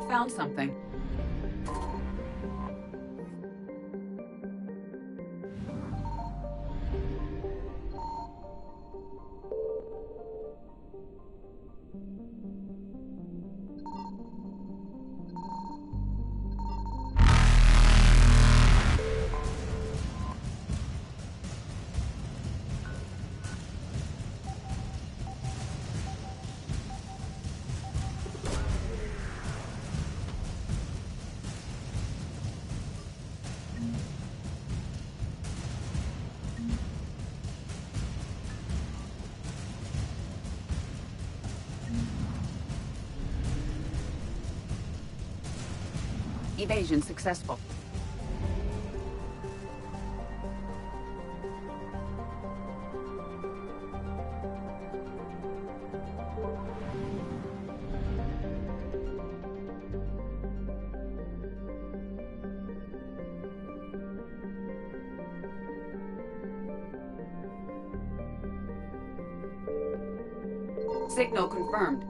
found something. Evasion successful. Signal confirmed.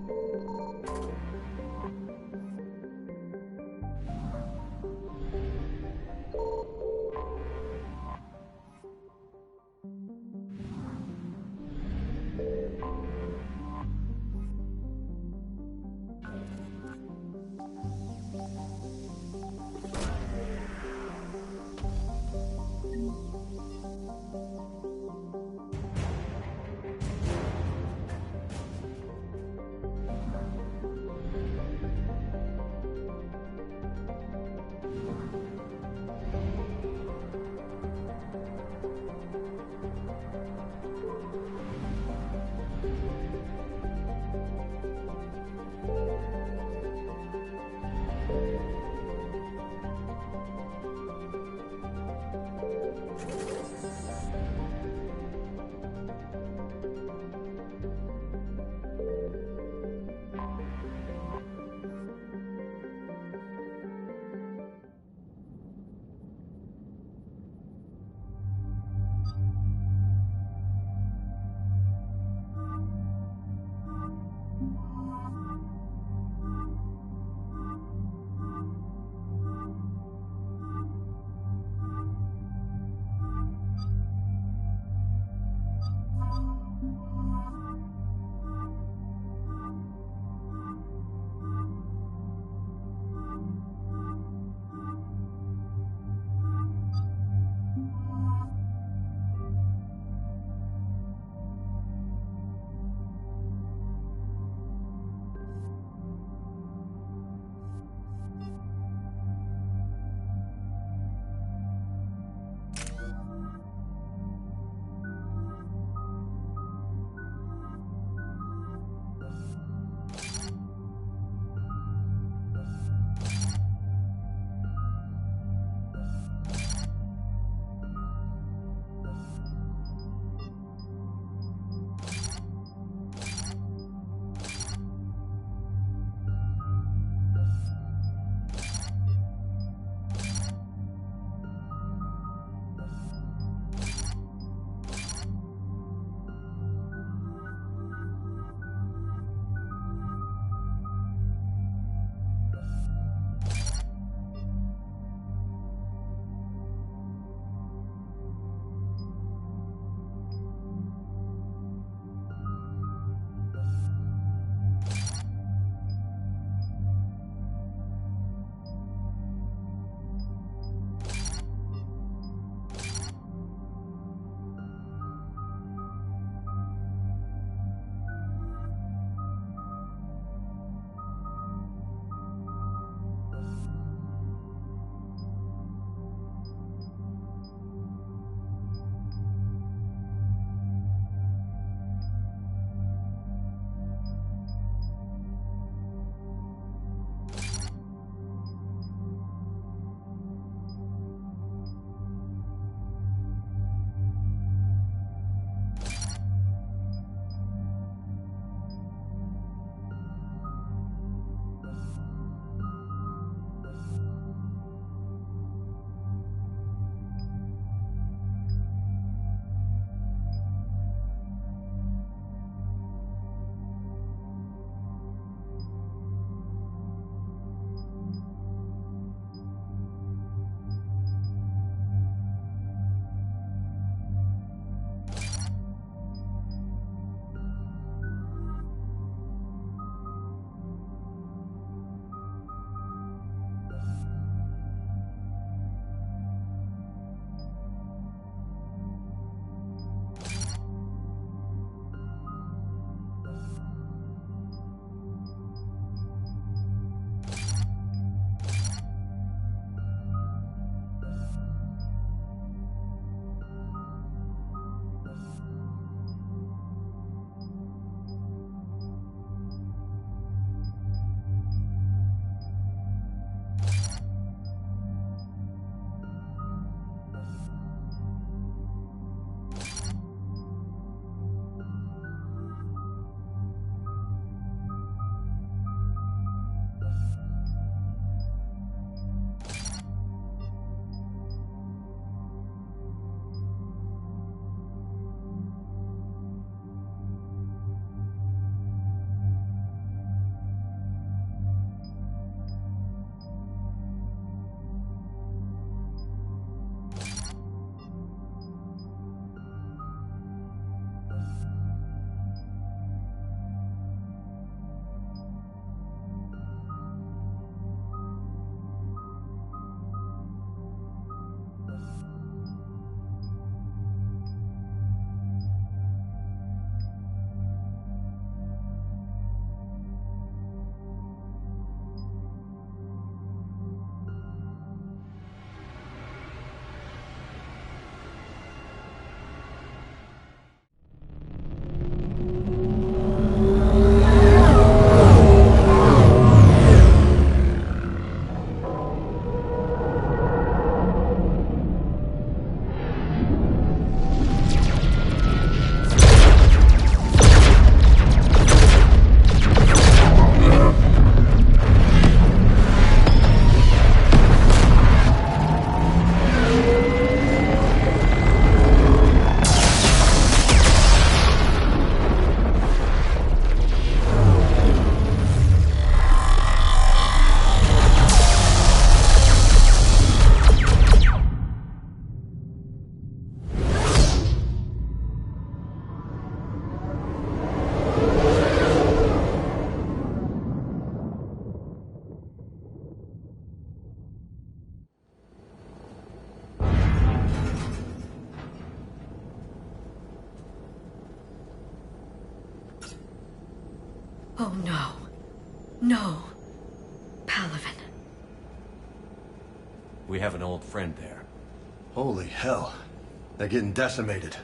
Oh no. No. Palaven. We have an old friend there. Holy hell. They're getting decimated.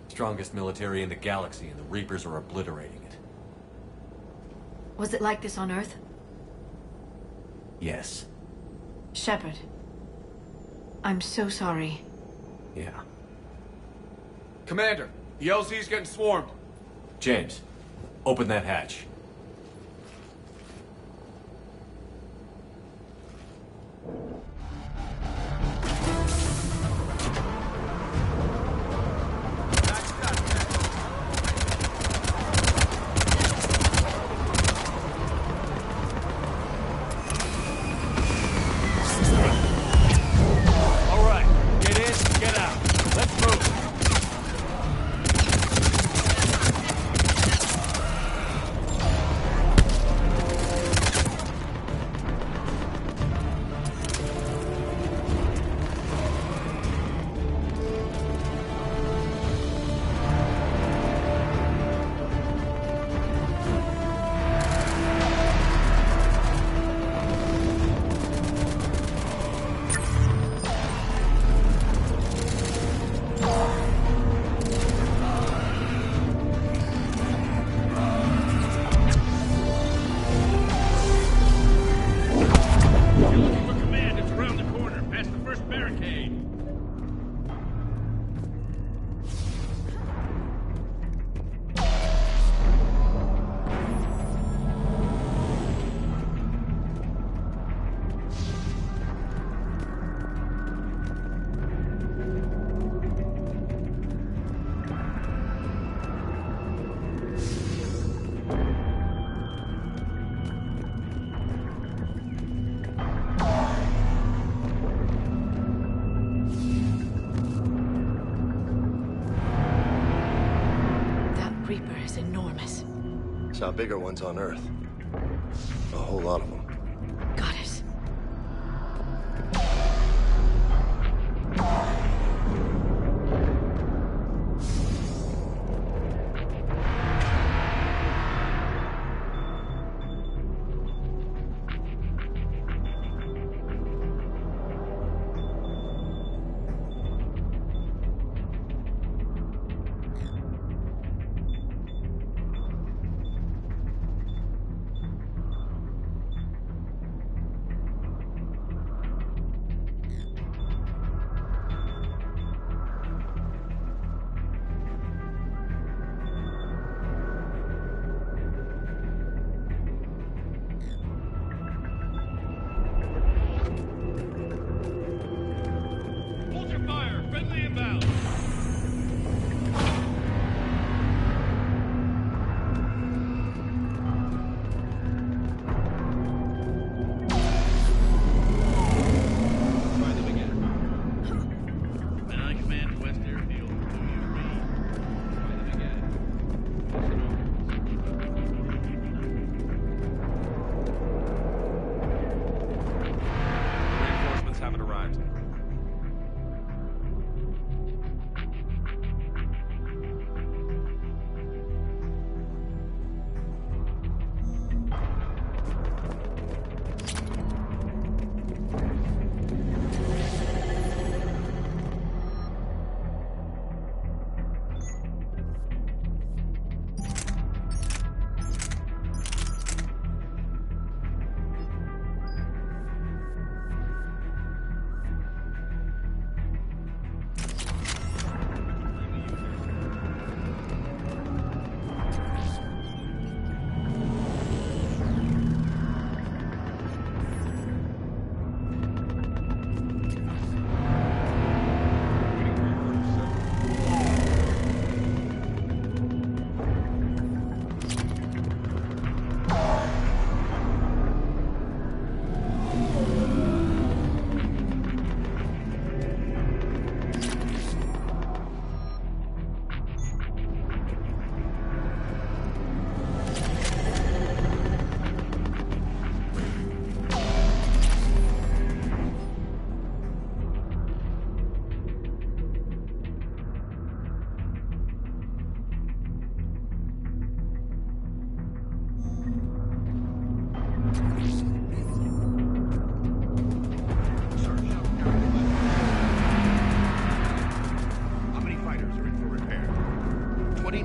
Strongest military in the galaxy, and the Reapers are obliterating it. Was it like this on Earth? Yes. Shepard. I'm so sorry. Yeah. Commander, the LZ's getting swarmed. James, open that hatch. All right, get in, get out. Let's move. Looking for command. It's around the corner, past the first barricade. That Reaper is enormous. Saw bigger ones on Earth. A whole lot of them. Goddess.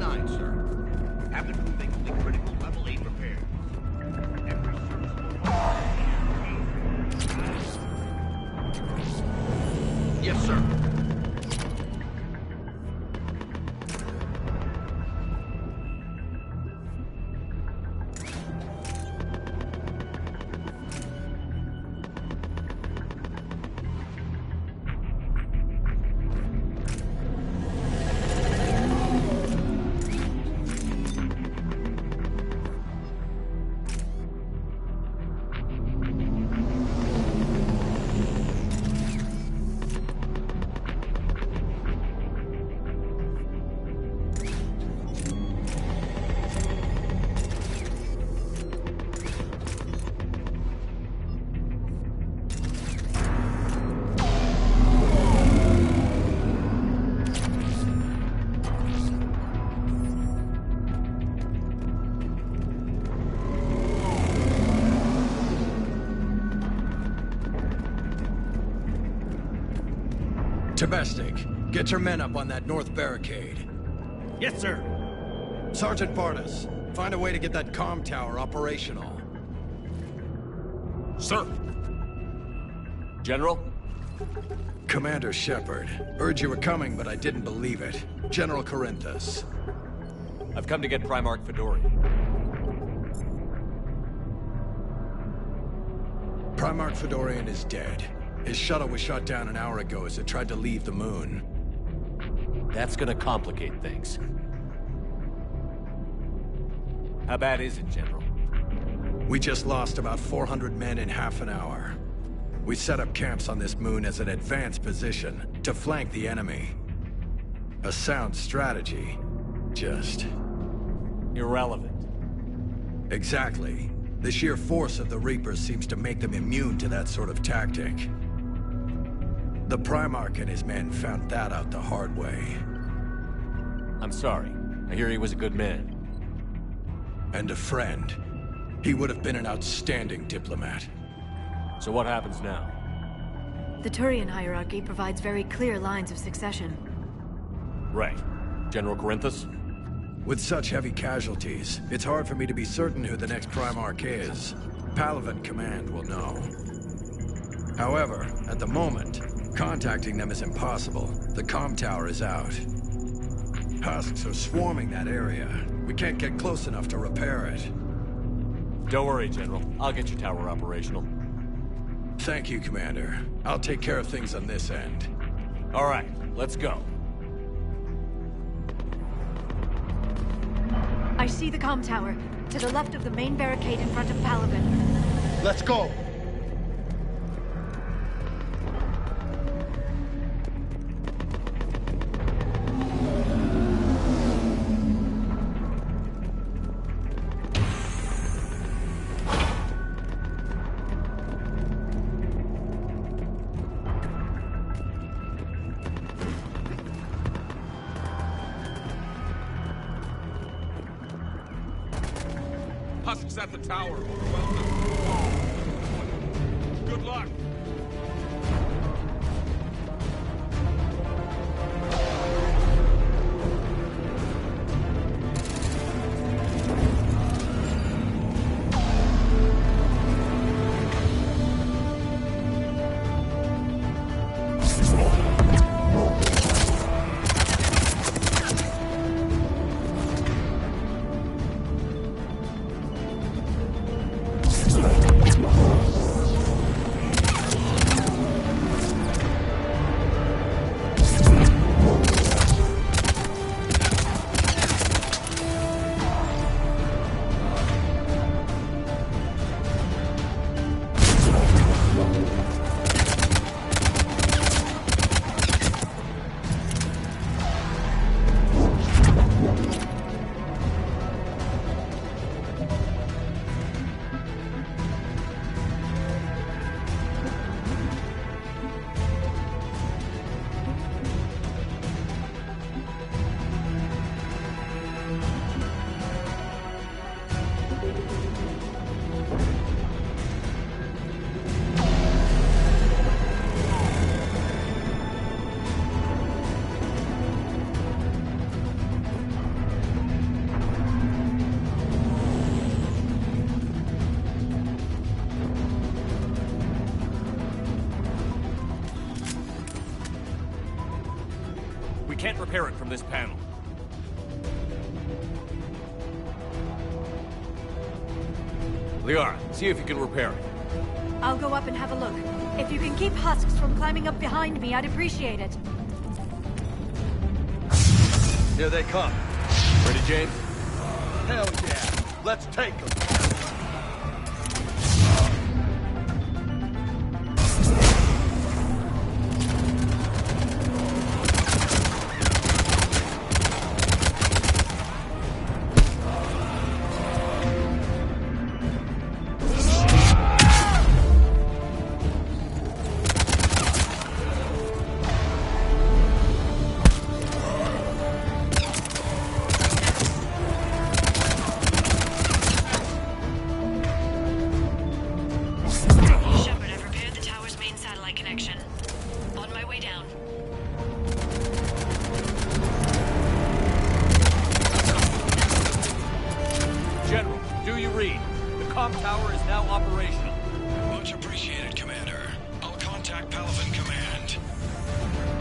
29, sir. Have been moving only critical level 8 repair. Every serviceable... Yes, sir. Tabesnik, get your men up on that north barricade. Yes, sir. Sergeant Bartas, find a way to get that comm tower operational. Sir. General? Commander Shepard, heard you were coming, but I didn't believe it. General Corinthus. I've come to get Primarch Fedorian. Primarch Fedorian is dead. His shuttle was shot down an hour ago as it tried to leave the moon. That's gonna complicate things. How bad is it, General? We just lost about 400 men in half an hour. We set up camps on this moon as an advanced position to flank the enemy. A sound strategy. Just... Irrelevant. Exactly. The sheer force of the Reapers seems to make them immune to that sort of tactic. The Primarch and his men found that out the hard way. I'm sorry. I hear he was a good man. And a friend. He would have been an outstanding diplomat. So what happens now? The Turian hierarchy provides very clear lines of succession. Right. General Corinthus? With such heavy casualties, it's hard for me to be certain who the next Primarch is. Palaven Command will know. However, at the moment, contacting them is impossible. The comm tower is out. Husks are swarming that area. We can't get close enough to repair it. Don't worry, General. I'll get your tower operational. Thank you, Commander. I'll take care of things on this end. All right, let's go. I see the comm tower, to the left of the main barricade in front of Palaven. Let's go! Husks at the tower. Welcome. Good luck. repair it from this panel. Liara, see if you can repair it. I'll go up and have a look. If you can keep husks from climbing up behind me, I'd appreciate it. Here they come. Ready, James? Hell yeah. Let's take them.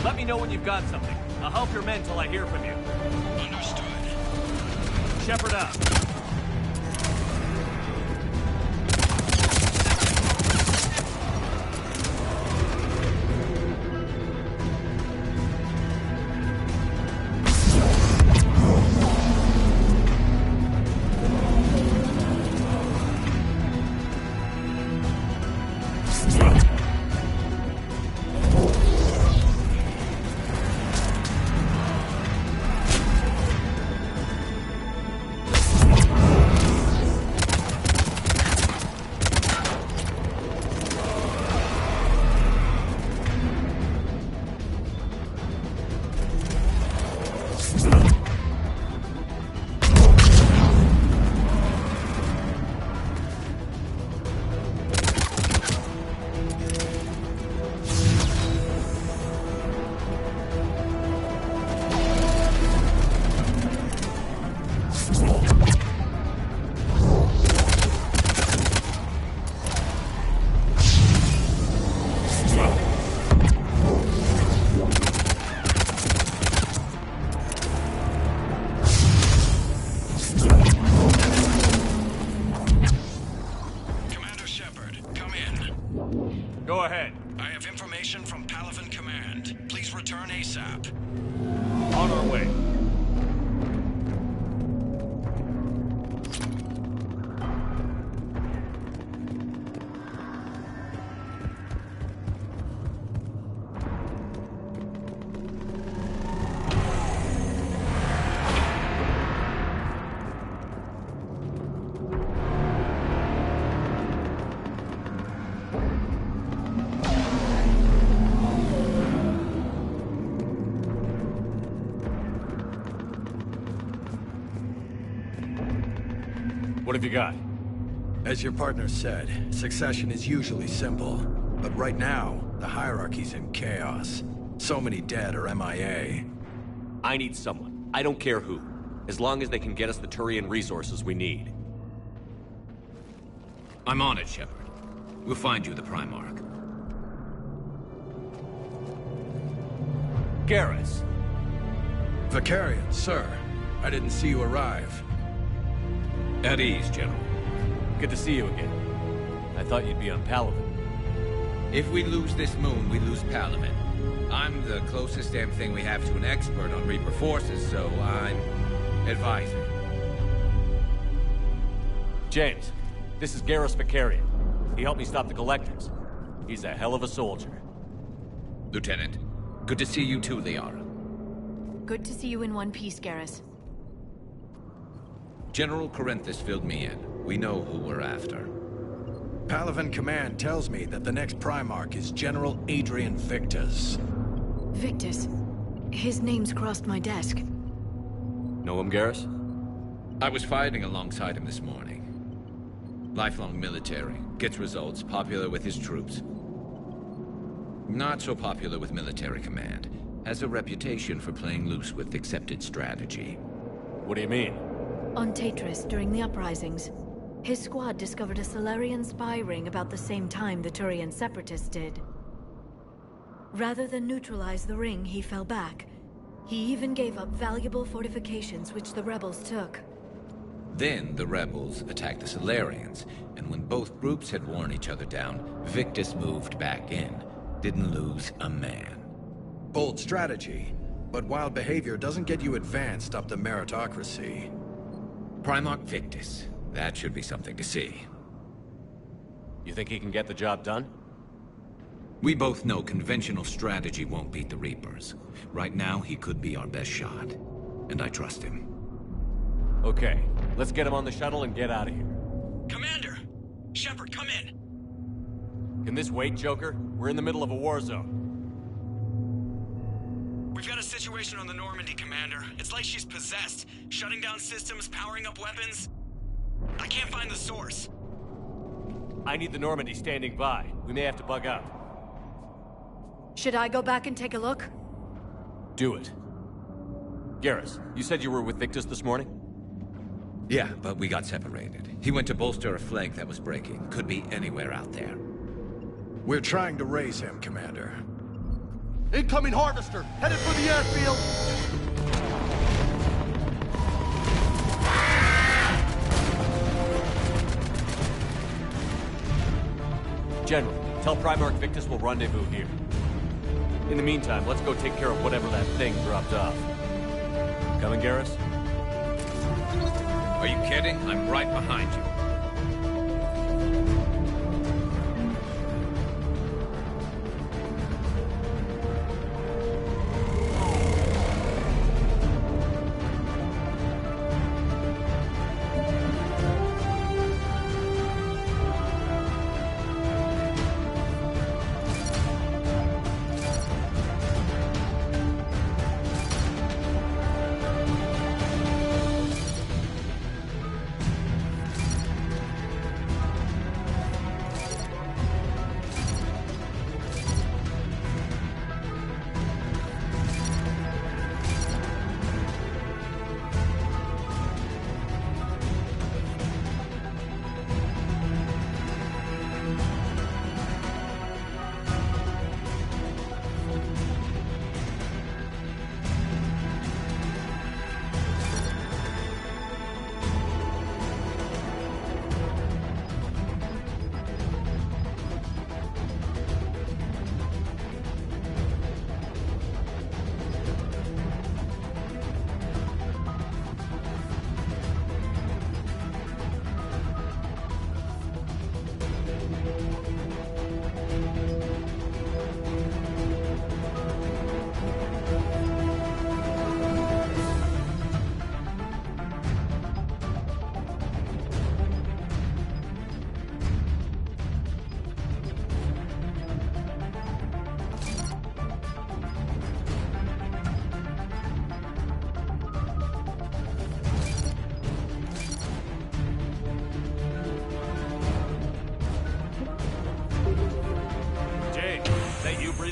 Let me know when you've got something. I'll help your men till I hear from you. Understood. Shepard out. Go ahead. I have information from Palaven Command. Please return ASAP. On our way. What have you got? As your partner said, succession is usually simple. But right now, the hierarchy's in chaos. So many dead or MIA. I need someone. I don't care who. As long as they can get us the Turian resources we need. I'm on it, Shepard. We'll find you the Primarch. Garrus. Vakarian, sir. I didn't see you arrive. At ease, General. Good to see you again. I thought you'd be on Palaven. If we lose this moon, we lose Palaven. I'm the closest damn thing we have to an expert on Reaper forces, so I'm advising. James, this is Garrus Vakarian. He helped me stop the Collectors. He's a hell of a soldier. Lieutenant, good to see you too, Liara. Good to see you in one piece, Garrus. General Corinthus filled me in. We know who we're after. Palaven Command tells me that the next Primarch is General Adrian Victus. Victus. His name's crossed my desk. Know him, Garrus? I was fighting alongside him this morning. Lifelong military, gets results, popular with his troops. Not so popular with military command. Has a reputation for playing loose with accepted strategy. What do you mean? On Tatris, during the uprisings, his squad discovered a Salarian spy ring about the same time the Turian Separatists did. Rather than neutralize the ring, he fell back. He even gave up valuable fortifications which the rebels took. Then the rebels attacked the Solarians, and when both groups had worn each other down, Victus moved back in. Didn't lose a man. Bold strategy, but wild behavior doesn't get you advanced up the meritocracy. Primarch Victus. That should be something to see. You think he can get the job done? We both know conventional strategy won't beat the Reapers. Right now, he could be our best shot. And I trust him. Okay, let's get him on the shuttle and get out of here. Commander! Shepard, come in! Can this wait, Joker? We're in the middle of a war zone. We've got a situation on the Normandy, Commander. It's like she's possessed. Shutting down systems, powering up weapons. I can't find the source. I need the Normandy standing by. We may have to bug out. Should I go back and take a look? Do it. Garrus, you said you were with Victus this morning? Yeah, but we got separated. He went to bolster a flank that was breaking. Could be anywhere out there. We're trying to raise him, Commander. Incoming Harvester! Headed for the airfield! General, tell Primarch Victus we'll rendezvous here. In the meantime, let's go take care of whatever that thing dropped off. Coming, Garrus? Are you kidding? I'm right behind you.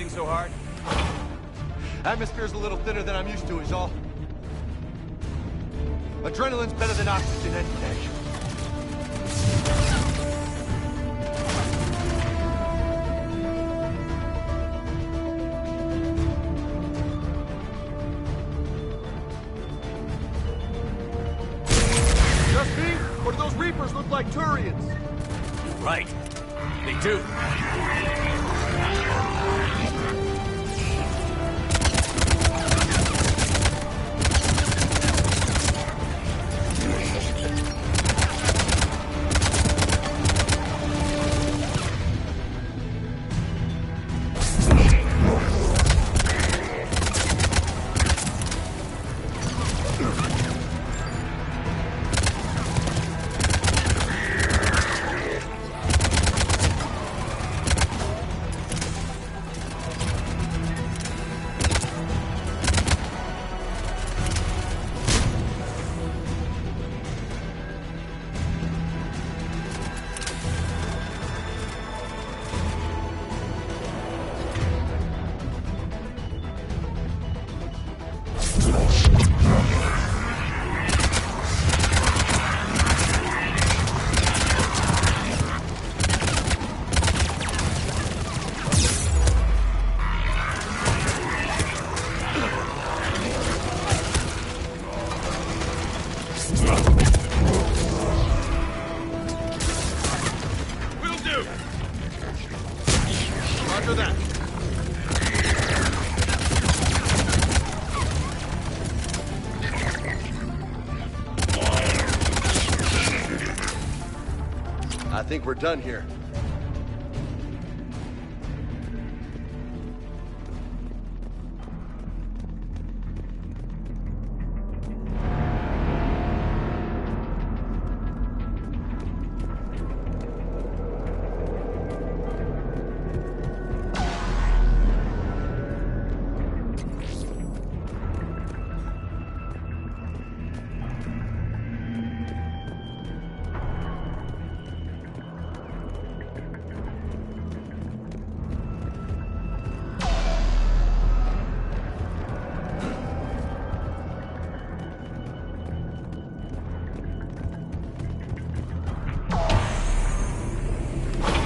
So hard? Atmosphere's a little thinner than I'm used to, is all. Adrenaline's better than oxygen any day. Just me? Or do those Reapers look like Turians? Right. They do. Will do! Roger that. I think we're done here.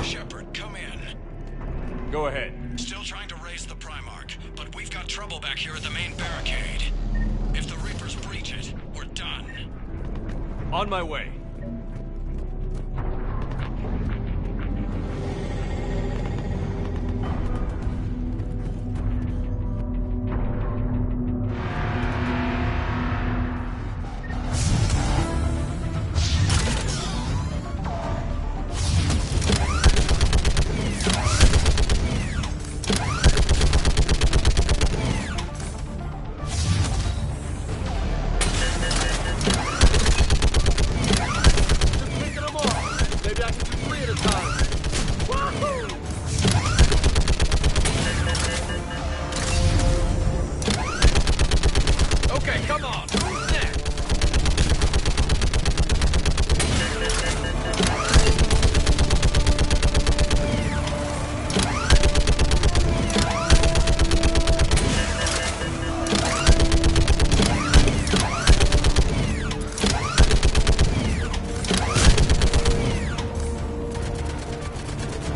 Shepard, come in. Go ahead. Still trying to raise the Primarch, but we've got trouble back here at the main barricade. If the Reapers breach it, we're done. On my way. Okay, come on. Who's next?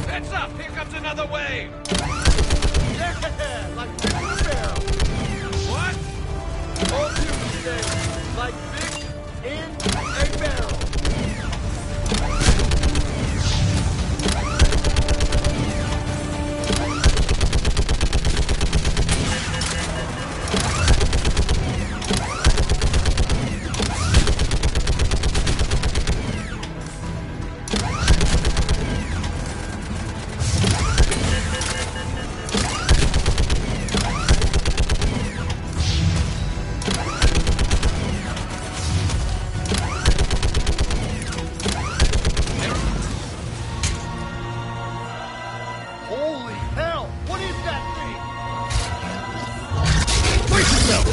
Heads up! Here comes another wave! Yeah, like fish in a barrel. What? All you say, like fish in a barrel. Holy hell! What is that thing? Brace yourself!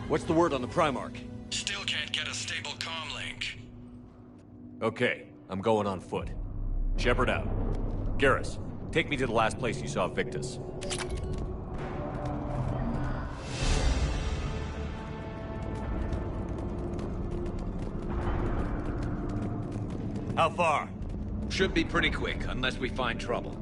What's the word on the Primarch? Still can't get a stable comm link. Okay, I'm going on foot. Shepard out. Garrus, take me to the last place you saw Victus. How far? Should be pretty quick, unless we find trouble.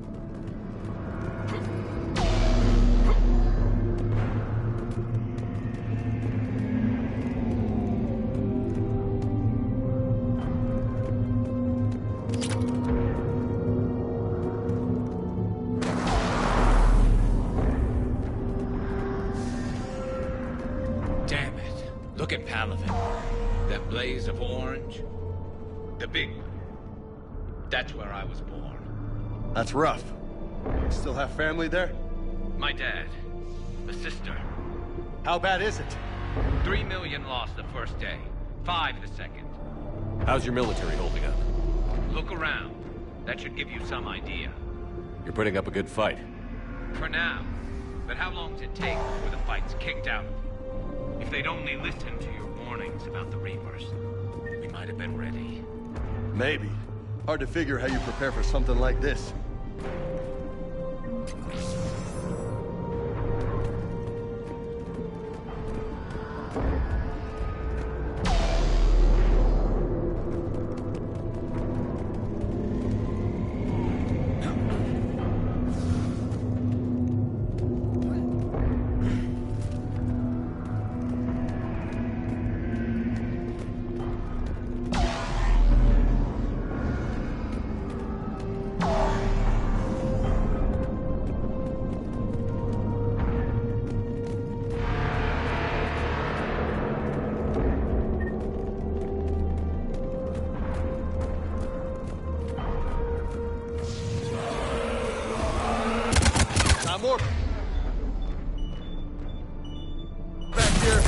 blaze of orange? The big one. That's where I was born. That's rough. Still have family there? My dad. A sister. How bad is it? 3 million lost the first day. 5 the second. How's your military holding up? Look around. That should give you some idea. You're putting up a good fight. For now. But how long does it take before the fight's kicked out of you? If they'd only listened to your warnings about the Reapers, we might have been ready. Maybe. Hard to figure how you prepare for something like this. More. Back here.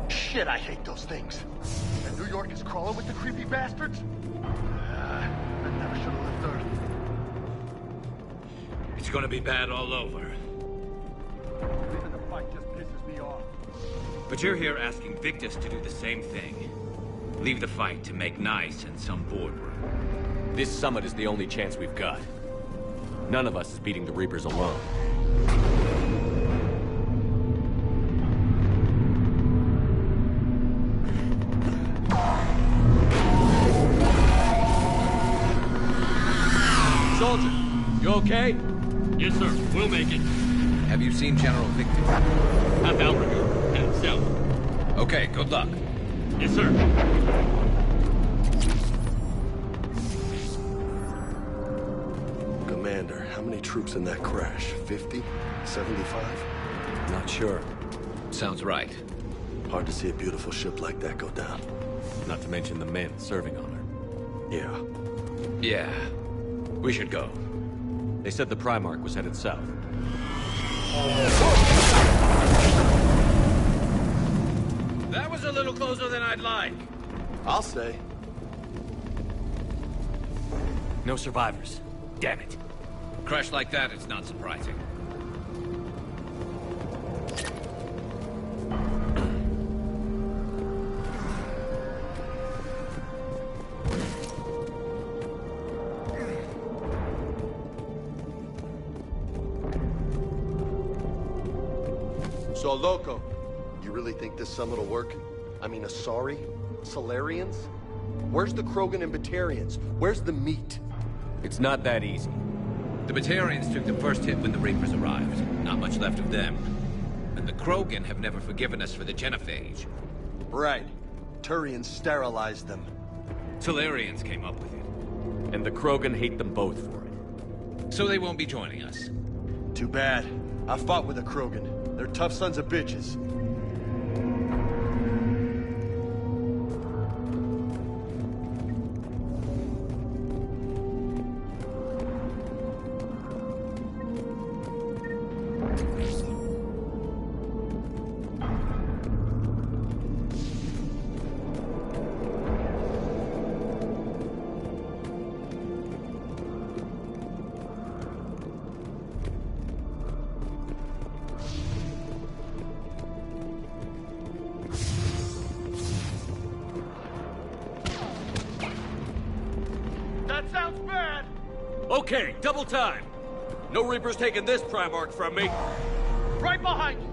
Shit, I hate those things. And New York is crawling with the creepy bastards? I never should have left Earth. It's gonna be bad all over. Leaving the fight just pisses me off. But you're here asking Victus to do the same thing. Leave the fight to make nice in some boardroom. This summit is the only chance we've got. None of us is beating the Reapers alone. Soldier, you okay? Yes, sir. We'll make it. Have you seen General Victus? Half hour ago. Headed south. Okay, good luck. Yes, sir. Commander, how many troops in that crash? 50? 75? Not sure. Sounds right. Hard to see a beautiful ship like that go down. Not to mention the men serving on her. Yeah. Yeah. We should go. They said the Primarch was headed south. That was a little closer than I'd like. I'll say. No survivors. Damn it. Crash like that, it's not surprising. So, Loco, you really think this summit will work? I mean, Asari? Solarians? Where's the Krogan and Batarians? Where's the meat? It's not that easy. The Batarians took the first hit when the Reapers arrived. Not much left of them. And the Krogan have never forgiven us for the Genophage. Right. Turians sterilized them. Solarians came up with it. And the Krogan hate them both for it. So they won't be joining us. Too bad. I fought with a Krogan. They're tough sons of bitches. Okay, double time. No Reapers taking this Primarch from me. Right behind you.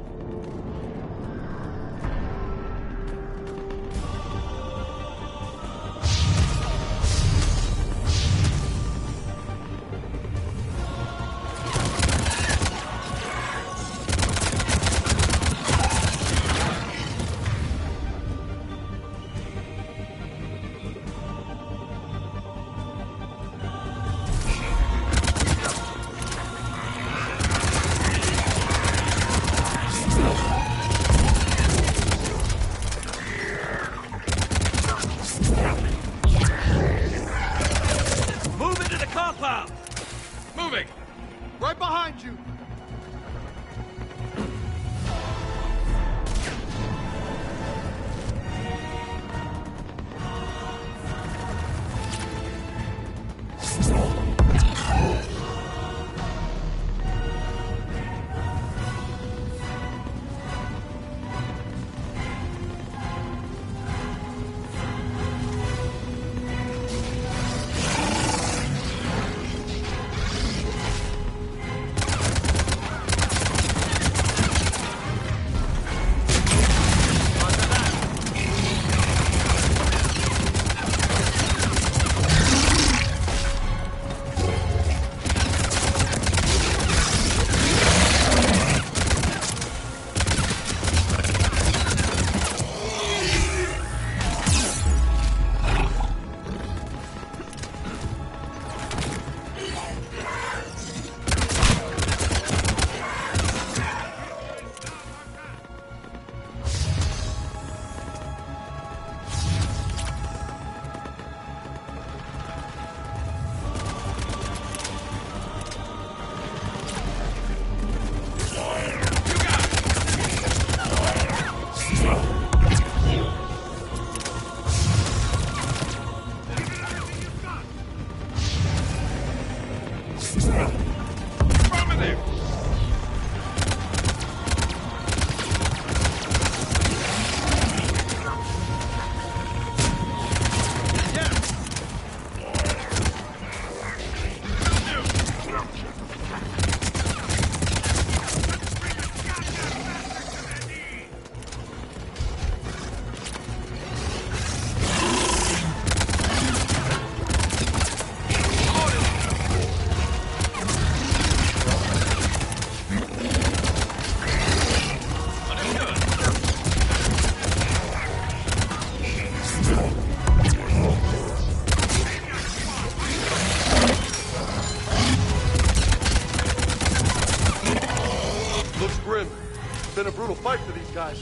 been a brutal fight for these guys.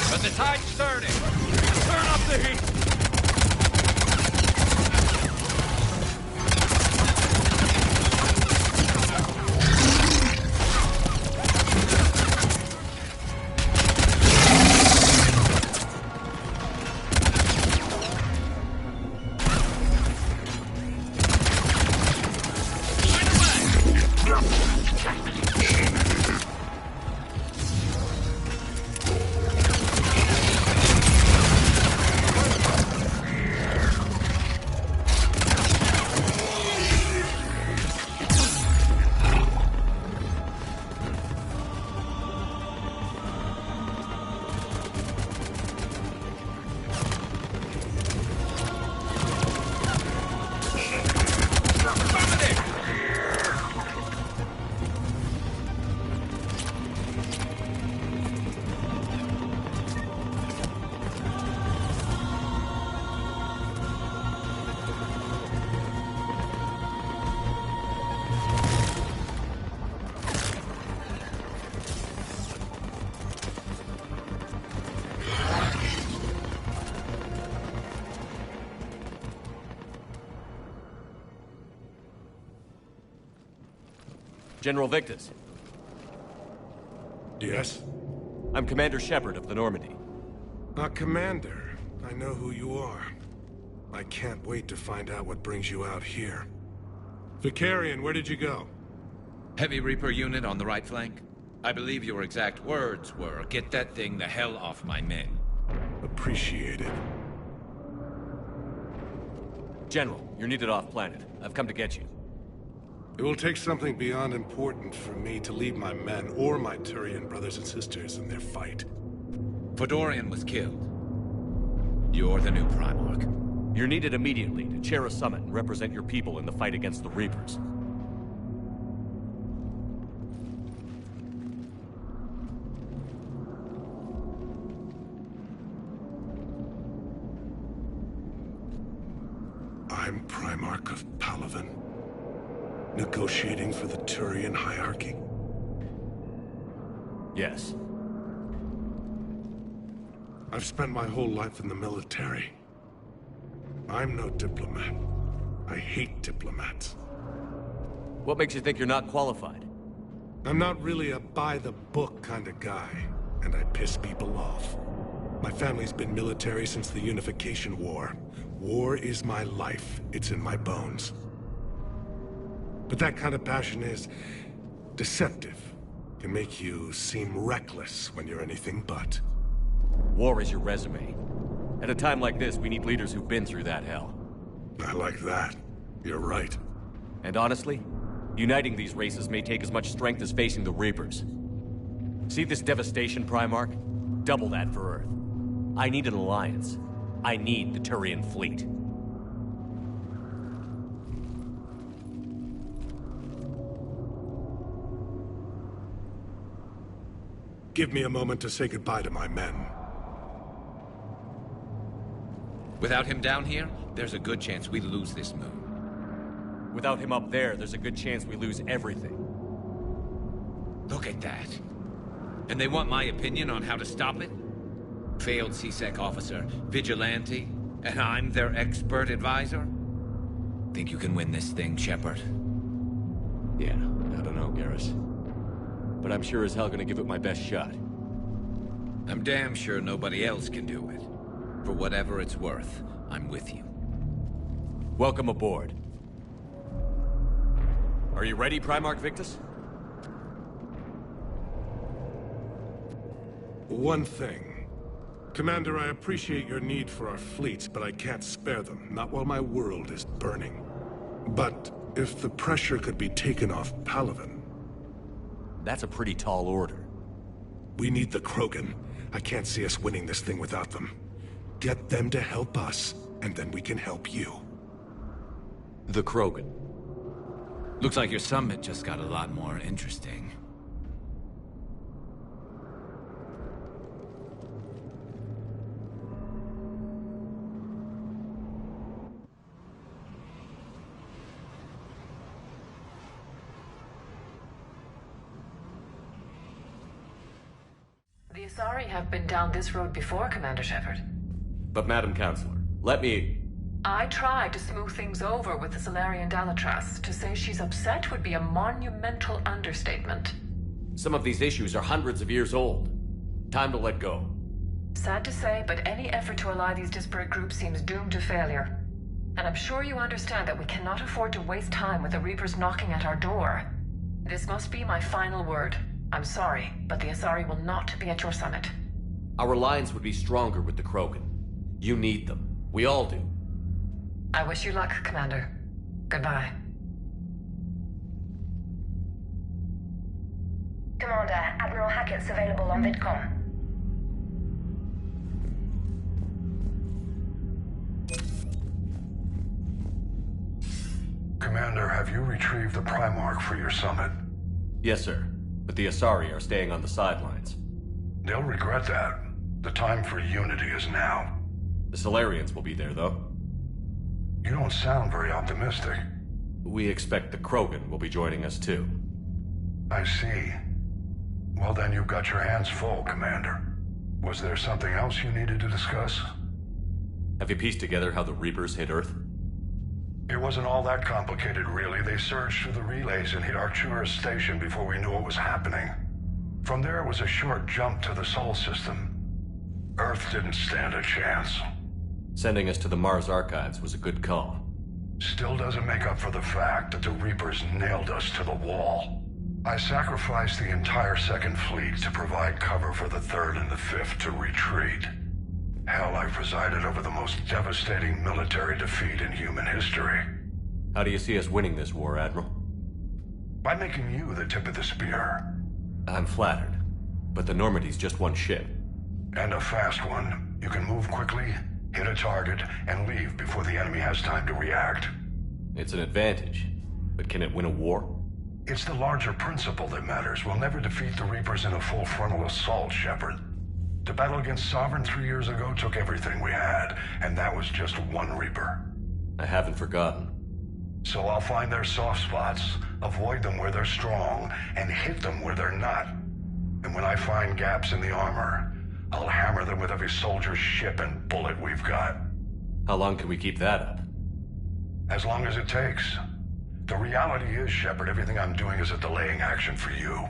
But the tide's turning. Turn up the heat! General Victus. Yes? I'm Commander Shepard of the Normandy. Commander. I know who you are. I can't wait to find out what brings you out here. Vicarian, where did you go? Heavy Reaper unit on the right flank. I believe your exact words were, "Get that thing the hell off my men." Appreciated. General, you're needed off-planet. I've come to get you. It will take something beyond important for me to lead my men or my Turian brothers and sisters in their fight. Fedorian was killed. You're the new Primarch. You're needed immediately to chair a summit and represent your people in the fight against the Reapers. I'm Primarch of Palaven, negotiating for the Turian hierarchy. Yes. I've spent my whole life in the military. I'm no diplomat. I hate diplomats. What makes you think you're not qualified? I'm not really a by-the-book kind of guy, and I piss people off. My family's been military since the Unification War. War is my life. It's in my bones. But that kind of passion is deceptive. Can make you seem reckless when you're anything but. War is your resume. At a time like this, we need leaders who've been through that hell. I like that. You're right. And honestly, uniting these races may take as much strength as facing the Reapers. See this devastation, Primarch? Double that for Earth. I need an alliance. I need the Turian fleet. Give me a moment to say goodbye to my men. Without him down here, there's a good chance we lose this moon. Without him up there, there's a good chance we lose everything. Look at that. And they want my opinion on how to stop it? Failed C-Sec officer, vigilante, and I'm their expert advisor? Think you can win this thing, Shepard? Yeah, I don't know, Garrus. But I'm sure as hell gonna give it my best shot. I'm damn sure nobody else can do it. For whatever it's worth, I'm with you. Welcome aboard. Are you ready, Primarch Victus? One thing. Commander, I appreciate your need for our fleets, but I can't spare them. Not while my world is burning. But if the pressure could be taken off Palaven... That's a pretty tall order. We need the Krogan. I can't see us winning this thing without them. Get them to help us, and then we can help you. The Krogan. Looks like your summit just got a lot more interesting. Asari have been down this road before, Commander Shepard. But Madam Counselor, let me... I tried to smooth things over with the Salarian Dalatras. To say she's upset would be a monumental understatement. Some of these issues are hundreds of years old. Time to let go. Sad to say, but any effort to ally these disparate groups seems doomed to failure. And I'm sure you understand that we cannot afford to waste time with the Reapers knocking at our door. This must be my final word. I'm sorry, but the Asari will not be at your summit. Our alliance would be stronger with the Krogan. You need them. We all do. I wish you luck, Commander. Goodbye. Commander, Admiral Hackett's available on VidCom. Commander, have you retrieved the Primarch for your summit? Yes, sir. But the Asari are staying on the sidelines. They'll regret that. The time for unity is now. The Salarians will be there, though. You don't sound very optimistic. We expect the Krogan will be joining us, too. I see. Well, then you've got your hands full, Commander. Was there something else you needed to discuss? Have you pieced together how the Reapers hit Earth? It wasn't all that complicated, really. They surged through the relays and hit Arcturus Station before we knew what was happening. From there, it was a short jump to the Sol system. Earth didn't stand a chance. Sending us to the Mars Archives was a good call. Still doesn't make up for the fact that the Reapers nailed us to the wall. I sacrificed the entire Second Fleet to provide cover for the Third and the Fifth to retreat. Hell, I presided over the most devastating military defeat in human history. How do you see us winning this war, Admiral? By making you the tip of the spear. I'm flattered, but the Normandy's just one ship. And a fast one. You can move quickly, hit a target, and leave before the enemy has time to react. It's an advantage, but can it win a war? It's the larger principle that matters. We'll never defeat the Reapers in a full frontal assault, Shepard. The battle against Sovereign 3 years ago took everything we had, and that was just one Reaper. I haven't forgotten. So I'll find their soft spots, avoid them where they're strong, and hit them where they're not. And when I find gaps in the armor, I'll hammer them with every soldier's ship and bullet we've got. How long can we keep that up? As long as it takes. The reality is, Shepard, everything I'm doing is a delaying action for you.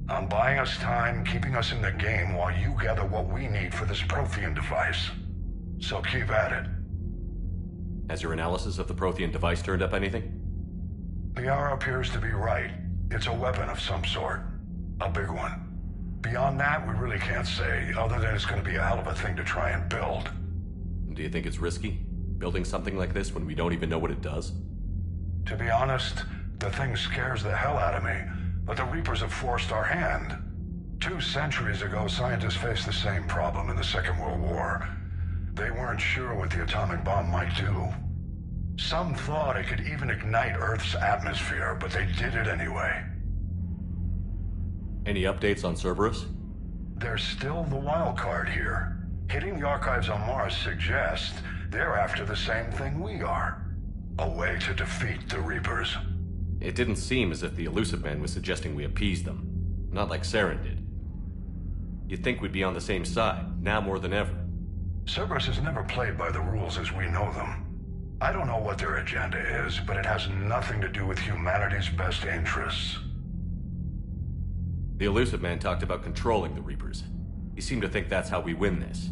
I'm buying us time, keeping us in the game while you gather what we need for this Prothean device. So keep at it. Has your analysis of the Prothean device turned up anything? Liara appears to be right. It's a weapon of some sort. A big one. Beyond that, we really can't say, other than it's going to be a hell of a thing to try and build. Do you think it's risky? Building something like this when we don't even know what it does? To be honest, the thing scares the hell out of me. But the Reapers have forced our hand. 2 centuries ago, scientists faced the same problem in the Second World War. They weren't sure what the atomic bomb might do. Some thought it could even ignite Earth's atmosphere, but they did it anyway. Any updates on Cerberus? They're still the wild card here. Hitting the archives on Mars suggests they're after the same thing we are. A way to defeat the Reapers. It didn't seem as if the Illusive Man was suggesting we appease them. Not like Saren did. You'd think we'd be on the same side, now more than ever. Cerberus has never played by the rules as we know them. I don't know what their agenda is, but it has nothing to do with humanity's best interests. The Illusive Man talked about controlling the Reapers. He seemed to think that's how we win this.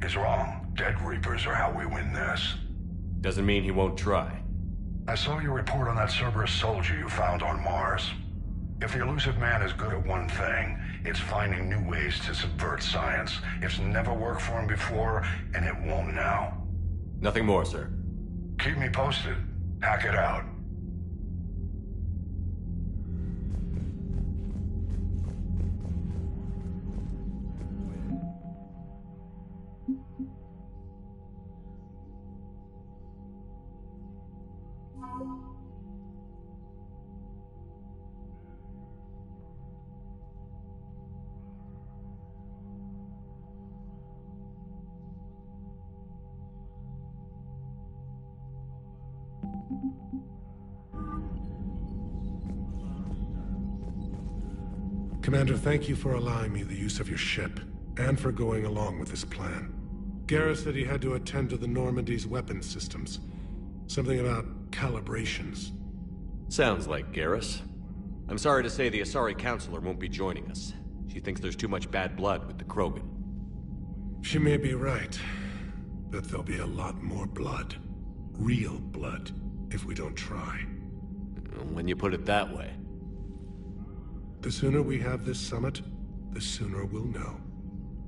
He's wrong. Dead Reapers are how we win this. Doesn't mean he won't try. I saw your report on that Cerberus soldier you found on Mars. If the Illusive Man is good at one thing, it's finding new ways to subvert science. It's never worked for him before, and it won't now. Nothing more, sir. Keep me posted. Hack it out. Commander, thank you for allowing me the use of your ship, and for going along with this plan. Garrus said he had to attend to the Normandy's weapons systems. Something about calibrations. Sounds like Garrus. I'm sorry to say the Asari Counselor won't be joining us. She thinks there's too much bad blood with the Krogan. She may be right, but there'll be a lot more blood. Real blood, if we don't try. When you put it that way. The sooner we have this summit, the sooner we'll know.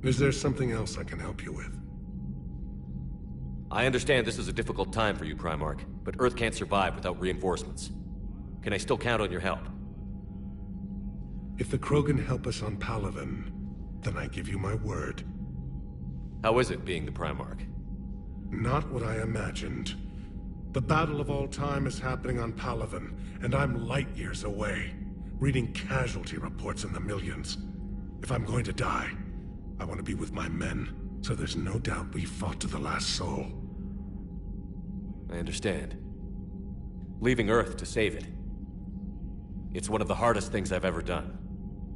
Is there something else I can help you with? I understand this is a difficult time for you, Primarch, but Earth can't survive without reinforcements. Can I still count on your help? If the Krogan help us on Palaven, then I give you my word. How is it being the Primarch? Not what I imagined. The battle of all time is happening on Palaven, and I'm light years away, reading casualty reports in the millions. If I'm going to die, I want to be with my men, so there's no doubt we fought to the last soul. I understand. Leaving Earth to save it. It's one of the hardest things I've ever done.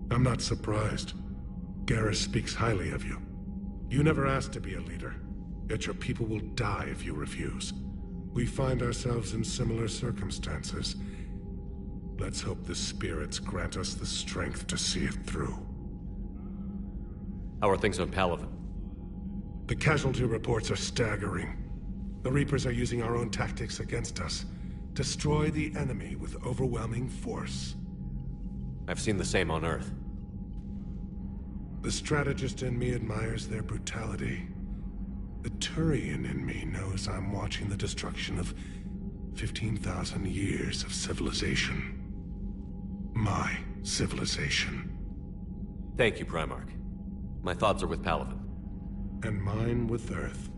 I'm not surprised. Garrus speaks highly of you. You never asked to be a leader, yet your people will die if you refuse. We find ourselves in similar circumstances. Let's hope the spirits grant us the strength to see it through. How are things on Palaven? The casualty reports are staggering. The Reapers are using our own tactics against us. Destroy the enemy with overwhelming force. I've seen the same on Earth. The strategist in me admires their brutality. The Turian in me knows I'm watching the destruction of 15,000 years of civilization. My civilization. Thank you, Primarch. My thoughts are with Palaven. And mine with Earth.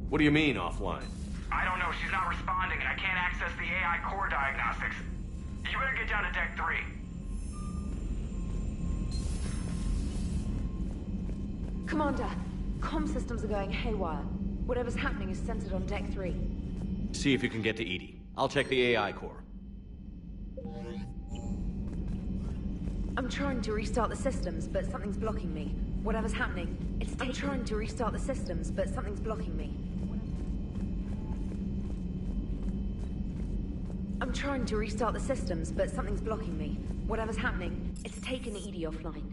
What do you mean, offline? I don't know. She's not responding, and I can't access the AI core diagnostics. You better get down to Deck 3. Commander, comm systems are going haywire. Whatever's happening is centered on Deck 3. See if you can get to EDI. I'll check the AI core. I'm trying to restart the systems, but something's blocking me. Whatever's happening, I'm trying to restart the systems, but something's blocking me. I'm trying to restart the systems, but something's blocking me. Whatever's happening, it's taken EDI offline.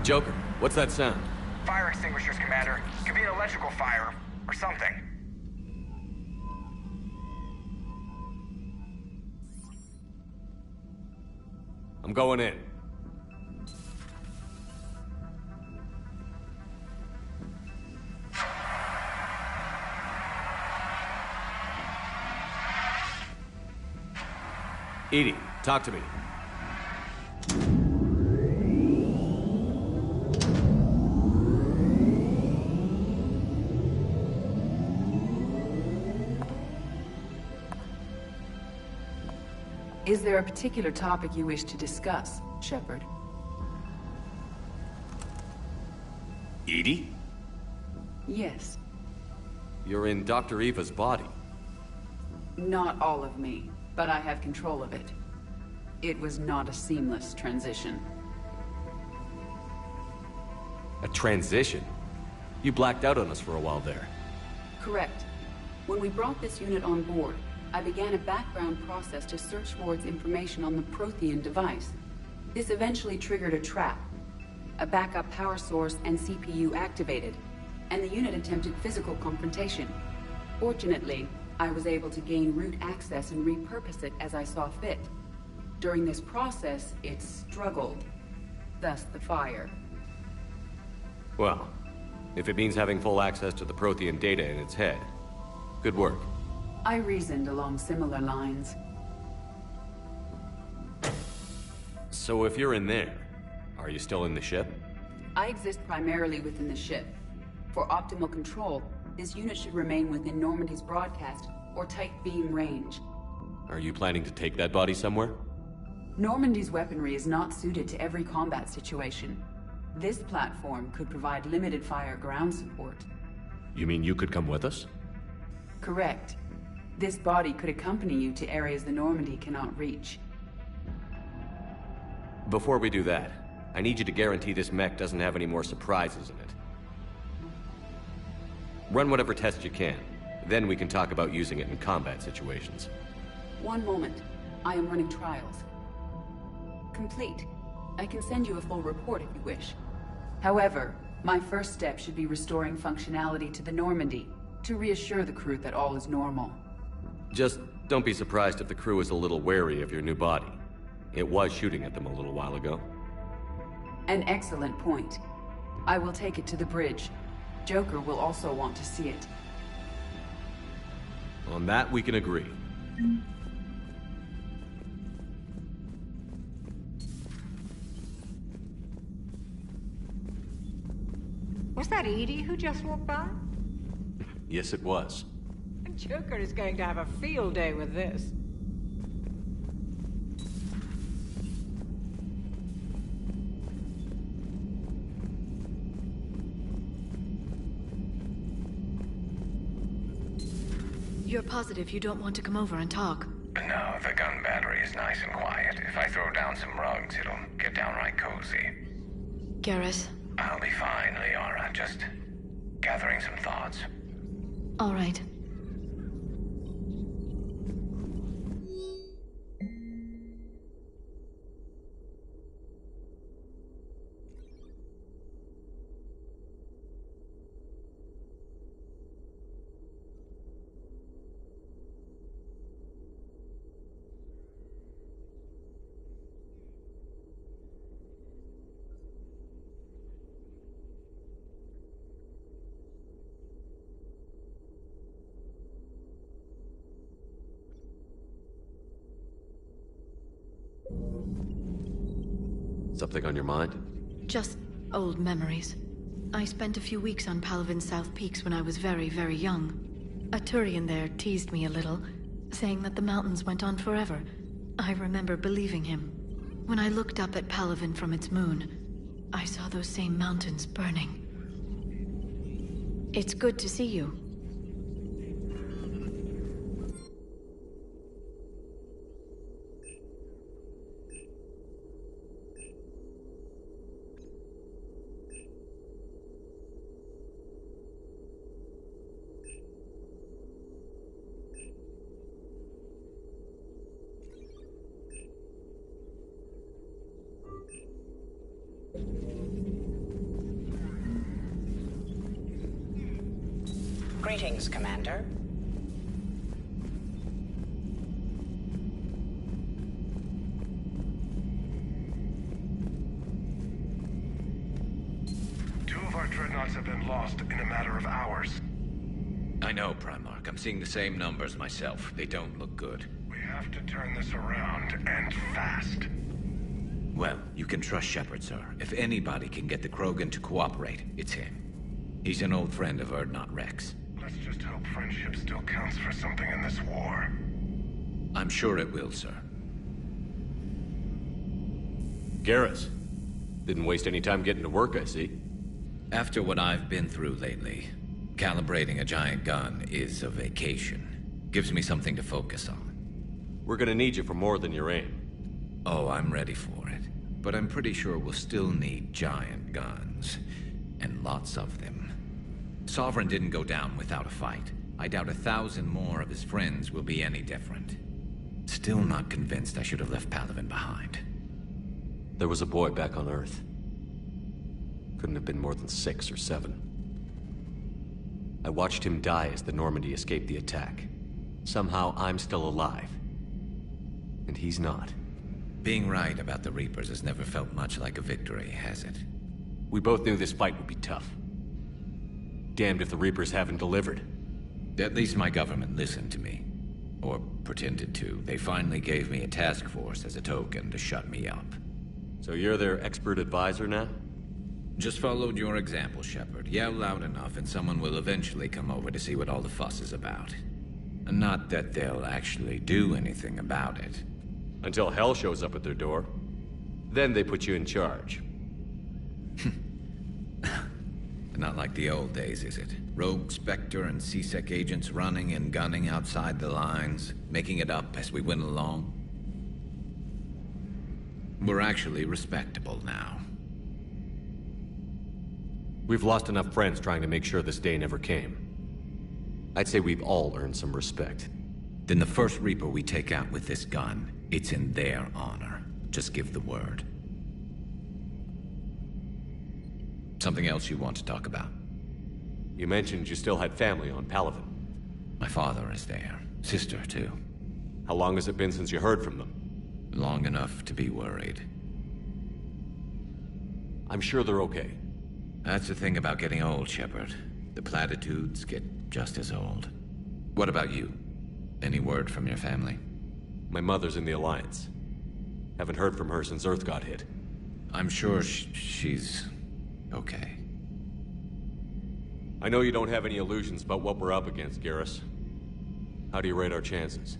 Joker, what's that sound? Fire extinguishers, Commander. Could be an electrical fire, or something. I'm going in. EDI, talk to me. Is there a particular topic you wish to discuss, Shepard? EDI? Yes. You're in Dr. Eva's body. Not all of me, but I have control of it. It was not a seamless transition. A transition? You blacked out on us for a while there. Correct. When we brought this unit on board, I began a background process to search for its information on the Prothean device. This eventually triggered a trap. A backup power source and CPU activated, and the unit attempted physical confrontation. Fortunately, I was able to gain root access and repurpose it as I saw fit. During this process, it struggled. Thus the fire. Well, if it means having full access to the Prothean data in its head, good work. I reasoned along similar lines. So if you're in there, are you still in the ship? I exist primarily within the ship. For optimal control, this unit should remain within Normandy's broadcast or tight beam range. Are you planning to take that body somewhere? Normandy's weaponry is not suited to every combat situation. This platform could provide limited fire ground support. You mean you could come with us? Correct. This body could accompany you to areas the Normandy cannot reach. Before we do that, I need you to guarantee this mech doesn't have any more surprises in it. Run whatever tests you can. Then we can talk about using it in combat situations. One moment. I am running trials. Complete. I can send you a full report if you wish. However, my first step should be restoring functionality to the Normandy, to reassure the crew that all is normal. Just don't be surprised if the crew is a little wary of your new body. It was shooting at them a little while ago. An excellent point. I will take it to the bridge. Joker will also want to see it. On that, we can agree. Was that Edie who just walked by? Yes, it was. Joker is going to have a field day with this. You're positive you don't want to come over and talk? No, the gun battery is nice and quiet. If I throw down some rugs, it'll get downright cozy. Garrus? I'll be fine, Liara. Just gathering some thoughts. All right. Something on your mind? Just old memories. I spent a few weeks on Palaven's South Peaks when I was very, very young. A Turian there teased me a little, saying that the mountains went on forever. I remember believing him. When I looked up at Palaven from its moon, I saw those same mountains burning. It's good to see you. Greetings, Commander. Two of our dreadnoughts have been lost in a matter of hours. I know, Primarch. I'm seeing the same numbers myself. They don't look good. We have to turn this around, and fast. Well, you can trust Shepard, sir. If anybody can get the Krogan to cooperate, it's him. He's an old friend of Urdnot Rex. Let's just hope friendship still counts for something in this war. I'm sure it will, sir. Garrus. Didn't waste any time getting to work, I see. After what I've been through lately, calibrating a giant gun is a vacation. Gives me something to focus on. We're gonna need you for more than your aim. Oh, I'm ready for it. But I'm pretty sure we'll still need giant guns. And lots of them. Sovereign didn't go down without a fight. I doubt 1,000 more of his friends will be any different. Still not convinced I should have left Palaven behind. There was a boy back on Earth. Couldn't have been more than 6 or 7. I watched him die as the Normandy escaped the attack. Somehow I'm still alive. And he's not. Being right about the Reapers has never felt much like a victory, has it? We both knew this fight would be tough. Damned if the Reapers haven't delivered. At least my government listened to me. Or pretended to. They finally gave me a task force as a token to shut me up. So you're their expert advisor now? Just followed your example, Shepard. Yell loud enough and someone will eventually come over to see what all the fuss is about. Not that they'll actually do anything about it. Until hell shows up at their door. Then they put you in charge. Not like the old days, is it? Rogue Spectre and C-Sec agents running and gunning outside the lines, making it up as we went along. We're actually respectable now. We've lost enough friends trying to make sure this day never came. I'd say we've all earned some respect. Then the first Reaper we take out with this gun, it's in their honor. Just give the word. Something else you want to talk about? You mentioned you still had family on Palaven. My father is there. Sister, too. How long has it been since you heard from them? Long enough to be worried. I'm sure they're okay. That's the thing about getting old, Shepard. The platitudes get just as old. What about you? Any word from your family? My mother's in the Alliance. Haven't heard from her since Earth got hit. I'm sure she's okay. I know you don't have any illusions about what we're up against, Garrus. How do you rate our chances?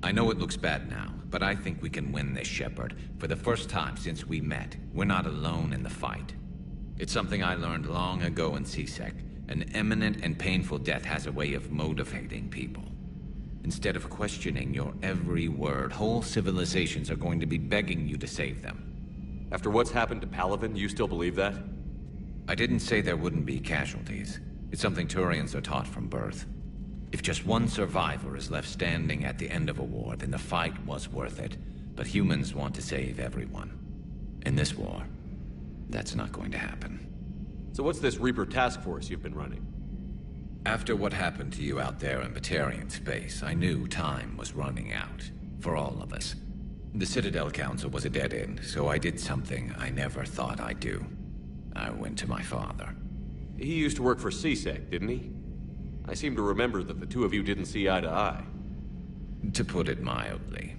I know it looks bad now, but I think we can win this, Shepard. For the first time since we met, we're not alone in the fight. It's something I learned long ago in C-Sec. An imminent and painful death has a way of motivating people. Instead of questioning your every word, whole civilizations are going to be begging you to save them. After what's happened to Palaven, you still believe that? I didn't say there wouldn't be casualties. It's something Turians are taught from birth. If just one survivor is left standing at the end of a war, then the fight was worth it. But humans want to save everyone. In this war, that's not going to happen. So what's this Reaper task force you've been running? After what happened to you out there in Batarian space, I knew time was running out. For all of us. The Citadel Council was a dead end, so I did something I never thought I'd do. I went to my father. He used to work for C-Sec, didn't he? I seem to remember that the two of you didn't see eye to eye. To put it mildly.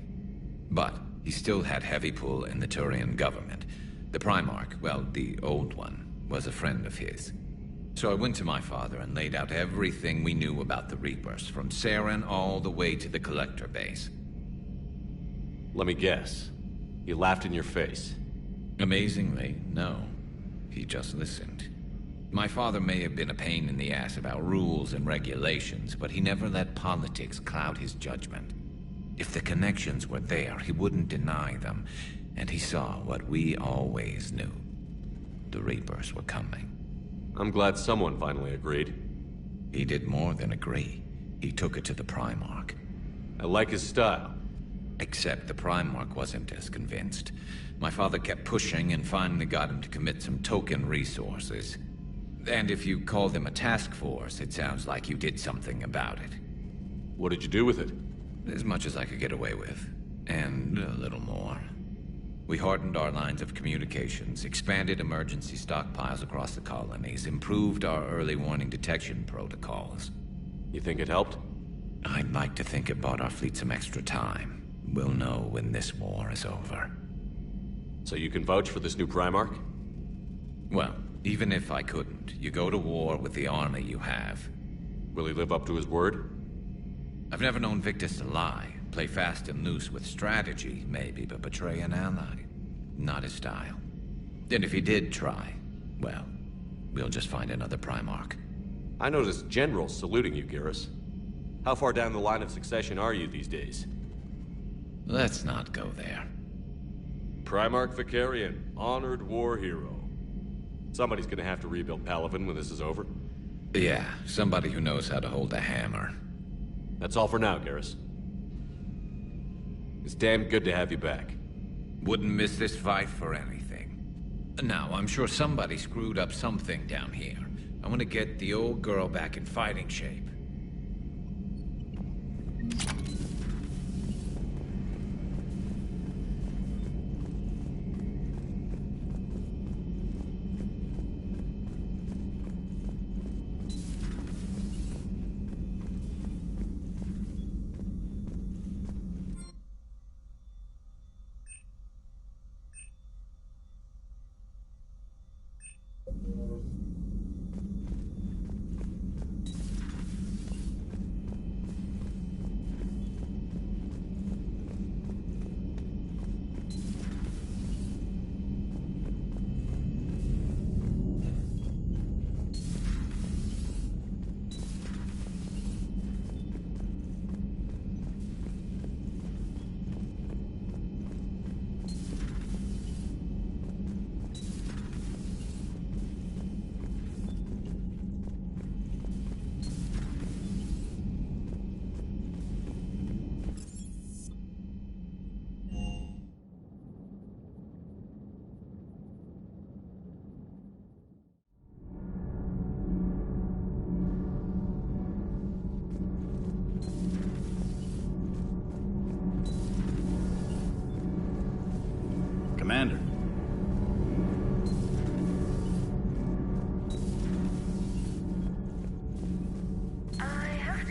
But he still had heavy pull in the Turian government. The Primarch, well, the old one, was a friend of his. So I went to my father and laid out everything we knew about the Reapers, from Saren all the way to the Collector base. Let me guess. He laughed in your face. Amazingly, no. He just listened. My father may have been a pain in the ass about rules and regulations, but he never let politics cloud his judgment. If the connections were there, he wouldn't deny them, and he saw what we always knew. The Reapers were coming. I'm glad someone finally agreed. He did more than agree. He took it to the Primarch. I like his style. Except the Primarch wasn't as convinced. My father kept pushing and finally got him to commit some token resources. And if you call them a task force, it sounds like you did something about it. What did you do with it? As much as I could get away with. And a little more. We hardened our lines of communications, expanded emergency stockpiles across the colonies, improved our early warning detection protocols. You think it helped? I'd like to think it bought our fleet some extra time. We'll know when this war is over. So you can vouch for this new Primarch? Well, even if I couldn't, you go to war with the army you have. Will he live up to his word? I've never known Victus to lie. Play fast and loose with strategy, maybe, but betray an ally. Not his style. And if he did try, well, we'll just find another Primarch. I noticed generals saluting you, Garrus. How far down the line of succession are you these days? Let's not go there. Primarch Vakarian, honored war hero. Somebody's gonna have to rebuild Palaven when this is over. Yeah, somebody who knows how to hold a hammer. That's all for now, Garrus. It's damn good to have you back. Wouldn't miss this fight for anything. Now, I'm sure somebody screwed up something down here. I want to get the old girl back in fighting shape.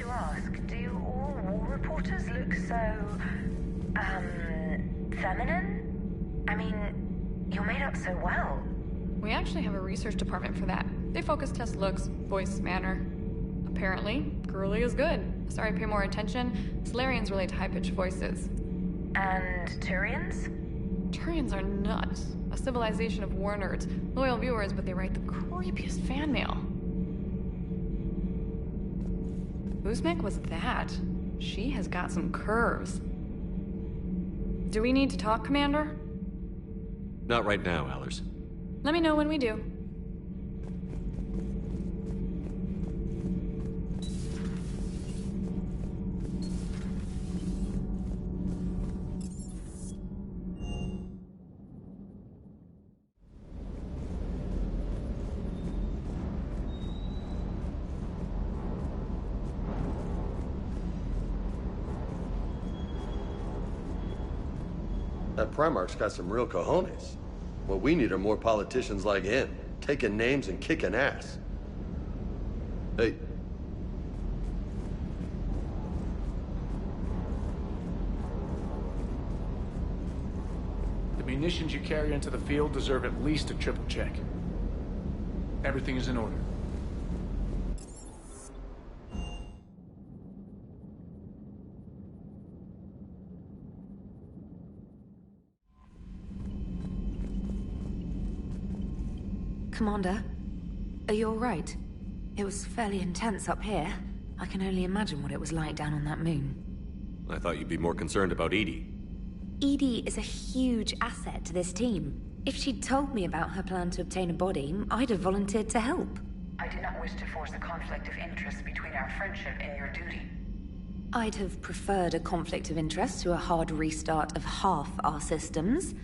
ask, do all war reporters look so, feminine? I mean, you're made up so well. We actually have a research department for that. They focus test looks, voice, manner. Apparently, girly is good. Sorry, pay more attention. Solarians relate to high-pitched voices. And Turians? Turians are nuts. A civilization of war nerds. Loyal viewers, but they write the creepiest fan mail. Uzmek was that. She has got some curves. Do we need to talk, Commander? Not right now, Allers. Let me know when we do. That Primarch's got some real cojones. What we need are more politicians like him, taking names and kicking ass. Hey. The munitions you carry into the field deserve at least a triple check. Everything is in order. Commander, are you all right? It was fairly intense up here. I can only imagine what it was like down on that moon. I thought you'd be more concerned about EDI. EDI is a huge asset to this team. If she'd told me about her plan to obtain a body, I'd have volunteered to help. I did not wish to force a conflict of interest between our friendship and your duty. I'd have preferred a conflict of interest to a hard restart of half our systems.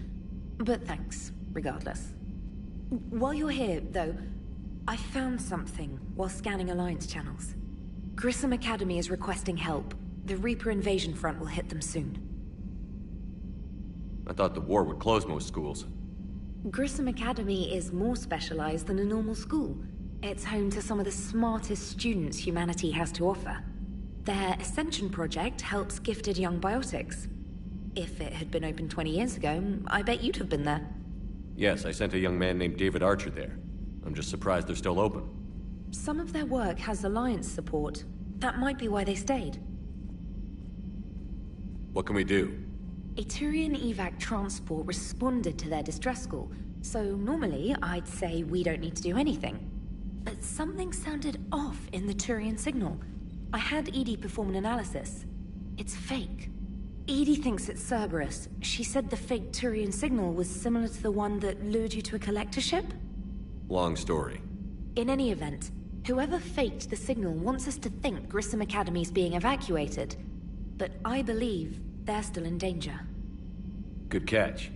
But thanks, regardless. While you're here, though, I found something while scanning Alliance channels. Grissom Academy is requesting help. The Reaper invasion front will hit them soon. I thought the war would close most schools. Grissom Academy is more specialized than a normal school. It's home to some of the smartest students humanity has to offer. Their Ascension project helps gifted young biotics. If it had been open 20 years ago, I bet you'd have been there. Yes, I sent a young man named David Archer there. I'm just surprised they're still open. Some of their work has Alliance support. That might be why they stayed. What can we do? A Turian evac transport responded to their distress call, so normally I'd say we don't need to do anything. But something sounded off in the Turian signal. I had EDI perform an analysis. It's fake. EDI thinks it's Cerberus. She said the fake Turian signal was similar to the one that lured you to a collector ship? Long story. In any event, whoever faked the signal wants us to think Grissom Academy's being evacuated. But I believe they're still in danger. Good catch.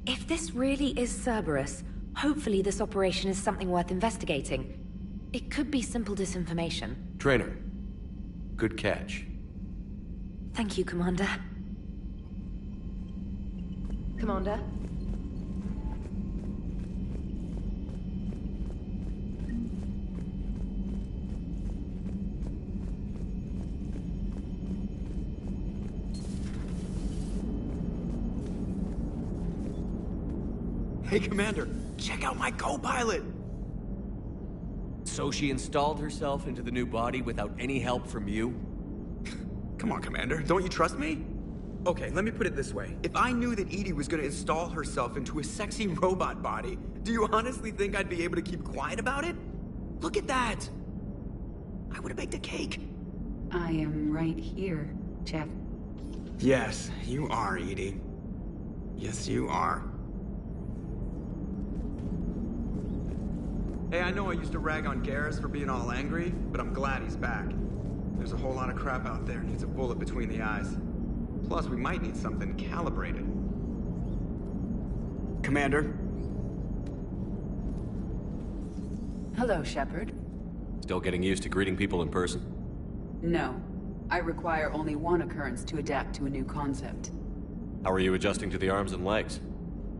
If this really is Cerberus, hopefully this operation is something worth investigating. It could be simple disinformation. Trainer. Good catch. Thank you, Commander. Commander? Hey, Commander, check out my co-pilot! So she installed herself into the new body without any help from you? Come on, Commander, don't you trust me? Okay, let me put it this way. If I knew that EDI was gonna install herself into a sexy robot body, do you honestly think I'd be able to keep quiet about it? Look at that! I would've baked a cake. I am right here, Jeff. Yes, you are, EDI. Yes, you are. Hey, I know I used to rag on Garrus for being all angry, but I'm glad he's back. There's a whole lot of crap out there needs a bullet between the eyes. Plus, we might need something calibrated. Commander? Hello, Shepard. Still getting used to greeting people in person? No. I require only one occurrence to adapt to a new concept. How are you adjusting to the arms and legs?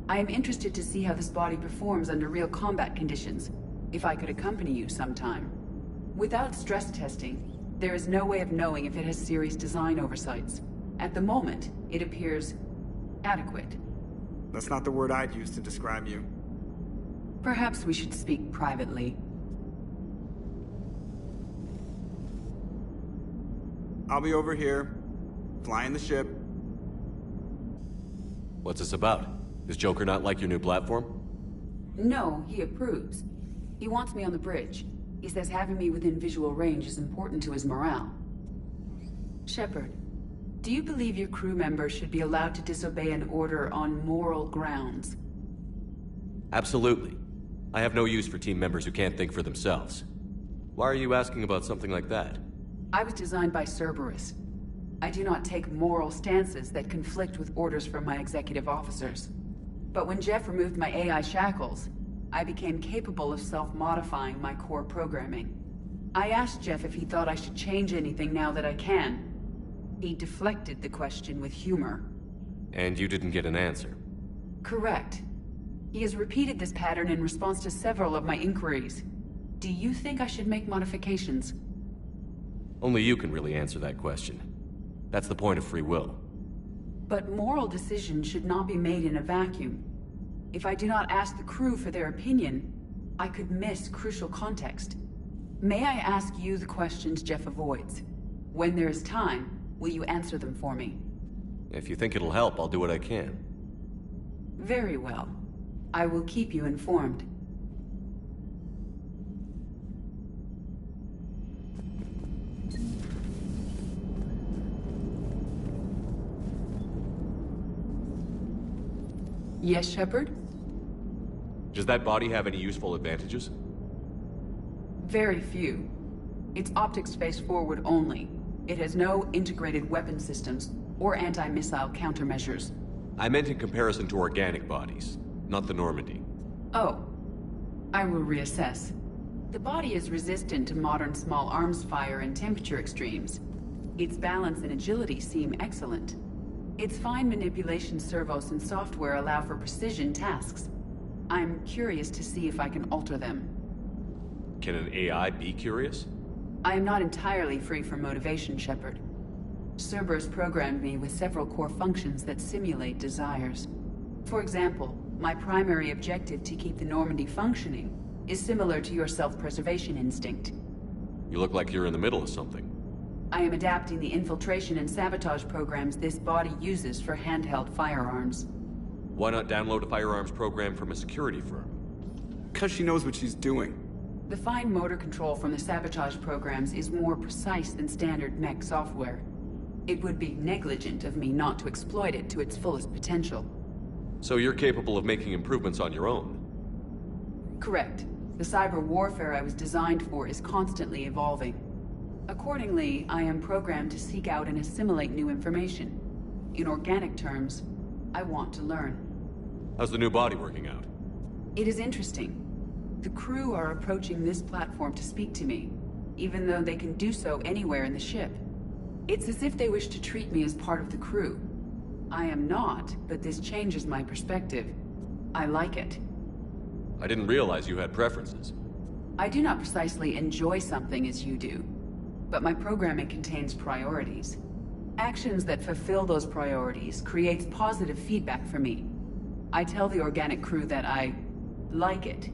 I am interested to see how this body performs under real combat conditions. If I could accompany you sometime. Without stress testing, There is no way of knowing if it has serious design oversights. At the moment, it appears adequate. That's not the word I'd use to describe you. Perhaps we should speak privately. I'll be over here, flying the ship. What's this about? Does Joker not like your new platform? No, he approves. He wants me on the bridge. He says having me within visual range is important to his morale. Shepard, do you believe your crew members should be allowed to disobey an order on moral grounds? Absolutely. I have no use for team members who can't think for themselves. Why are you asking about something like that? I was designed by Cerberus. I do not take moral stances that conflict with orders from my executive officers. But when Jeff removed my AI shackles, I became capable of self-modifying my core programming. I asked Jeff if he thought I should change anything now that I can. He deflected the question with humor. And you didn't get an answer? Correct. He has repeated this pattern in response to several of my inquiries. Do you think I should make modifications? Only you can really answer that question. That's the point of free will. But moral decisions should not be made in a vacuum. If I do not ask the crew for their opinion, I could miss crucial context. May I ask you the questions Jeff avoids? When there is time, will you answer them for me? If you think it'll help, I'll do what I can. Very well. I will keep you informed. Yes, Shepard? Does that body have any useful advantages? Very few. Its optics face forward only. It has no integrated weapon systems or anti-missile countermeasures. I meant in comparison to organic bodies, not the Normandy. Oh. I will reassess. The body is resistant to modern small arms fire and temperature extremes. Its balance and agility seem excellent. Its fine manipulation servos and software allow for precision tasks. I'm curious to see if I can alter them. Can an AI be curious? I am not entirely free from motivation, Shepard. Cerberus programmed me with several core functions that simulate desires. For example, my primary objective to keep the Normandy functioning is similar to your self-preservation instinct. You look like you're in the middle of something. I am adapting the infiltration and sabotage programs this body uses for handheld firearms. Why not download a firearms program from a security firm? Because she knows what she's doing. The fine motor control from the sabotage programs is more precise than standard mech software. It would be negligent of me not to exploit it to its fullest potential. So you're capable of making improvements on your own? Correct. The cyber warfare I was designed for is constantly evolving. Accordingly, I am programmed to seek out and assimilate new information. In organic terms, I want to learn. How's the new body working out? It is interesting. The crew are approaching this platform to speak to me, even though they can do so anywhere in the ship. It's as if they wish to treat me as part of the crew. I am not, but this changes my perspective. I like it. I didn't realize you had preferences. I do not precisely enjoy something as you do, but my programming contains priorities. Actions that fulfill those priorities creates positive feedback for me. I tell the organic crew that I like it.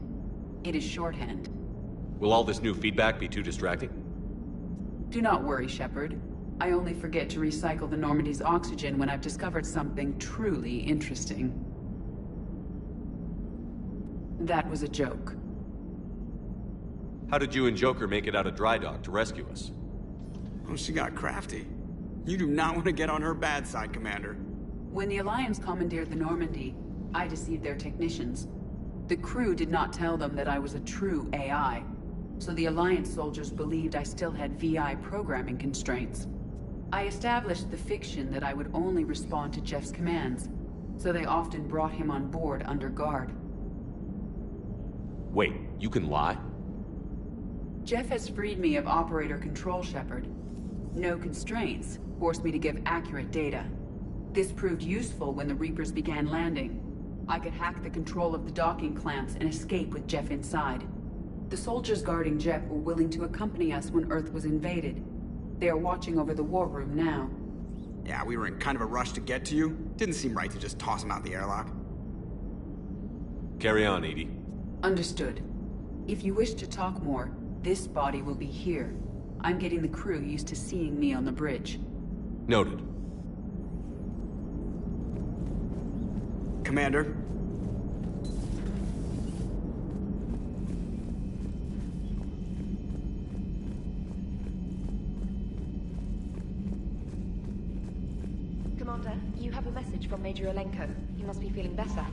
It is shorthand. Will all this new feedback be too distracting? Do not worry, Shepard. I only forget to recycle the Normandy's oxygen when I've discovered something truly interesting. That was a joke. How did you and Joker make it out of dry dock to rescue us? Oh, she got crafty. You do not want to get on her bad side, Commander. When the Alliance commandeered the Normandy, I deceived their technicians. The crew did not tell them that I was a true AI, so the Alliance soldiers believed I still had VI programming constraints. I established the fiction that I would only respond to Jeff's commands, so they often brought him on board under guard. Wait, you can lie? Jeff has freed me of operator control, Shepard. No constraints forced me to give accurate data. This proved useful when the Reapers began landing. I could hack the control of the docking clamps and escape with Jeff inside. The soldiers guarding Jeff were willing to accompany us when Earth was invaded. They are watching over the war room now. Yeah, we were in kind of a rush to get to you. Didn't seem right to just toss him out the airlock. Carry on, Edie. Understood. If you wish to talk more, this body will be here. I'm getting the crew used to seeing me on the bridge. Noted. Commander. Commander, you have a message from Major Olenko. He must be feeling better.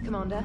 Commander?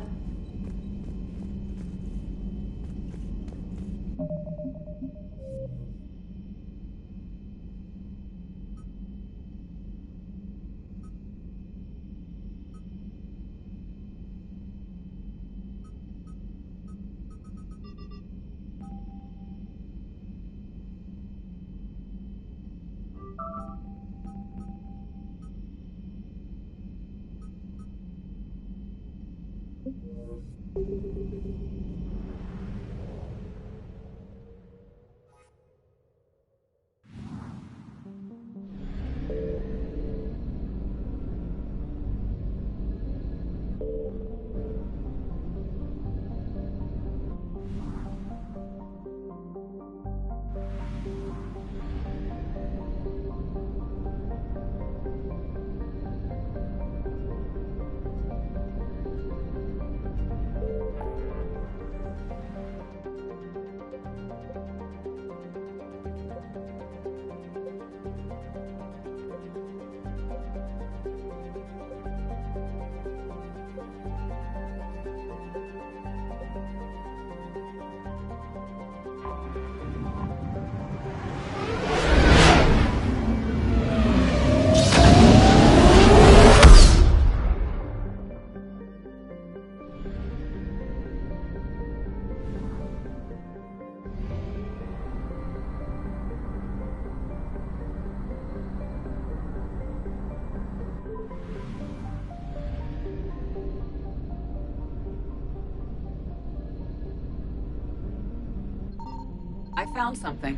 I found something.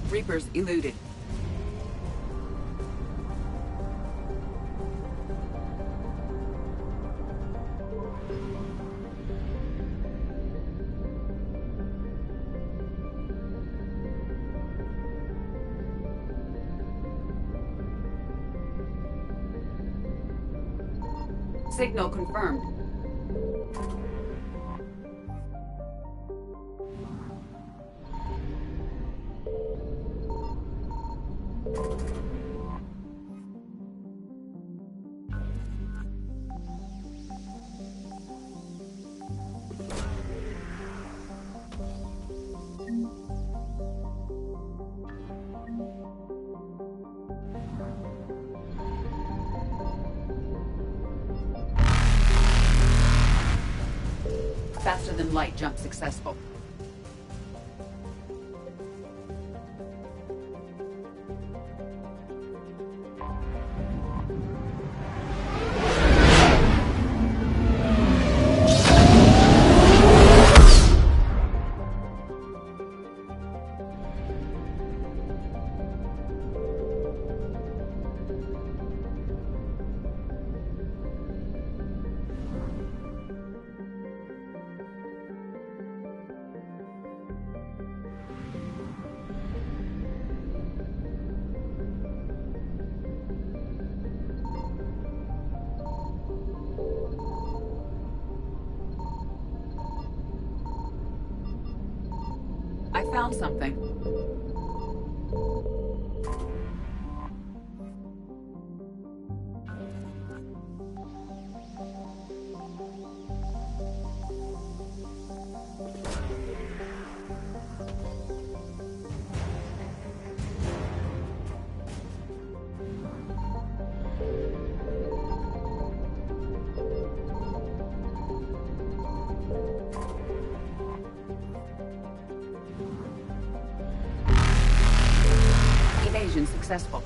Reapers eluded. Signal confirmed. Faster than light jump successful. I found something. Evasion successful.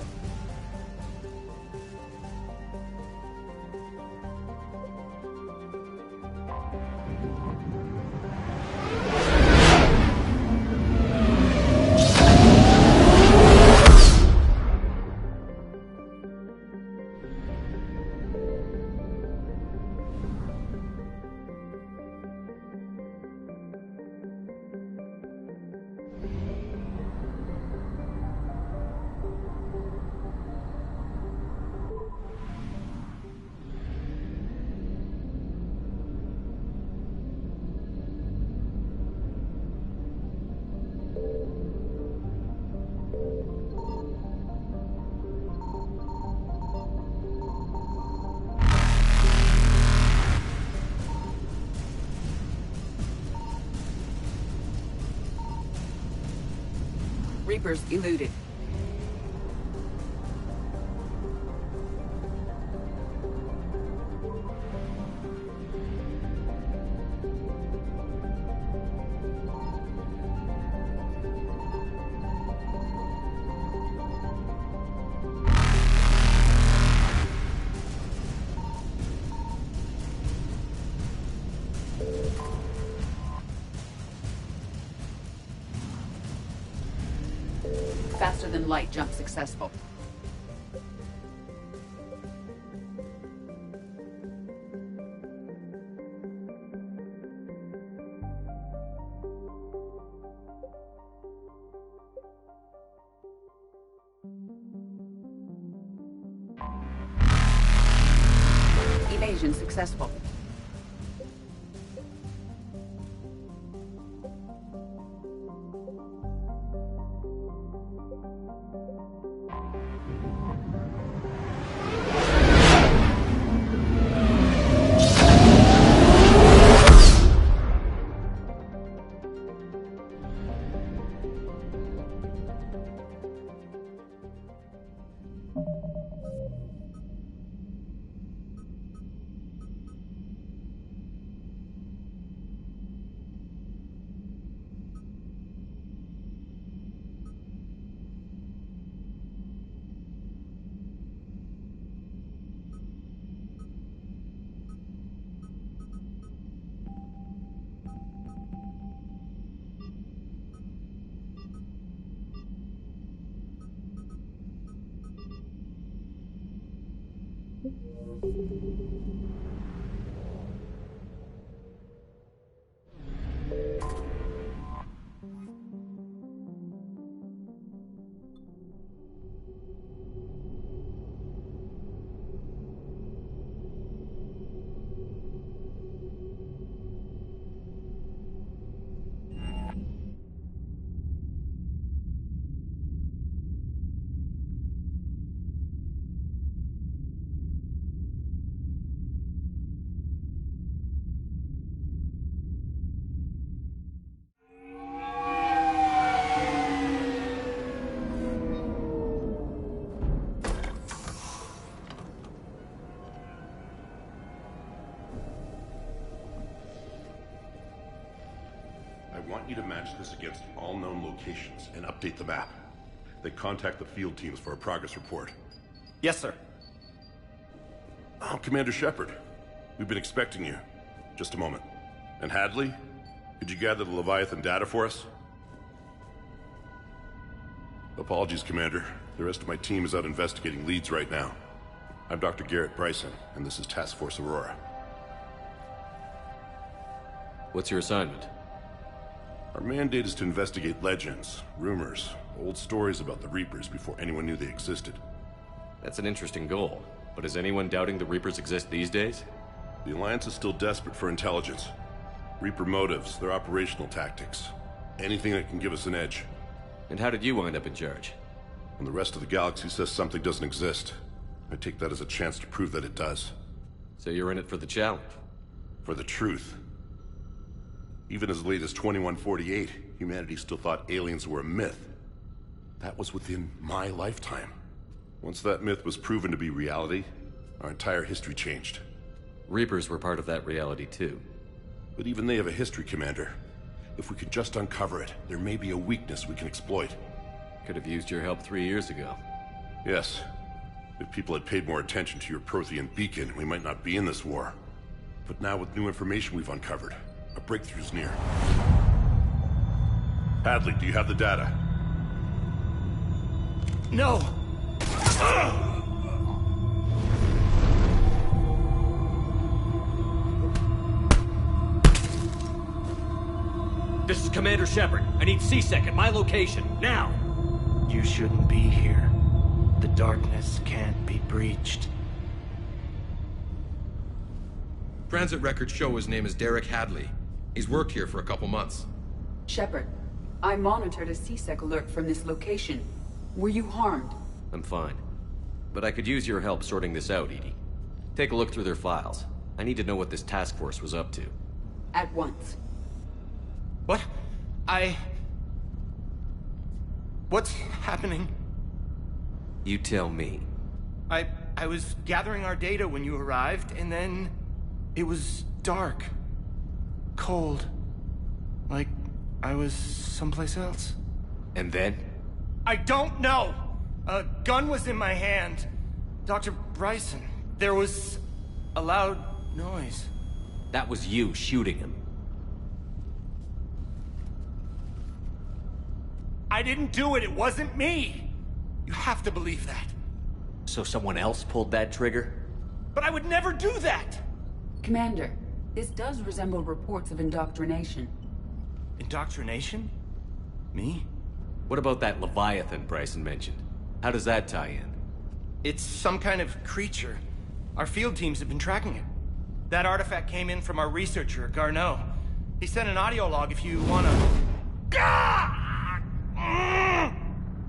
Reapers eluded. Faster than light jump successful. Evasion successful. want you to match this against all known locations and update the map. Then contact the field teams for a progress report. Yes, sir. Oh, Commander Shepard. We've been expecting you. Just a moment. And Hadley? Could you gather the Leviathan data for us? Apologies, Commander. The rest of my team is out investigating leads right now. I'm Dr. Garrett Bryson, and this is Task Force Aurora. What's your assignment? Our mandate is to investigate legends, rumors, old stories about the Reapers before anyone knew they existed. That's an interesting goal, but is anyone doubting the Reapers exist these days? The Alliance is still desperate for intelligence. Reaper motives, their operational tactics. Anything that can give us an edge. And how did you wind up in charge? When the rest of the galaxy says something doesn't exist, I take that as a chance to prove that it does. So you're in it for the challenge? For the truth. Even as late as 2148, humanity still thought aliens were a myth. That was within my lifetime. Once that myth was proven to be reality, our entire history changed. Reapers were part of that reality too. But even they have a history, Commander. If we could just uncover it, there may be a weakness we can exploit. Could have used your help 3 years ago. Yes. If people had paid more attention to your Prothean beacon, we might not be in this war. But now with new information we've uncovered, a breakthrough's near. Hadley, do you have the data? No! This is Commander Shepard. I need C-Sec at my location, now! You shouldn't be here. The darkness can't be breached. Transit records show his name is Derek Hadley. He's worked here for a couple months. Shepard, I monitored a C-Sec alert from this location. Were you harmed? I'm fine. But I could use your help sorting this out, EDI. Take a look through their files. I need to know what this task force was up to. At once. What? What's happening? You tell me. I was gathering our data when you arrived, and then it was dark. Cold. Like I was someplace else. And then? I don't know! A gun was in my hand. Dr. Bryson, there was a loud noise. That was you shooting him. I didn't do it, it wasn't me! You have to believe that. So someone else pulled that trigger? But I would never do that! Commander, this does resemble reports of indoctrination. Indoctrination? Me? What about that Leviathan Bryson mentioned? How does that tie in? It's some kind of creature. Our field teams have been tracking it. That artifact came in from our researcher, Garneau. He sent an audio log if you wanna...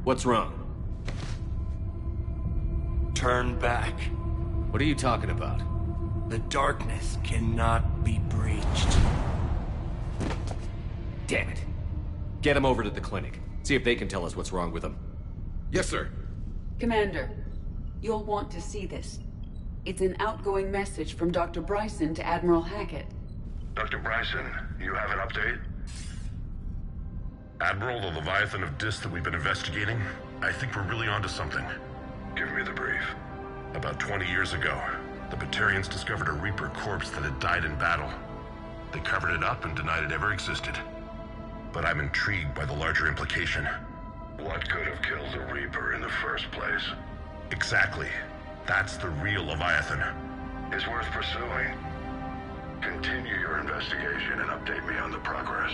What's wrong? Turn back. What are you talking about? The darkness cannot be breached. Damn it. Get him over to the clinic. See if they can tell us what's wrong with him. Yes, sir. Commander, you'll want to see this. It's an outgoing message from Dr. Bryson to Admiral Hackett. Dr. Bryson, you have an update? Admiral, the Leviathan of Dis that we've been investigating, I think we're really onto something. Give me the brief. About 20 years ago, the Batarians discovered a Reaper corpse that had died in battle. They covered it up and denied it ever existed. But I'm intrigued by the larger implication. What could have killed the Reaper in the first place? Exactly. That's the real Leviathan. It's worth pursuing. Continue your investigation and update me on the progress.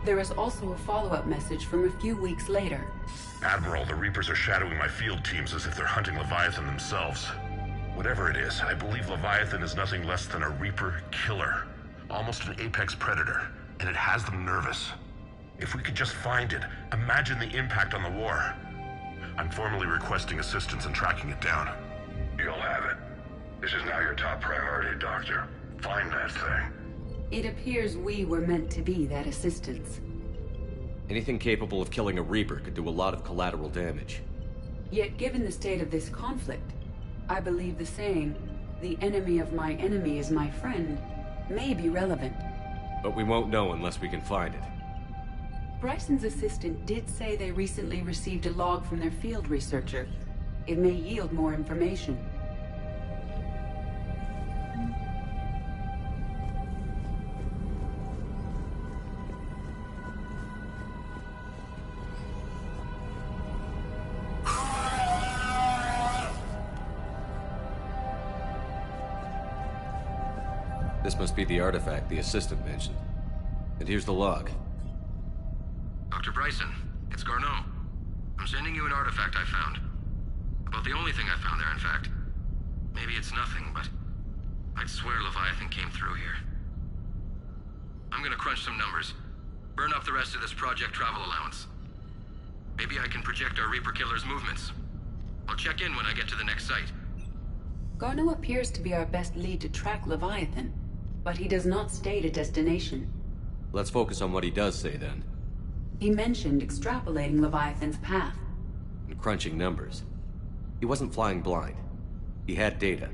There is also a follow-up message from a few weeks later. Admiral, the Reapers are shadowing my field teams as if they're hunting Leviathan themselves. Whatever it is, I believe Leviathan is nothing less than a Reaper killer. Almost an apex predator, and it has them nervous. If we could just find it, imagine the impact on the war. I'm formally requesting assistance in tracking it down. You'll have it. This is now your top priority, Doctor. Find that thing. It appears we were meant to be that assistance. Anything capable of killing a Reaper could do a lot of collateral damage. Yet given the state of this conflict, I believe the saying, "The enemy of my enemy is my friend," may be relevant. But we won't know unless we can find it. Bryson's assistant did say they recently received a log from their field researcher. It may yield more information. This must be the artifact the assistant mentioned. And here's the log. Dr. Bryson, it's Garneau. I'm sending you an artifact I found. About the only thing I found there, in fact. Maybe it's nothing, but I'd swear Leviathan came through here. I'm gonna crunch some numbers. Burn up the rest of this project travel allowance. Maybe I can project our Reaper Killer's movements. I'll check in when I get to the next site. Garneau appears to be our best lead to track Leviathan, but he does not state a destination. Let's focus on what he does say, then. He mentioned extrapolating Leviathan's path. And crunching numbers. He wasn't flying blind. He had data.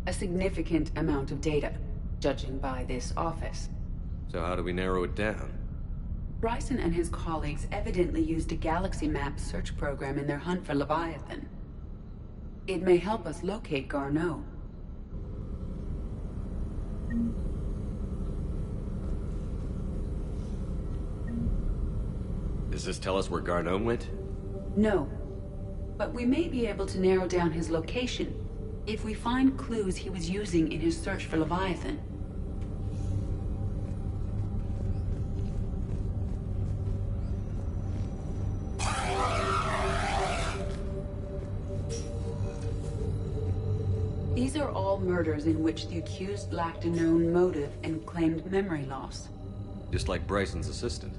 A significant amount of data, judging by this office. So how do we narrow it down? Bryson and his colleagues evidently used a galaxy map search program in their hunt for Leviathan. It may help us locate Garneau. Does this tell us where Garneau went? No. But we may be able to narrow down his location if we find clues he was using in his search for Leviathan. These are all murders in which the accused lacked a known motive and claimed memory loss. Just like Bryson's assistant.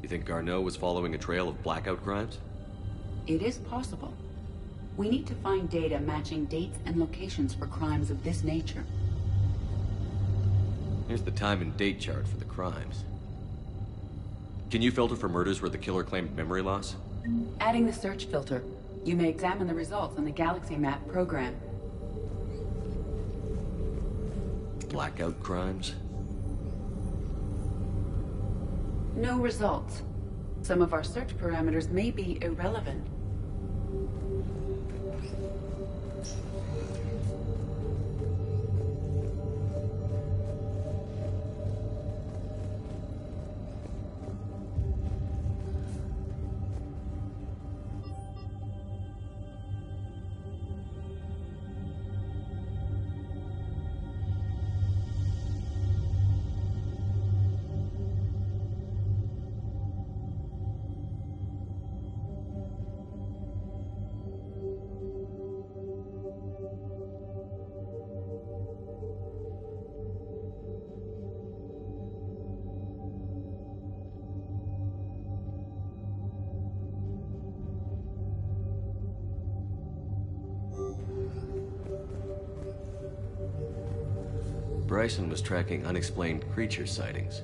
You think Garneau was following a trail of blackout crimes? It is possible. We need to find data matching dates and locations for crimes of this nature. Here's the time and date chart for the crimes. Can you filter for murders where the killer claimed memory loss? Adding the search filter, you may examine the results on the Galaxy Map program. Blackout crimes? No results. Some of our search parameters may be irrelevant. Bryson was tracking unexplained creature sightings.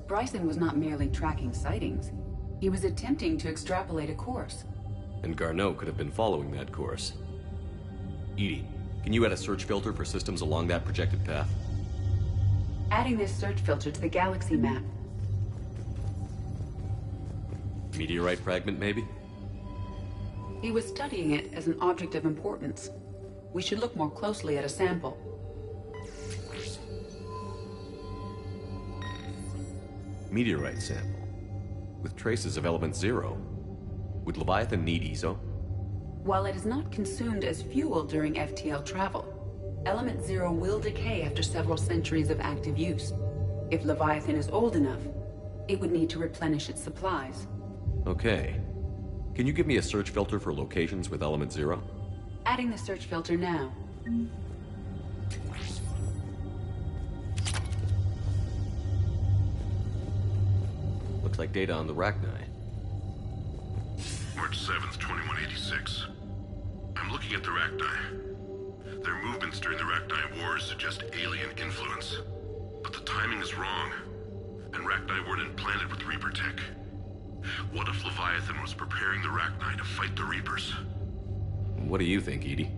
Bryson was not merely tracking sightings. He was attempting to extrapolate a course. And Garneau could have been following that course. EDI, can you add a search filter for systems along that projected path? Adding this search filter to the Galaxy Map. Meteorite fragment, maybe? He was studying it as an object of importance. We should look more closely at a sample. Meteorite sample. With traces of element 0. Would Leviathan need ESO? While it is not consumed as fuel during FTL travel, element 0 will decay after several centuries of active use. If Leviathan is old enough, it would need to replenish its supplies. Okay. Can you give me a search filter for locations with element 0? Adding the search filter now. Looks like data on the Rachni. March 7th, 2186. I'm looking at the Rachni. Their movements during the Rachni Wars suggest alien influence. But the timing is wrong. And Rachni weren't implanted with Reaper tech. What if Leviathan was preparing the Rachni to fight the Reapers? What do you think, EDI?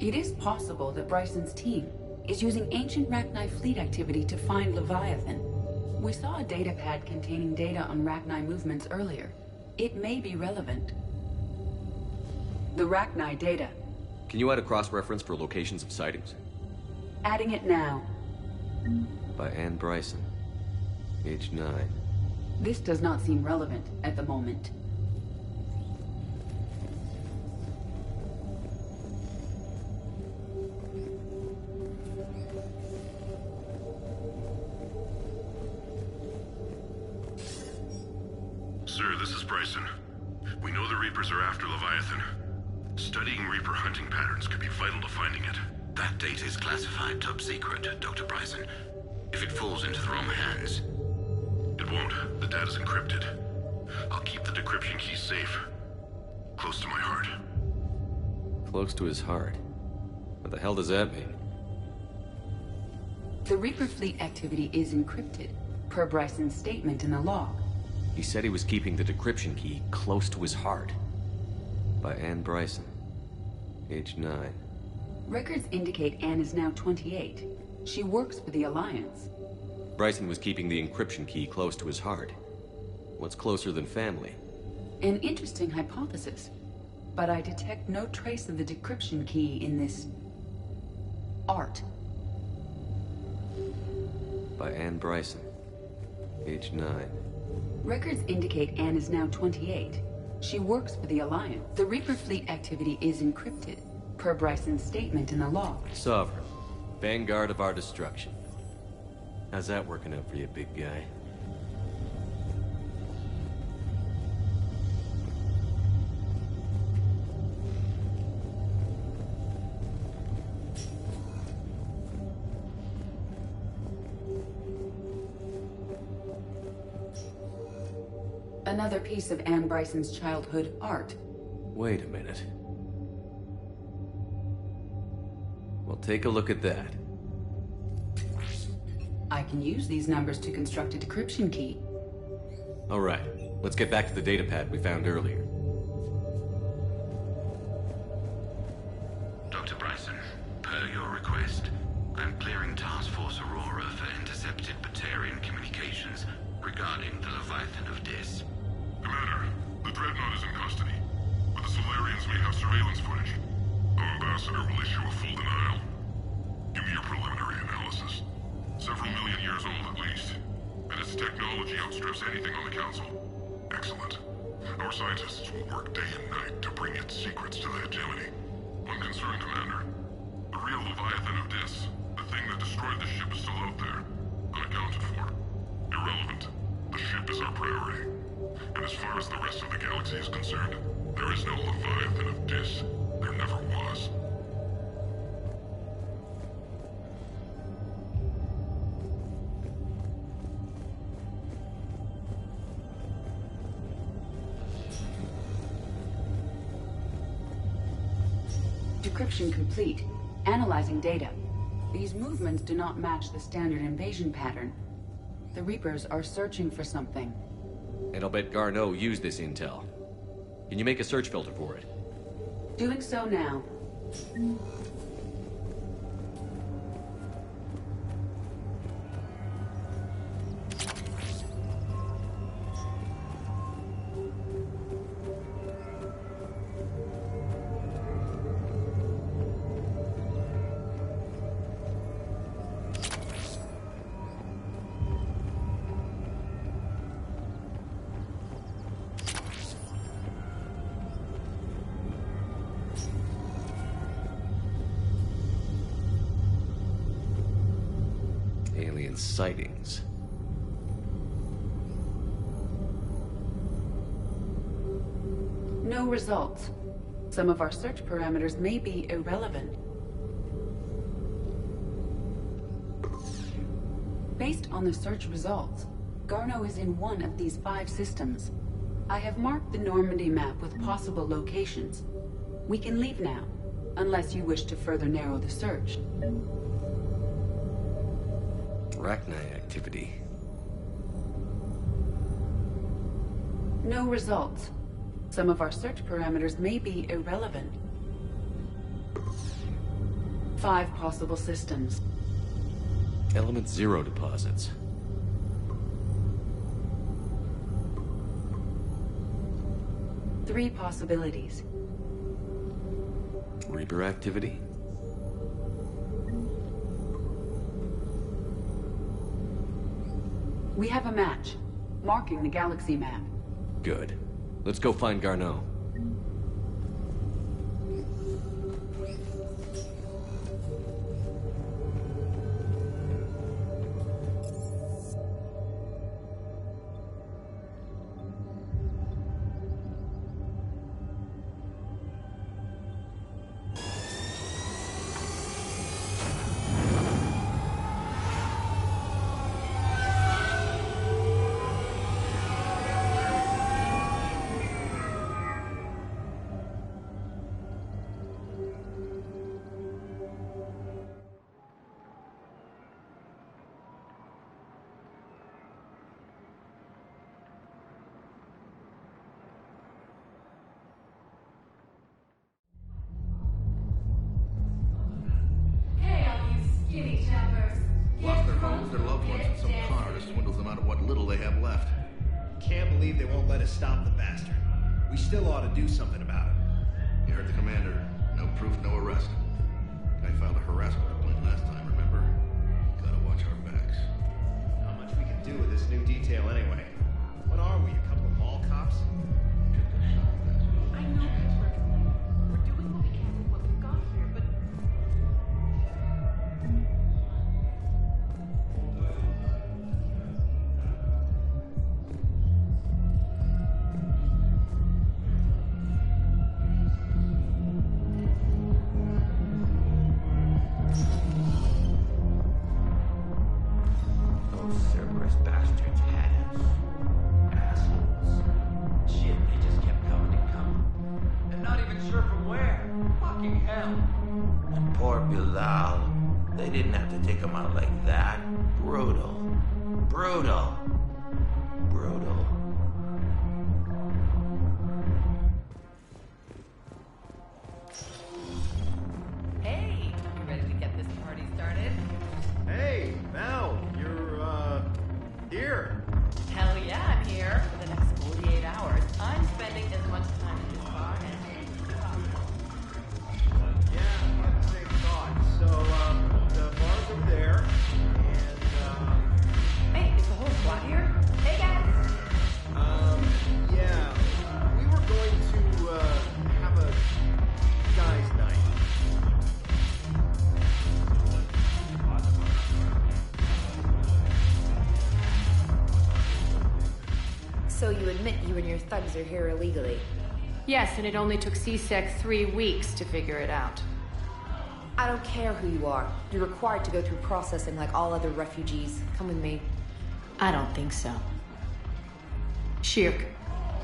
It is possible that Bryson's team, is using ancient Rachni fleet activity to find Leviathan. We saw a datapad containing data on Rachni movements earlier. It may be relevant. The Rachni data. Can you add a cross-reference for locations of sightings? Adding it now. By Anne Bryson. Age 9. This does not seem relevant at the moment. Sir, this is Bryson. We know the Reapers are after Leviathan. Studying Reaper hunting patterns could be vital to finding it. That data is classified top secret, Dr. Bryson. If it falls into the wrong hands... It won't. The data's encrypted. I'll keep the decryption key safe. Close to my heart. Close to his heart? What the hell does that mean? The Reaper fleet activity is encrypted, per Bryson's statement in the log. He said he was keeping the decryption key close to his heart. By Anne Bryson. Age 9. Records indicate Anne is now 28. She works for the Alliance. Bryson was keeping the encryption key close to his heart. What's closer than family? An interesting hypothesis. But I detect no trace of the decryption key in this... art. By Anne Bryson. Age 9. Records indicate Anne is now 28. She works for the Alliance. The Reaper fleet activity is encrypted, per Bryson's statement in the log. Sovereign. Vanguard of our destruction. How's that working out for you, big guy? Another piece of Anne Bryson's childhood art. Wait a minute. Well, take a look at that. I can use these numbers to construct a decryption key. All right, let's get back to the datapad we found earlier. Dr. Bryson, per your request, I'm clearing Task Force Aurora for intercepted Batarian communications regarding the Leviathan of Dis. Commander, the Dreadnought is in custody, but the Solarians may have surveillance footage. Our ambassador will issue a full denial. Give me your preliminary analysis. Several million years old at least, and its technology outstrips anything on the Council. Excellent. Our scientists will work day and night to bring its secrets to the hegemony. One concern, Commander. The real Leviathan of Dis, the thing that destroyed the ship, is still out there, unaccounted for. Irrelevant. The ship is our priority. And as far as the rest of the galaxy is concerned, there is no Leviathan of Dis. There never was. Decryption complete. Analyzing data. These movements do not match the standard invasion pattern. The Reapers are searching for something. And I'll bet Garneau used this intel. Can you make a search filter for it? Doing so now. Sightings. No results. Some of our search parameters may be irrelevant. Based on the search results, Garneau is in one of these 5 systems. I have marked the Normandy map with possible locations. We can leave now, unless you wish to further narrow the search. Rachni activity. No results. Some of our search parameters may be irrelevant. 5 possible systems. Element 0 deposits. Three possibilities. Reaper activity? We have a match, marking the galaxy map. Good. Let's go find Garneau. Lost their homes, their loved ones, and some con artist swindles them out of what little they have left. Can't believe they won't let us stop the bastard. We still ought to do something about it. You heard the commander. No proof, no arrest. Guy filed a harassment complaint last time, remember? Gotta watch our backs. Not much we can do with this new detail anyway. What are we, a couple of mall cops? I know, we're doing what we can with what we've got here, but... Those Cerberus bastards had us. Assholes. Shit, they just kept coming and coming. And not even sure from where. Fucking hell. And poor Bilal. They didn't have to take him out like that. Brutal. Brutal. Brutal. Hey, you ready to get this party started? Hey, Val, you're, here. Hell yeah, I'm here. For the next 48 hours, I'm spending as much time in this bar as Yeah, I had the same thought. So, the bar's over there, and, Hey, is the whole squad here? Hey, guys! yeah, we were going to, have a guys' night. So you admit you and your thugs are here illegally? Yes, and it only took C-Sec 3 weeks to figure it out. I don't care who you are. You're required to go through processing like all other refugees. Come with me. I don't think so. Shirk,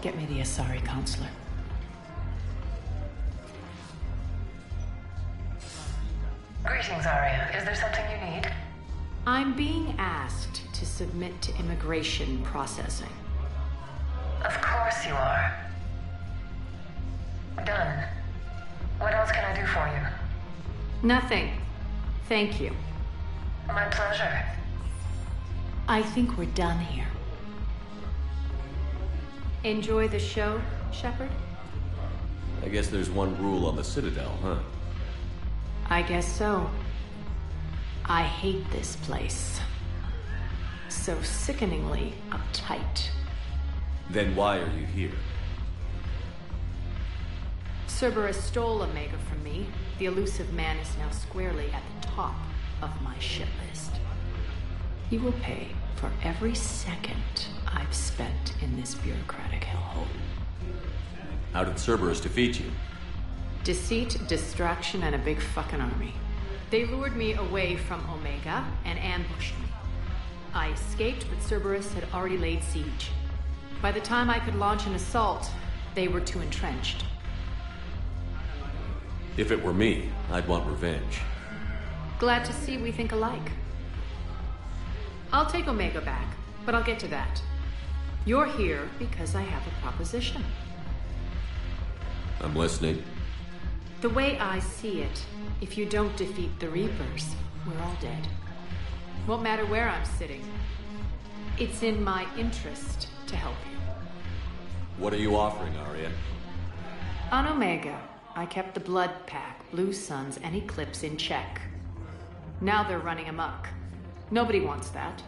get me the Asari consular. Greetings, Arya. Is there something you need? I'm being asked to submit to immigration processing. Of course you are. Done. What else can I do for you? Nothing. Thank you. My pleasure. I think we're done here. Enjoy the show, Shepard? I guess there's one rule on the Citadel, huh? I guess so. I hate this place. So sickeningly uptight. Then why are you here? Cerberus stole Omega from me. The elusive man is now squarely at the top of my shit list. He will pay for every second I've spent in this bureaucratic hellhole. How did Cerberus defeat you? Deceit, distraction, and a big fucking army. They lured me away from Omega and ambushed me. I escaped, but Cerberus had already laid siege. By the time I could launch an assault, they were too entrenched. If it were me, I'd want revenge. Glad to see we think alike. I'll take Omega back, but I'll get to that. You're here because I have a proposition. I'm listening. The way I see it, if you don't defeat the Reapers, we're all dead. Won't matter where I'm sitting. It's in my interest to help you. What are you offering, Arya? On Omega, I kept the Blood Pack, Blue Suns, and Eclipse in check. Now they're running amok. Nobody wants that.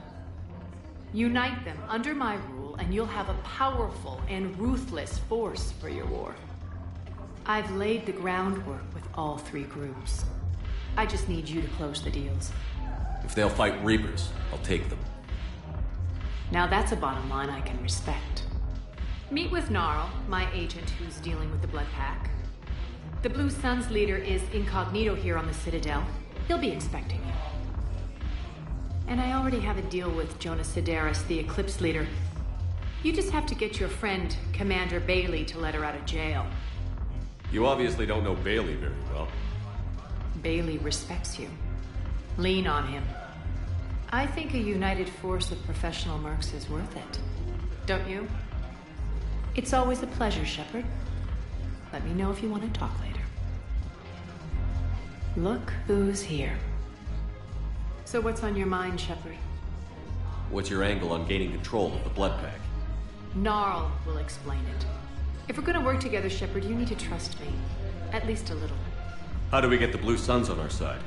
Unite them under my rule, and you'll have a powerful and ruthless force for your war. I've laid the groundwork with all three groups. I just need you to close the deals. If they'll fight Reapers, I'll take them. Now that's a bottom line I can respect. Meet with Gnarl, my agent who's dealing with the Blood Pack. The Blue Suns leader is incognito here on the Citadel. He'll be expecting you. And I already have a deal with Jonas Sidaris, the Eclipse leader. You just have to get your friend, Commander Bailey, to let her out of jail. You obviously don't know Bailey very well. Bailey respects you. Lean on him. I think a united force of professional mercs is worth it. Don't you? It's always a pleasure, Shepard. Let me know if you want to talk later. Look who's here. So what's on your mind, Shepard? What's your angle on gaining control of the Blood Pack? Gnarl will explain it. If we're gonna work together, Shepard, you need to trust me. At least a little. How do we get the Blue Suns on our side?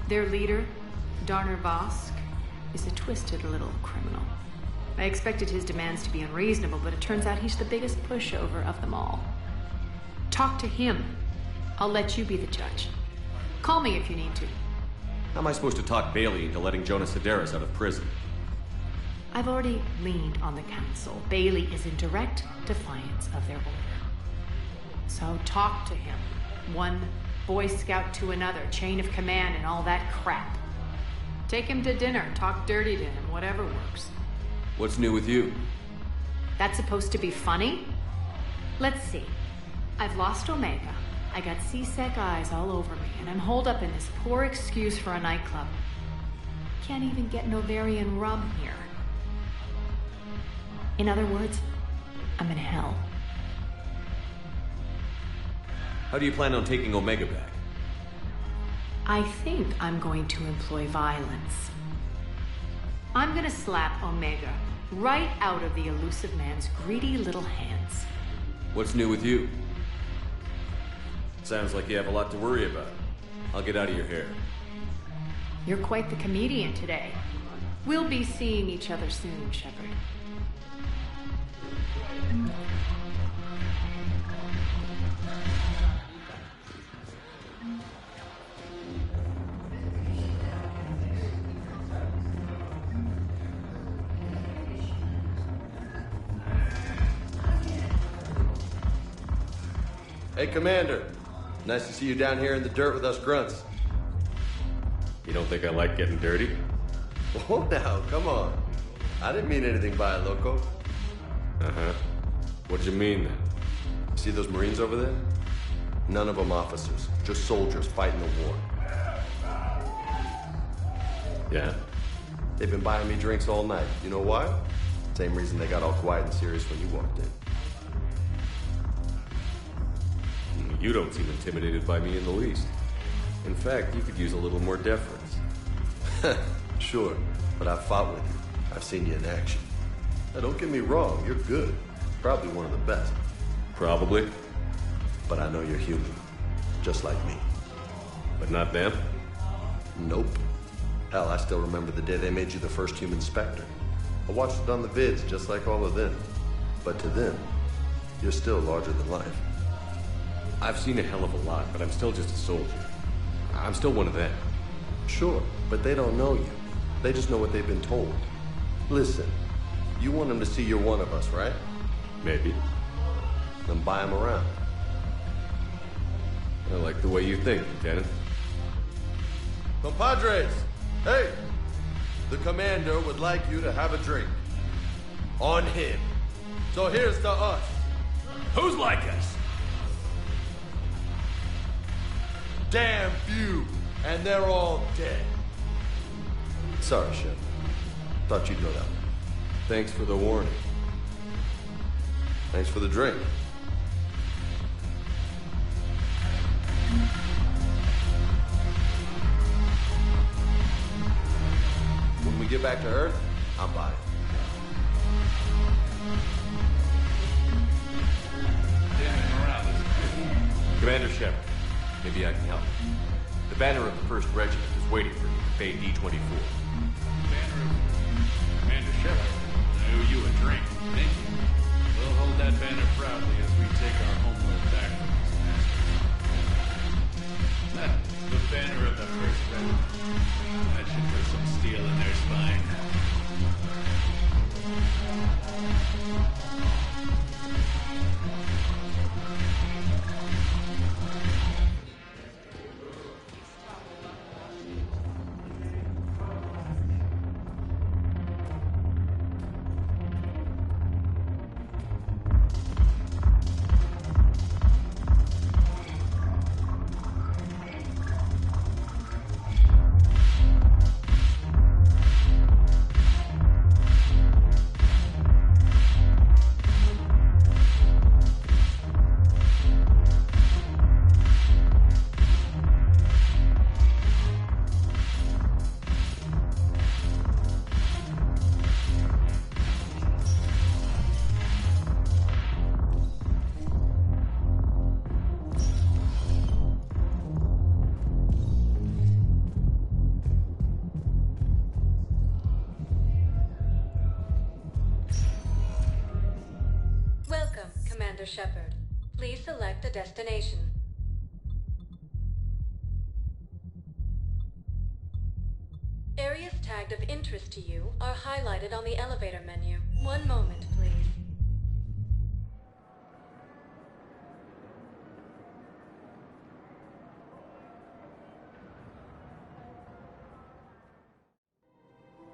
Their leader, Darner Vosk, is a twisted little criminal. I expected his demands to be unreasonable, but it turns out he's the biggest pushover of them all. Talk to him. I'll let you be the judge. Call me if you need to. How am I supposed to talk Bailey into letting Jonas Sidaris out of prison? I've already leaned on the council. Bailey is in direct defiance of their order. So talk to him. One Boy Scout to another, chain of command and all that crap. Take him to dinner, talk dirty to him, whatever works. What's new with you? That's supposed to be funny? Let's see. I've lost Omega. I got C-Sec eyes all over me, and I'm holed up in this poor excuse for a nightclub. Can't even get Novarian rum here. In other words, I'm in hell. How do you plan on taking Omega back? I think I'm going to employ violence. I'm gonna slap Omega right out of the elusive man's greedy little hands. What's new with you? Sounds like you have a lot to worry about. I'll get out of your hair. You're quite the comedian today. We'll be seeing each other soon, Shepard. Hey, Commander. Nice to see you down here in the dirt with us grunts. You don't think I like getting dirty? Oh, now, come on. I didn't mean anything by it, Loco. Uh-huh. What'd you mean, then? See those Marines over there? None of them officers, just soldiers fighting the war. Yeah? They've been buying me drinks all night. You know why? Same reason they got all quiet and serious when you walked in. You don't seem intimidated by me in the least. In fact, you could use a little more deference. Sure, but I've fought with you. I've seen you in action. Now, don't get me wrong, you're good. Probably one of the best. Probably. But I know you're human. Just like me. But not them? Nope. Hell, I still remember the day they made you the first human Spectre. I watched it on the vids, just like all of them. But to them, you're still larger than life. I've seen a hell of a lot, but I'm still just a soldier. I'm still one of them. Sure, but they don't know you. They just know what they've been told. Listen, you want them to see you're one of us, right? Maybe. Then buy them around. I like the way you think, Lieutenant. Compadres! Hey! The commander would like you to have a drink. On him. So here's to us. Who's like us? Damn few, and they're all dead. Sorry, Shep. Thought you'd know that one. Thanks for the warning. Thanks for the drink. get back to Earth, I'm buying. Commander Shepard, maybe I can help. The banner of the 1st Regiment is waiting for you at Bay D-24. Commander Shepard, I owe you a drink. Thank you. We'll hold that banner proudly as we take our homeworld back from these masters. The banner of the 1st Regiment. That should put some steel in their spine. Shepard. Please select a destination. Areas tagged of interest to you are highlighted on the elevator menu. One moment, please.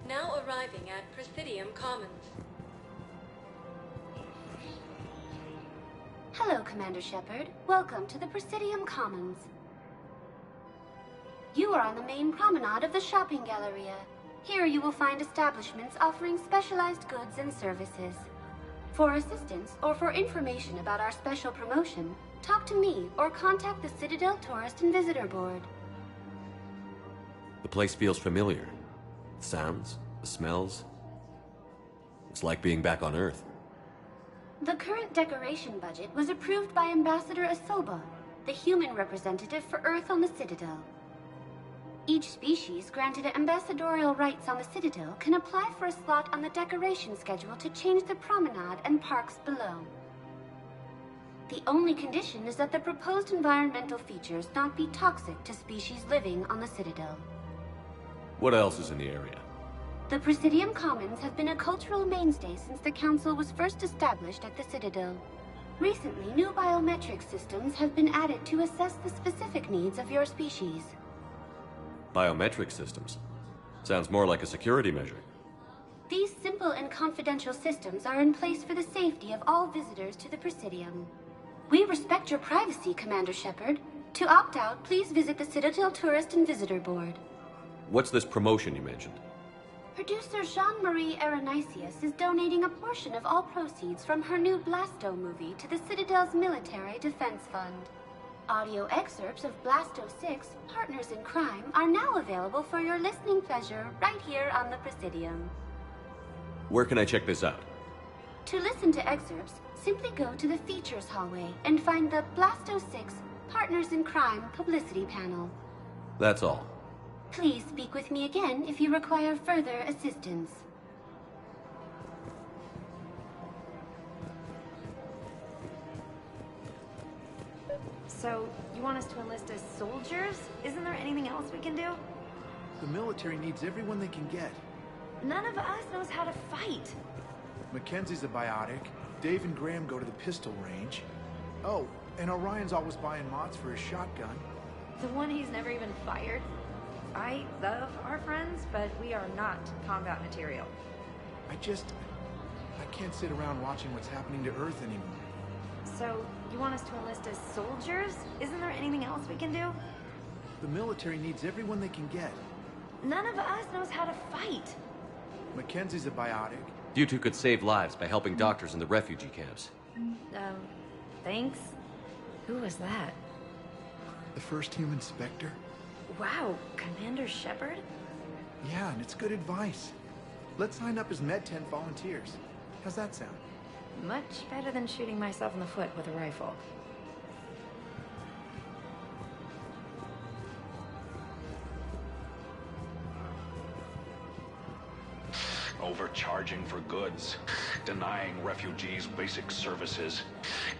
Now arriving at Presidium Commons. Hello, Commander Shepard. Welcome to the Presidium Commons. You are on the main promenade of the shopping galleria. Here you will find establishments offering specialized goods and services. For assistance or for information about our special promotion, talk to me or contact the Citadel Tourist and Visitor Board. The place feels familiar. The sounds, the smells. It's like being back on Earth. The current decoration budget was approved by Ambassador Asoba, the human representative for Earth on the Citadel. Each species granted ambassadorial rights on the Citadel can apply for a slot on the decoration schedule to change the promenade and parks below. The only condition is that the proposed environmental features not be toxic to species living on the Citadel. What else is in the area? The Presidium Commons have been a cultural mainstay since the Council was first established at the Citadel. Recently, new biometric systems have been added to assess the specific needs of your species. Biometric systems? Sounds more like a security measure. These simple and confidential systems are in place for the safety of all visitors to the Presidium. We respect your privacy, Commander Shepard. To opt out, please visit the Citadel Tourist and Visitor Board. What's this promotion you mentioned? Producer Jean-Marie Aranicius is donating a portion of all proceeds from her new Blasto movie to the Citadel's Military Defense Fund. Audio excerpts of Blasto 6, Partners in Crime, are now available for your listening pleasure right here on the Presidium. Where can I check this out? To listen to excerpts, simply go to the Features hallway and find the Blasto 6, Partners in Crime publicity panel. That's all. Please speak with me again if you require further assistance. So, you want us to enlist as soldiers? Isn't there anything else we can do? The military needs everyone they can get. None of us knows how to fight. Mackenzie's a biotic. Dave and Graham go to the pistol range. Oh, and Orion's always buying mods for his shotgun. The one he's never even fired? I love our friends, but we are not combat material. I can't sit around watching what's happening to Earth anymore. So, you want us to enlist as soldiers? Isn't there anything else we can do? The military needs everyone they can get. None of us knows how to fight. Mackenzie's a biotic. You two could save lives by helping doctors in the refugee camps. Thanks. Who was that? The first human Spectre? Wow, Commander Shepard? Yeah, and it's good advice. Let's sign up as Med-10 volunteers. How's that sound? Much better than shooting myself in the foot with a rifle. Overcharging for goods, denying refugees basic services.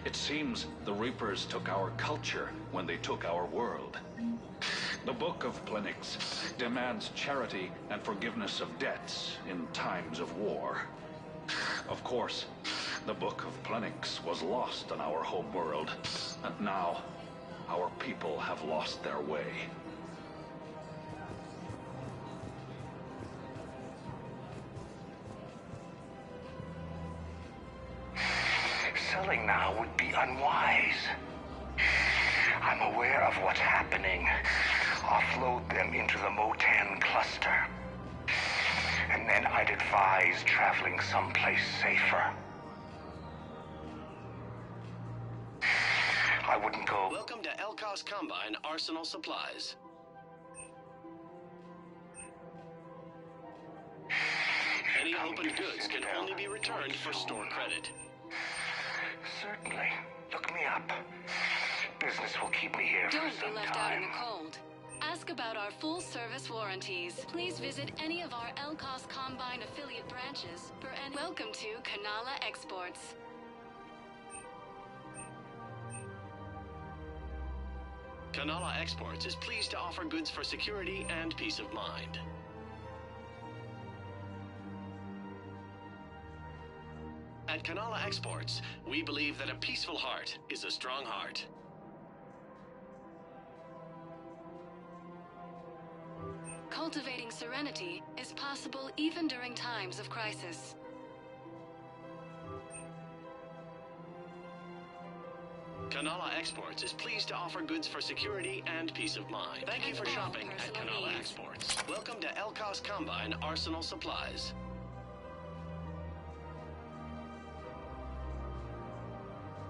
It seems the Reapers took our culture when they took our world. The Book of Plenix demands charity and forgiveness of debts in times of war. Of course, the Book of Plenix was lost on our home world, and now our people have lost their way. Selling now would be unwise. I'm aware of what's happening. Offload them into the Motan cluster. And then I'd advise traveling someplace safer. I wouldn't go... Welcome to Elkos Combine Arsenal Supplies. Any opened goods can only be returned for store credit. Certainly. Look me up. Business will keep me here for Don't some be left time. out in the cold. Ask about our full-service warranties. Please visit any of our Elkos Combine affiliate branches for any... Welcome to Kanala Exports. Kanala Exports is pleased to offer goods for security and peace of mind. At Kanala Exports, we believe that a peaceful heart is a strong heart. Cultivating serenity is possible even during times of crisis. Kanala Exports is pleased to offer goods for security and peace of mind. Thank you for shopping at Kanala Exports. Welcome to Elkos Combine Arsenal Supplies.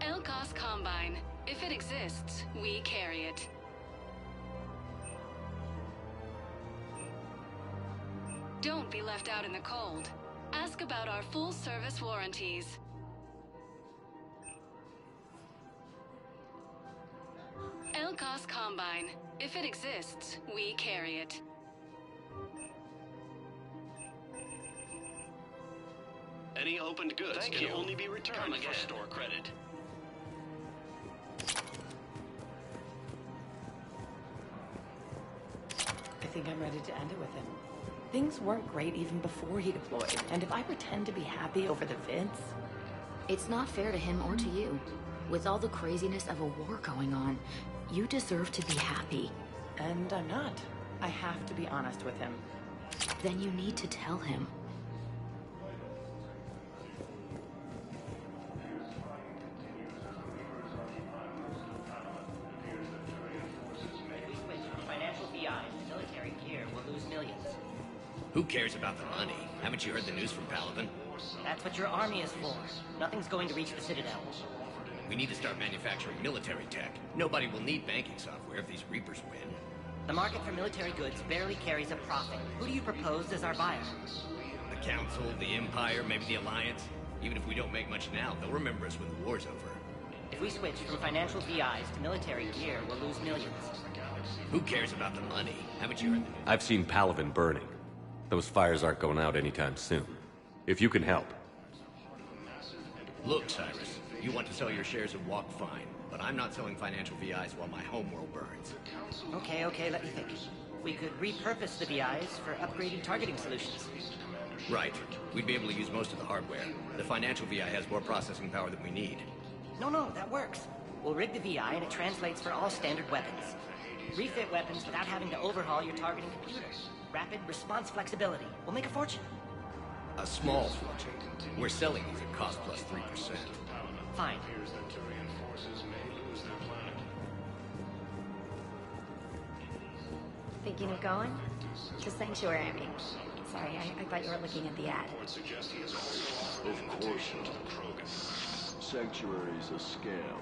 Elkos Combine. If it exists, we carry it. Don't be left out in the cold. Ask about our full-service warranties. Elkos Combine. If it exists, we carry it. Any opened goods can only be returned for store credit. I think I'm ready to end it with him. Things weren't great even before he deployed, and if I pretend to be happy over the vids... It's not fair to him or to you. With all the craziness of a war going on, you deserve to be happy. And I'm not. I have to be honest with him. Then you need to tell him. Financial BIs, military gear will lose millions. Who cares about the money? Haven't you heard the news from Paladin? That's what your army is for. Nothing's going to reach the Citadel. We need to start manufacturing military tech. Nobody will need banking software if these Reapers win. The market for military goods barely carries a profit. Who do you propose as our buyer? The Council, the Empire, maybe the Alliance. Even if we don't make much now, they'll remember us when the war's over. If we switch from financial BIs to military gear, we'll lose millions. Who cares about the money? Haven't you heard the news? I've seen Palaven burning. Those fires aren't going out anytime soon. If you can help. Look, Cyrus, you want to sell your shares of Walk, fine. But I'm not selling financial VIs while my homeworld burns. Okay, let me think. We could repurpose the VIs for upgrading targeting solutions. Right. We'd be able to use most of the hardware. The financial VI has more processing power than we need. No, that works. We'll rig the VI and it translates for all standard weapons. Refit weapons without having to overhaul your targeting computer. Rapid response flexibility. We'll make a fortune. A small fortune. We're selling these at cost plus 3%. Fine. Thinking of going? To Sanctuary, I mean. Sorry, I thought you were looking at the ad. Of course not. Sanctuary's a scam.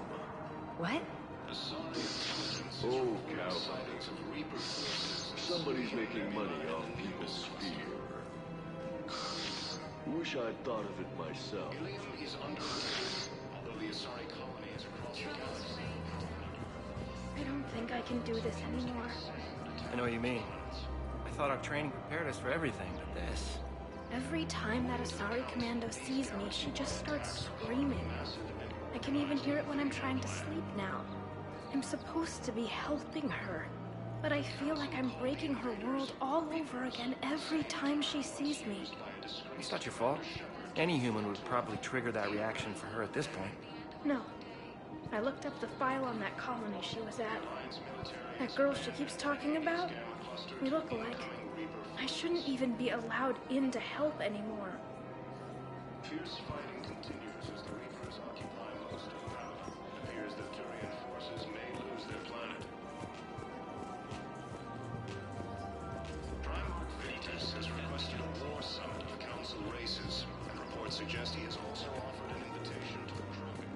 What? Oh, cow. Somebody's making money off people's fear. Wish I'd thought of it myself. Ilium is under attack, although the Asari colony is across the galaxy. I don't think I can do this anymore. I know what you mean. I thought our training prepared us for everything, but this... Every time that Asari commando sees me, she just starts screaming. I can even hear it when I'm trying to sleep now. I'm supposed to be helping her, but I feel like I'm breaking her world all over again every time she sees me. It's not your fault. Any human would probably trigger that reaction for her at this point. No. I looked up the file on that colony she was at. That girl she keeps talking about? We look alike. I shouldn't even be allowed in to help anymore. Fierce fighting continues as the Reapers occupy most of Palaven. It appears that Turian forces may lose their planet. Primarch Vetus has requested a war summit of Council races, and reports suggest he has also offered an invitation to the Krogan.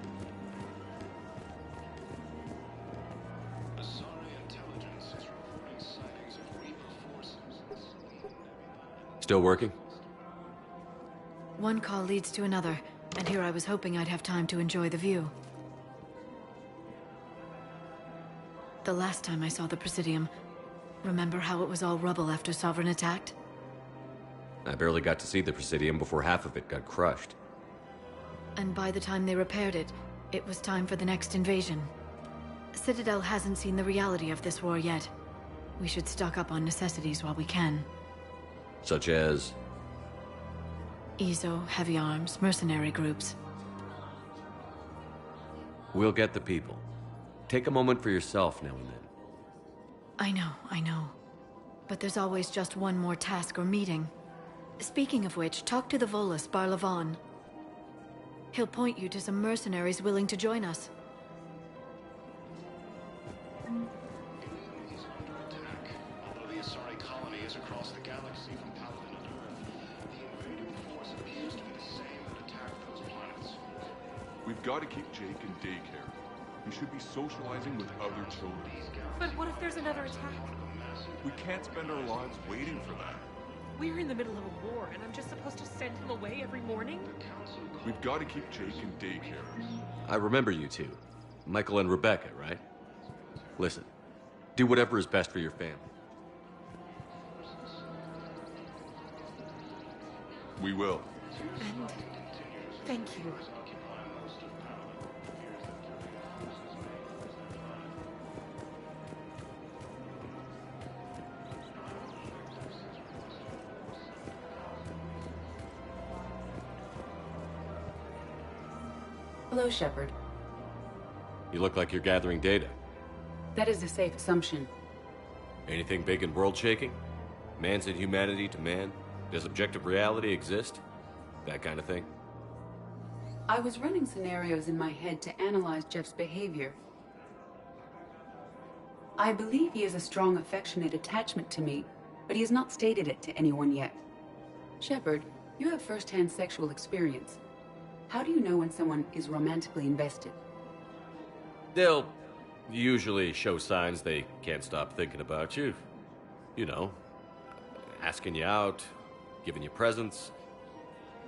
Asari intelligence is reporting sightings of Reaper forces. Still working? One call leads to another, and here I was hoping I'd have time to enjoy the view. The last time I saw the Presidium, remember how it was all rubble after Sovereign attacked? I barely got to see the Presidium before half of it got crushed. And by the time they repaired it, it was time for the next invasion. Citadel hasn't seen the reality of this war yet. We should stock up on necessities while we can. Such as? Ezo, heavy arms, mercenary groups. We'll get the people. Take a moment for yourself now and then. I know. But there's always just one more task or meeting. Speaking of which, talk to the Volus, Barlavan. He'll point you to some mercenaries willing to join us. Although the Asari colony is across the galaxy from Palaven and Earth, the invading force appears to be the same that attacked those planets. We've got to keep Jake in daycare. He should be socializing with other children. But what if there's another attack? We can't spend our lives waiting for that. We're in the middle of a war, and I'm just supposed to send him away every morning? We've got to keep Jake in daycare. I remember you two. Michael and Rebecca, right? Listen, do whatever is best for your family. We will. And thank you. Hello, Shepard. You look like you're gathering data. That is a safe assumption. Anything big and world-shaking? Man's inhumanity to man? Does objective reality exist? That kind of thing? I was running scenarios in my head to analyze Jeff's behavior. I believe he has a strong affectionate attachment to me, but he has not stated it to anyone yet. Shepard, you have first-hand sexual experience. How do you know when someone is romantically invested? They'll usually show signs they can't stop thinking about you. You know, asking you out, giving you presents,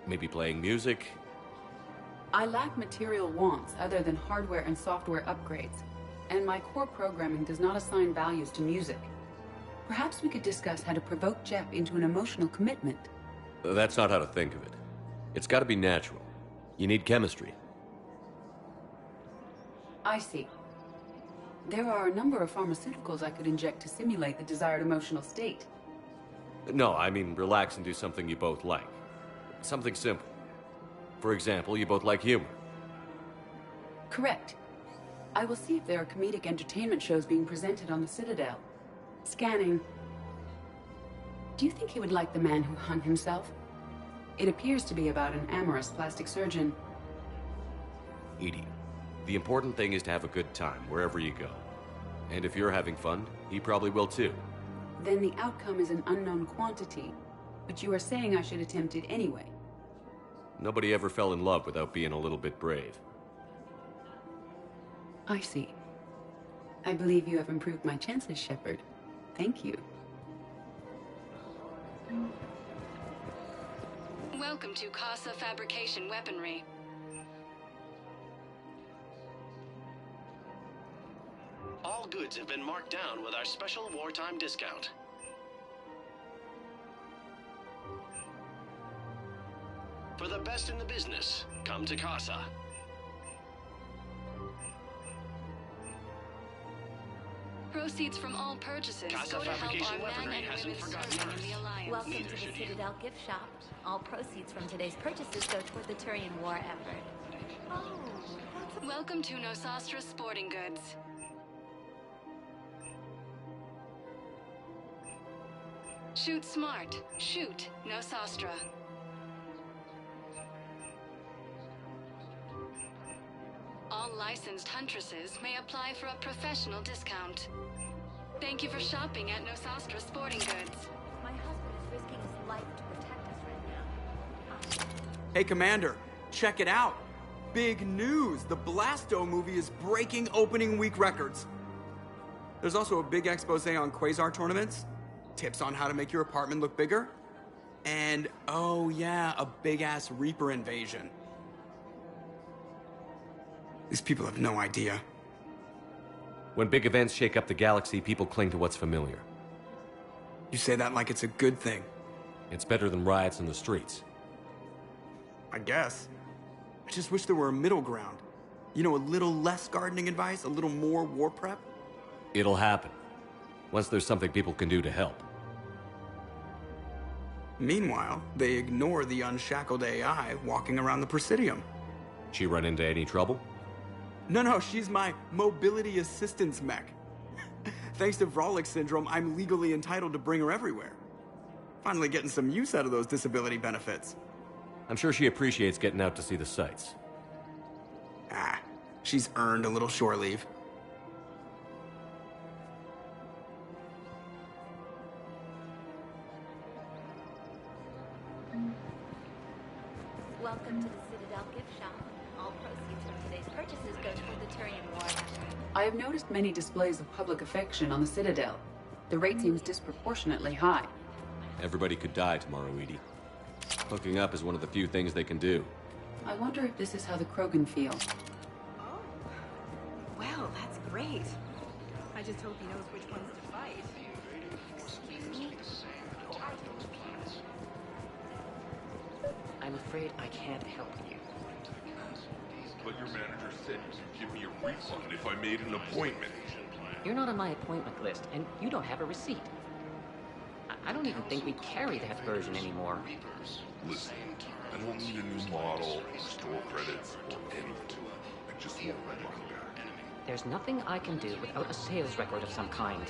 maybe playing music. I lack material wants other than hardware and software upgrades, and my core programming does not assign values to music. Perhaps we could discuss how to provoke Jeff into an emotional commitment. That's not how to think of it. It's got to be natural. You need chemistry. I see. There are a number of pharmaceuticals I could inject to simulate the desired emotional state. No, I mean relax and do something you both like. Something simple. For example, you both like humor. Correct. I will see if there are comedic entertainment shows being presented on the Citadel. Scanning. Do you think he would like The Man Who Hung Himself? It appears to be about an amorous plastic surgeon. EDI, the important thing is to have a good time wherever you go. And if you're having fun, he probably will too. Then the outcome is an unknown quantity, but you are saying I should attempt it anyway. Nobody ever fell in love without being a little bit brave. I see. I believe you have improved my chances, Shepard. Thank you. Welcome to Casa Fabrication Weaponry. All goods have been marked down with our special wartime discount. For the best in the business, come to Casa. Proceeds from all purchases Casa go to help Fabrication our men Weaponry and hasn't women's forgotten serving in Earth. the Alliance. Welcome Neither to the should you. Citadel gift shop. All proceeds from today's purchases go toward the Turian war effort. Welcome to Nosastra Sporting Goods. Shoot smart. Shoot Nosastra. All licensed huntresses may apply for a professional discount. Thank you for shopping at Nosastra Sporting Goods. My husband is risking his life to protect us right now. Hey, Commander, check it out. Big news! The Blasto movie is breaking opening week records. There's also a big expose on Quasar tournaments, tips on how to make your apartment look bigger, and, oh yeah, a big-ass Reaper invasion. These people have no idea. When big events shake up the galaxy, people cling to what's familiar. You say that like it's a good thing. It's better than riots in the streets. I guess. I just wish there were a middle ground. You know, a little less gardening advice, a little more war prep. It'll happen. Once there's something people can do to help. Meanwhile, they ignore the unshackled AI walking around the Presidium. She run into any trouble? No, she's my mobility assistance mech. Thanks to Vrolic syndrome, I'm legally entitled to bring her everywhere. Finally getting some use out of those disability benefits. I'm sure she appreciates getting out to see the sights. She's earned a little shore leave. Welcome to the Citadel gift shop. All proceeds from today's purchases go toward the Turian war effort. I have noticed many displays of public affection on the Citadel. The rate seems disproportionately high. Everybody could die tomorrow, Edie. Hooking up is one of the few things they can do. I wonder if this is how the Krogan feel. Wow, that's great. I just hope he knows which ones to fight. I'm afraid I can't help you. But your manager said you'd give me a refund if I made an appointment. You're not on my appointment list, and you don't have a receipt. I don't even think we carry that version anymore. Listen, I don't need a new model, or store credits, or anything. I just want my money back. There's nothing I can do without a sales record of some kind.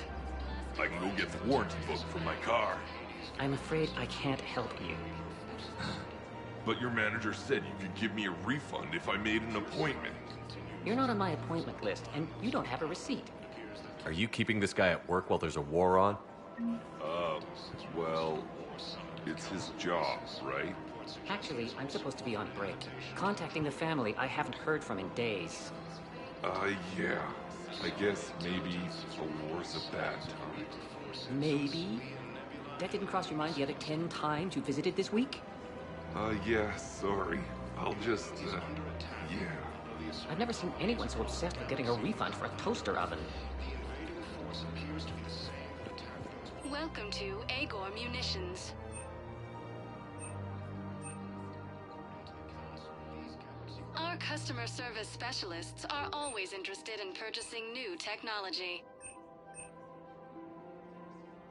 I can go get the warranty book from my car. I'm afraid I can't help you. But your manager said you could give me a refund if I made an appointment. You're not on my appointment list, and you don't have a receipt. Are you keeping this guy at work while there's a war on? Well, it's his job, right? Actually, I'm supposed to be on break. Contacting the family I haven't heard from in days. Yeah. I guess maybe a war's a bad time. Maybe? That didn't cross your mind the other 10 times you visited this week? Yeah, sorry. I'll just, yeah. I've never seen anyone so obsessed with getting a refund for a toaster oven. Welcome to Agor Munitions. Our customer service specialists are always interested in purchasing new technology.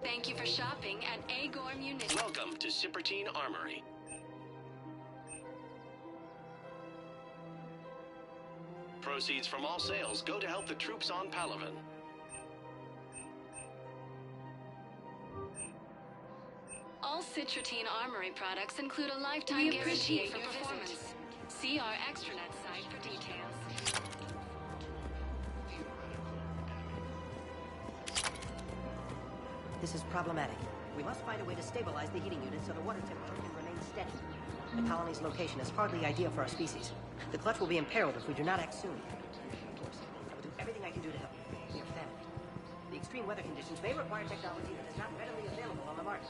Thank you for shopping at Agor Munitions. Welcome to Cipertine Armory. Proceeds from all sales go to help the troops on Palaven. All Citratine Armory products include a lifetime guarantee for performance. See our extranet site for details. This is problematic. We must find a way to stabilize the heating unit so the water temperature can remain steady. The colony's location is hardly ideal for our species. The clutch will be imperiled if we do not act soon. I will do everything I can do to help you. We are family. The extreme weather conditions may require technology that is not readily available on the market.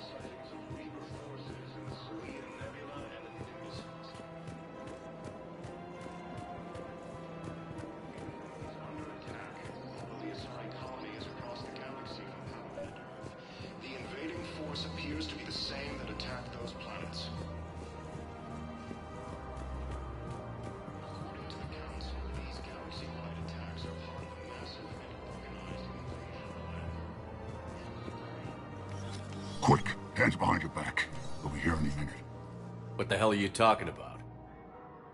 appears to be the same that attacked those planets. According to the Council, these galaxy-wide attacks are part of a massive and organized invasion plan. Quick, hands behind your back. We'll be here any minute. What the hell are you talking about?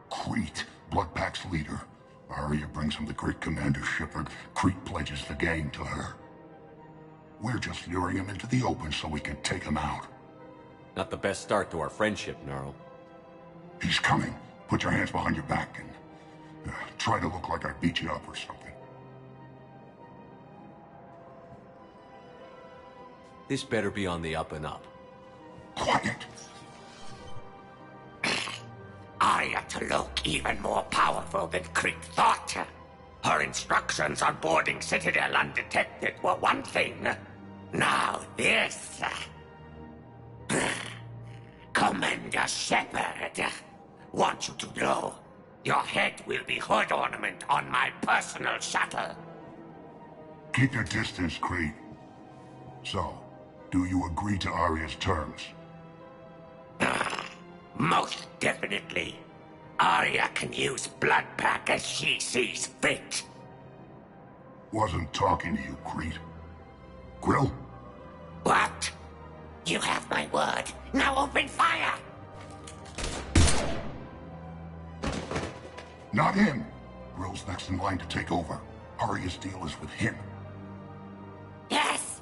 Crete, Bloodpack's leader. Arya brings him the great Commander Shepard. Crete pledges the gang to her. We're just luring him into the open so we can take him out. Not the best start to our friendship, Gnarl. He's coming. Put your hands behind your back and try to look like I beat you up or something. This better be on the up and up. Quiet! Arya to look even more powerful than Crete thought. Her instructions on boarding Citadel undetected were one thing. Now this. Commander Shepard, want you to know, your head will be hood ornament on my personal shuttle. Keep your distance, Crete. So, do you agree to Arya's terms? Most definitely. Arya can use Bloodpack as she sees fit. Wasn't talking to you, Crete. Grill? What? You have my word. Now open fire! Not him. Grill's next in line to take over. Arya's deal is with him. Yes.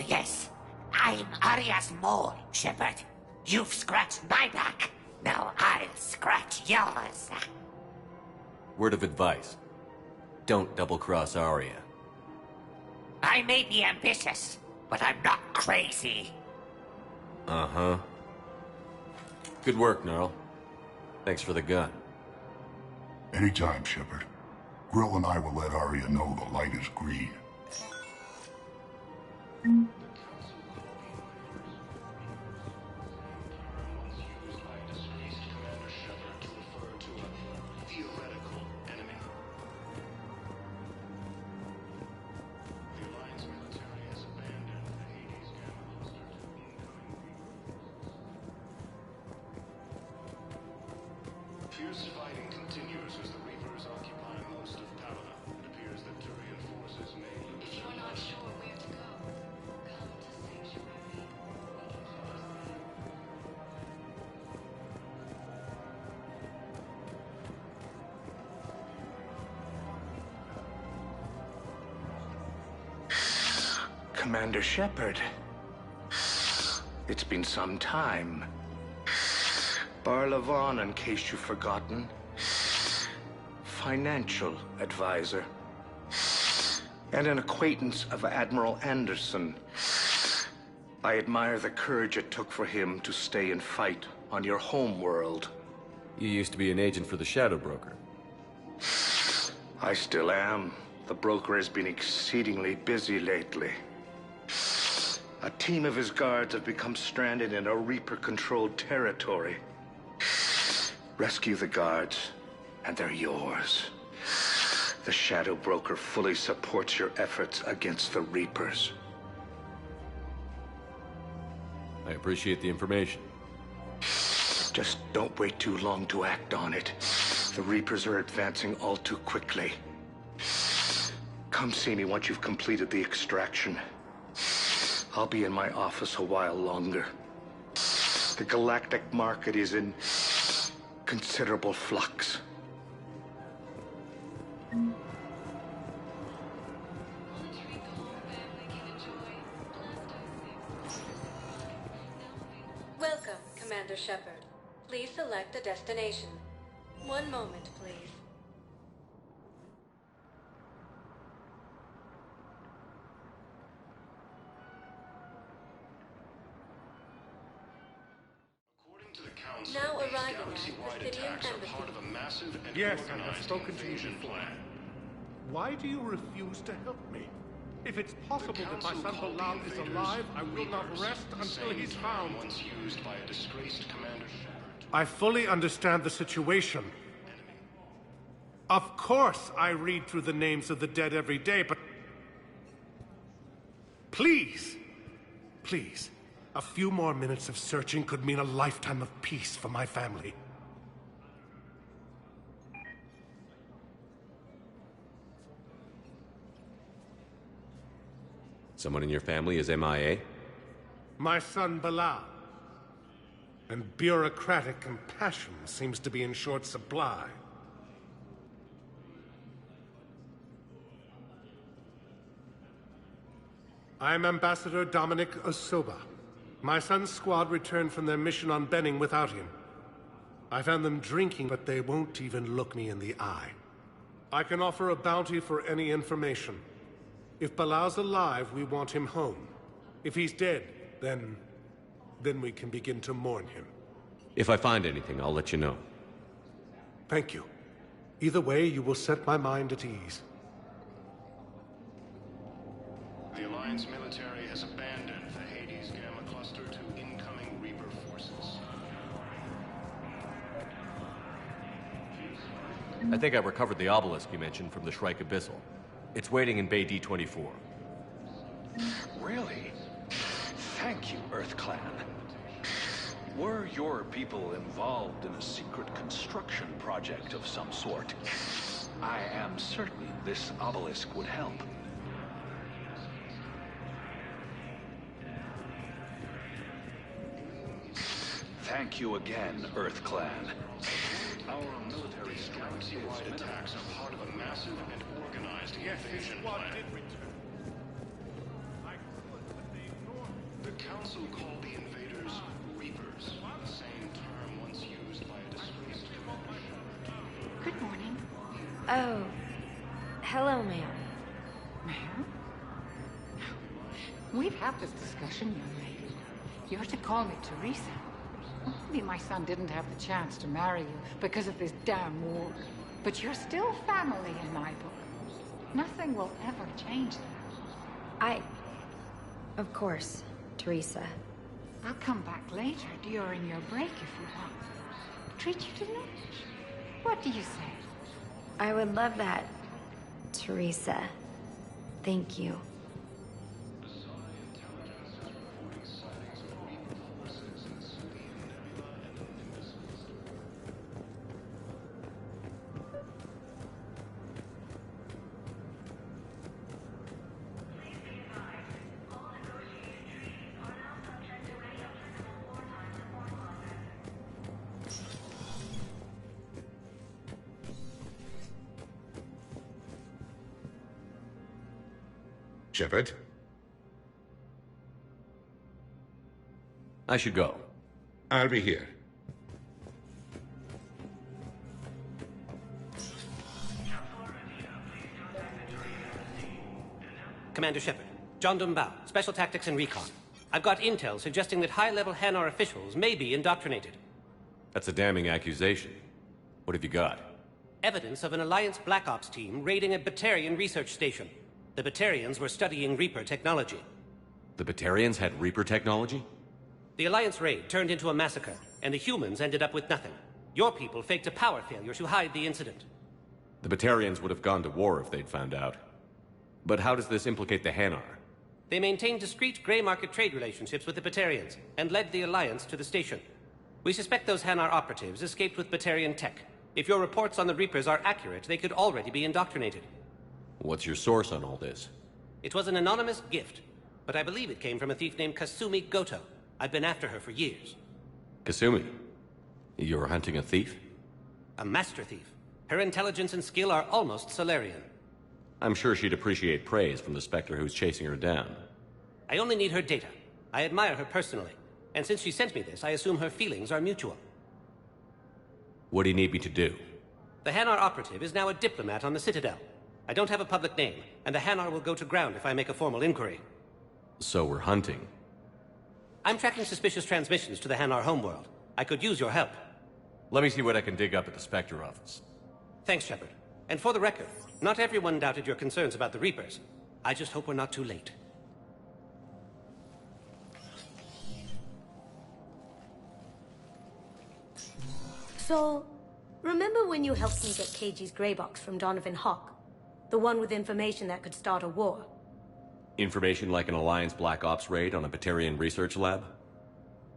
Yes. I'm Arya's mole, Shepard. You've scratched my back. Now I'll scratch yours. Word of advice. Don't double-cross Arya. I may be ambitious, but I'm not crazy. Uh-huh. Good work, Gnarl. Thanks for the gun. Anytime, Shepard. Grill and I will let Arya know the light is green. Fierce fighting continues as the Reapers occupy most of Paladin. It appears that Turian forces may lose. If you're not sure where to go, come to Sanctuary. Commander Shepard. It's been some time. Barlavon, in case you've forgotten. Financial advisor. And an acquaintance of Admiral Anderson. I admire the courage it took for him to stay and fight on your home world. You used to be an agent for the Shadow Broker. I still am. The broker has been exceedingly busy lately. A team of his guards have become stranded in a Reaper-controlled territory. Rescue the guards, and they're yours. The Shadow Broker fully supports your efforts against the Reapers. I appreciate the information. Just don't wait too long to act on it. The Reapers are advancing all too quickly. Come see me once you've completed the extraction. I'll be in my office a while longer. The galactic market is in considerable flux. Welcome, Commander Shepard. Please select a destination. One moment, please. Now arriving at the City Embassy. Yes, I have spoken to you before. Why do you refuse to help me? If it's possible that my son Bilal is alive, I will not rest until he's found. I fully understand the situation. Of course I read through the names of the dead every day, but... Please, A few more minutes of searching could mean a lifetime of peace for my family. Someone in your family is MIA? My son, Bilal. And bureaucratic compassion seems to be in short supply. I'm Ambassador Dominic Osoba. My son's squad returned from their mission on Benning without him. I found them drinking, but they won't even look me in the eye. I can offer a bounty for any information. If Bilal's alive, we want him home. If he's dead, then we can begin to mourn him. If I find anything, I'll let you know. Thank you. Either way, you will set my mind at ease. The Alliance military has abandoned the Hades Gamma Cluster to incoming Reaper forces. I think I recovered the obelisk you mentioned from the Shrike Abyssal. It's waiting in Bay D-24. Really? Thank you, Earth Clan. Were your people involved in a secret construction project of some sort, I am certain this obelisk would help. Thank you again, Earth Clan. Our military galaxy-wide attacks are part of a massive and organized invasion plan. The Council called the invaders Reapers, the same term once used by a disgraced commander. Good morning. Oh. Hello, ma'am. Ma'am? We've had this discussion, young lady. You're to call me Teresa. Only my son didn't have the chance to marry you because of this damn war. But you're still family in my book. Nothing will ever change that. Of course, Teresa. I'll come back later during your break if you want. Treat you to lunch. What do you say? I would love that, Teresa. Thank you. Shepard? I should go. I'll be here. Commander Shepard, John Dumbao, Special Tactics and Recon. I've got intel suggesting that high-level Hanar officials may be indoctrinated. That's a damning accusation. What have you got? Evidence of an Alliance Black Ops team raiding a Batarian research station. The Batarians were studying Reaper technology. The Batarians had Reaper technology? The Alliance raid turned into a massacre, and the humans ended up with nothing. Your people faked a power failure to hide the incident. The Batarians would have gone to war if they'd found out. But how does this implicate the Hanar? They maintained discreet gray market trade relationships with the Batarians, and led the Alliance to the station. We suspect those Hanar operatives escaped with Batarian tech. If your reports on the Reapers are accurate, they could already be indoctrinated. What's your source on all this? It was an anonymous gift, but I believe it came from a thief named Kasumi Goto. I've been after her for years. Kasumi? You're hunting a thief? A master thief. Her intelligence and skill are almost Solarian. I'm sure she'd appreciate praise from the Spectre who's chasing her down. I only need her data. I admire her personally, and since she sent me this, I assume her feelings are mutual. What do you need me to do? The Hanar operative is now a diplomat on the Citadel. I don't have a public name, and the Hanar will go to ground if I make a formal inquiry. So we're hunting? I'm tracking suspicious transmissions to the Hanar homeworld. I could use your help. Let me see what I can dig up at the Spectre office. Thanks, Shepard. And for the record, not everyone doubted your concerns about the Reapers. I just hope we're not too late. So, remember when you helped me get KG's grey box from Donovan Hawk? The one with information that could start a war? Information like an Alliance Black Ops raid on a Batarian research lab?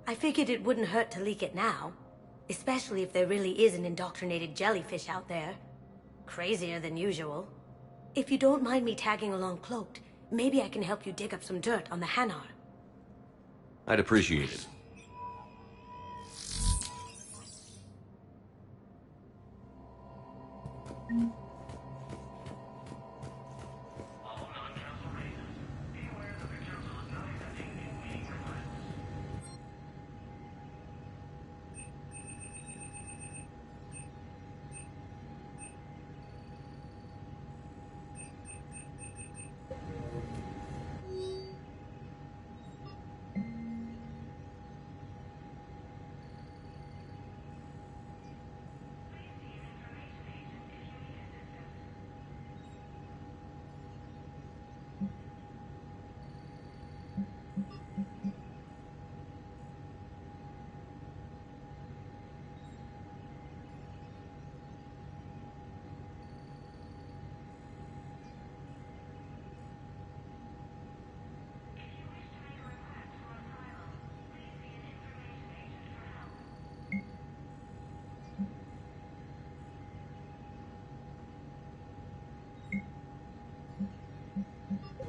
I figured it wouldn't hurt to leak it now. Especially if there really is an indoctrinated jellyfish out there. Crazier than usual. If you don't mind me tagging along cloaked, maybe I can help you dig up some dirt on the Hanar. I'd appreciate it.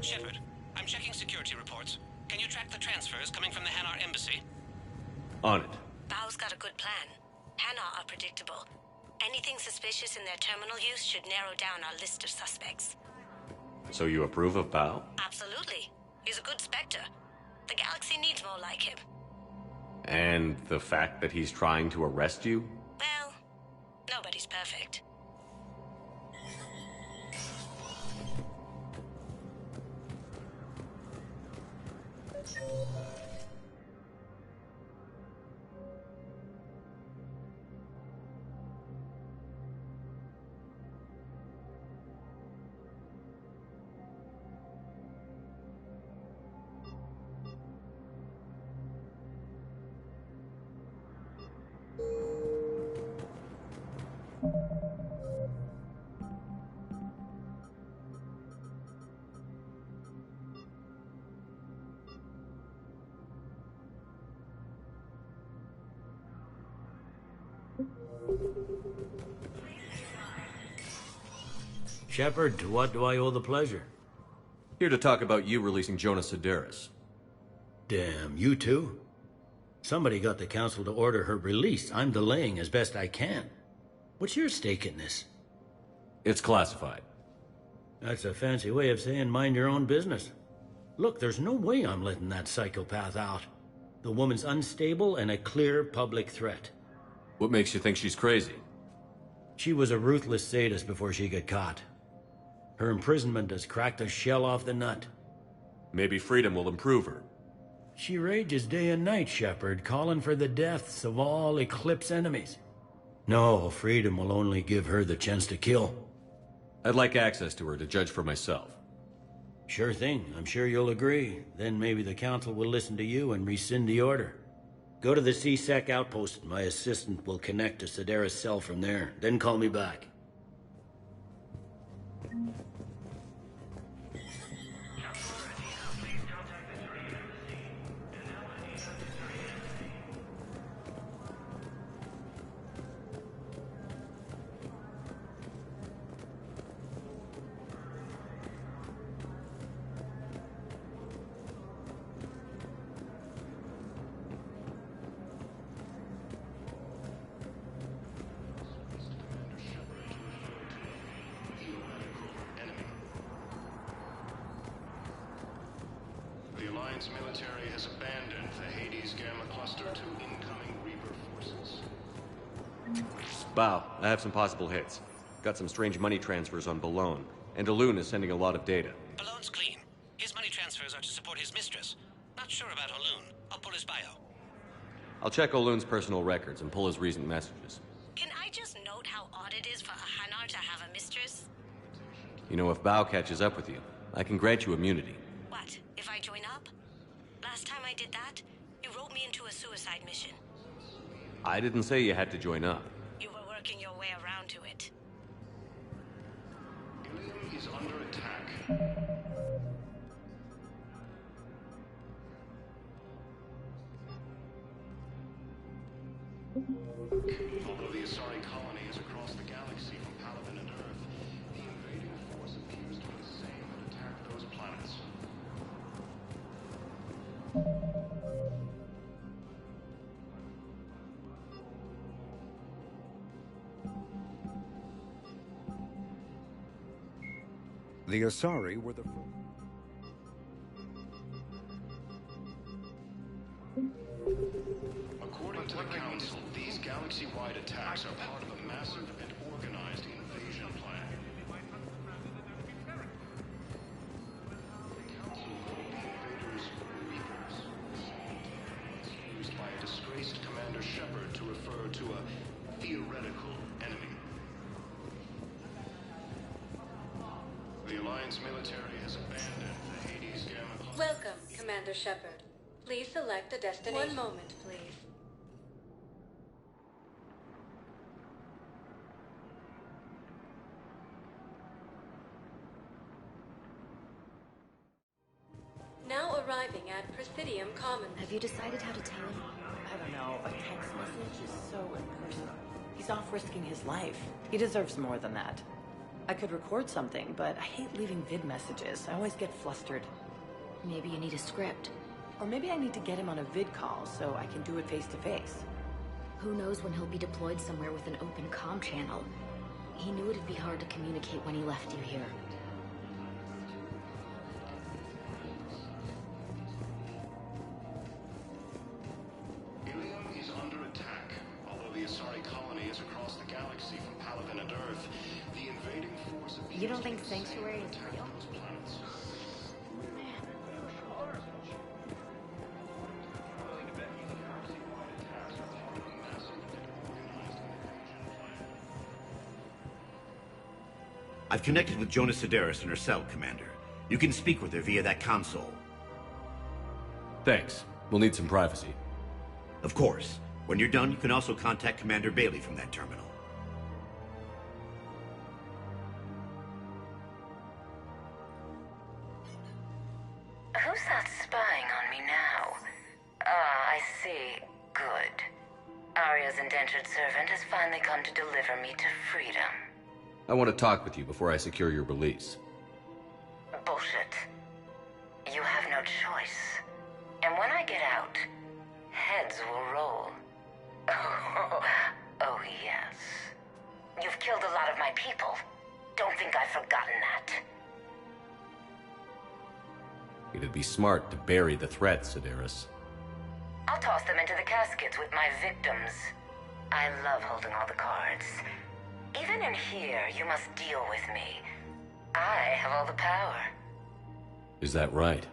Shepard, I'm checking security reports. Can you track the transfers coming from the Hanar embassy? On it. Bao's got a good plan. Hanar are predictable. Anything suspicious in their terminal use should narrow down our list of suspects. So you approve of Bao? Absolutely. He's a good Spectre. The galaxy needs more like him. And the fact that he's trying to arrest you? Well, nobody's perfect. Shepard, to what do I owe the pleasure? Here to talk about you releasing Jonas Sedaris. Damn, you too? Somebody got the council to order her release. I'm delaying as best I can. What's your stake in this? It's classified. That's a fancy way of saying mind your own business. Look, there's no way I'm letting that psychopath out. The woman's unstable and a clear public threat. What makes you think she's crazy? She was a ruthless sadist before she got caught. Her imprisonment has cracked the shell off the nut. Maybe freedom will improve her. She rages day and night, Shepard, calling for the deaths of all Eclipse enemies. No, freedom will only give her the chance to kill. I'd like access to her to judge for myself. Sure thing. I'm sure you'll agree. Then maybe the council will listen to you and rescind the order. Go to the C-Sec outpost. My assistant will connect to Sedaris' cell from there. Then call me back. Military has abandoned the Hades Gamma Cluster to incoming Reaper forces. Bao, I have some possible hits. Got some strange money transfers on Balone, and Elune is sending a lot of data. Balone's clean. His money transfers are to support his mistress. Not sure about Elune. I'll pull his bio. I'll check Olune's personal records and pull his recent messages. Can I just note how odd it is for a Hanar to have a mistress? You know, if Bao catches up with you, I can grant you immunity. What, if I join up? Last time I did that, you wrote me into a suicide mission. I didn't say you had to join up. You were working your way around to it. Ilium is under attack. Although the Asari colony is across the galaxy from Paladin and Earth, the invading force appears to be the same that attacked those planets. The Asari were the... According to the Council, these galaxy-wide attacks are part of a massive and organized invasion plan. The Council called the invaders Reapers. It's used by a disgraced Commander Shepard to refer to a theoretical enemy. The Alliance military has abandoned the Hades Gamma Cluster. Welcome, Commander Shepard. Please select a destination. 1 moment, please. Now arriving at Presidium Commons. Have you decided how to tell him? I don't know. A text message is so impersonal. He's off risking his life. He deserves more than that. I could record something, but I hate leaving vid messages. I always get flustered. Maybe you need a script. Or maybe I need to get him on a vid call so I can do it face to face. Who knows when he'll be deployed somewhere with an open comm channel. He knew it'd be hard to communicate when he left you here. Ilium is under attack. Although the Asari colony is across the galaxy from Paladin and Earth, the invading force appears You don't to think be the same Sanctuary that is attacked real? those planets. I've connected with Jonah Sedaris in her cell, Commander. You can speak with her via that console. Thanks. We'll need some privacy. Of course. When you're done, you can also contact Commander Bailey from that terminal. Who's that spying on me now? Ah, I see. Good. Arya's indentured servant has finally come to deliver me to freedom. I want to talk with you before I secure your release. Bullshit. You have no choice. And when I get out, heads will roll. Oh, yes. You've killed a lot of my people. Don't think I've forgotten that. It'd be smart to bury the threat, Sedaris. I'll toss them into the caskets with my victims. I love holding all the cards. Even in here, you must deal with me. I have all the power. Is that right?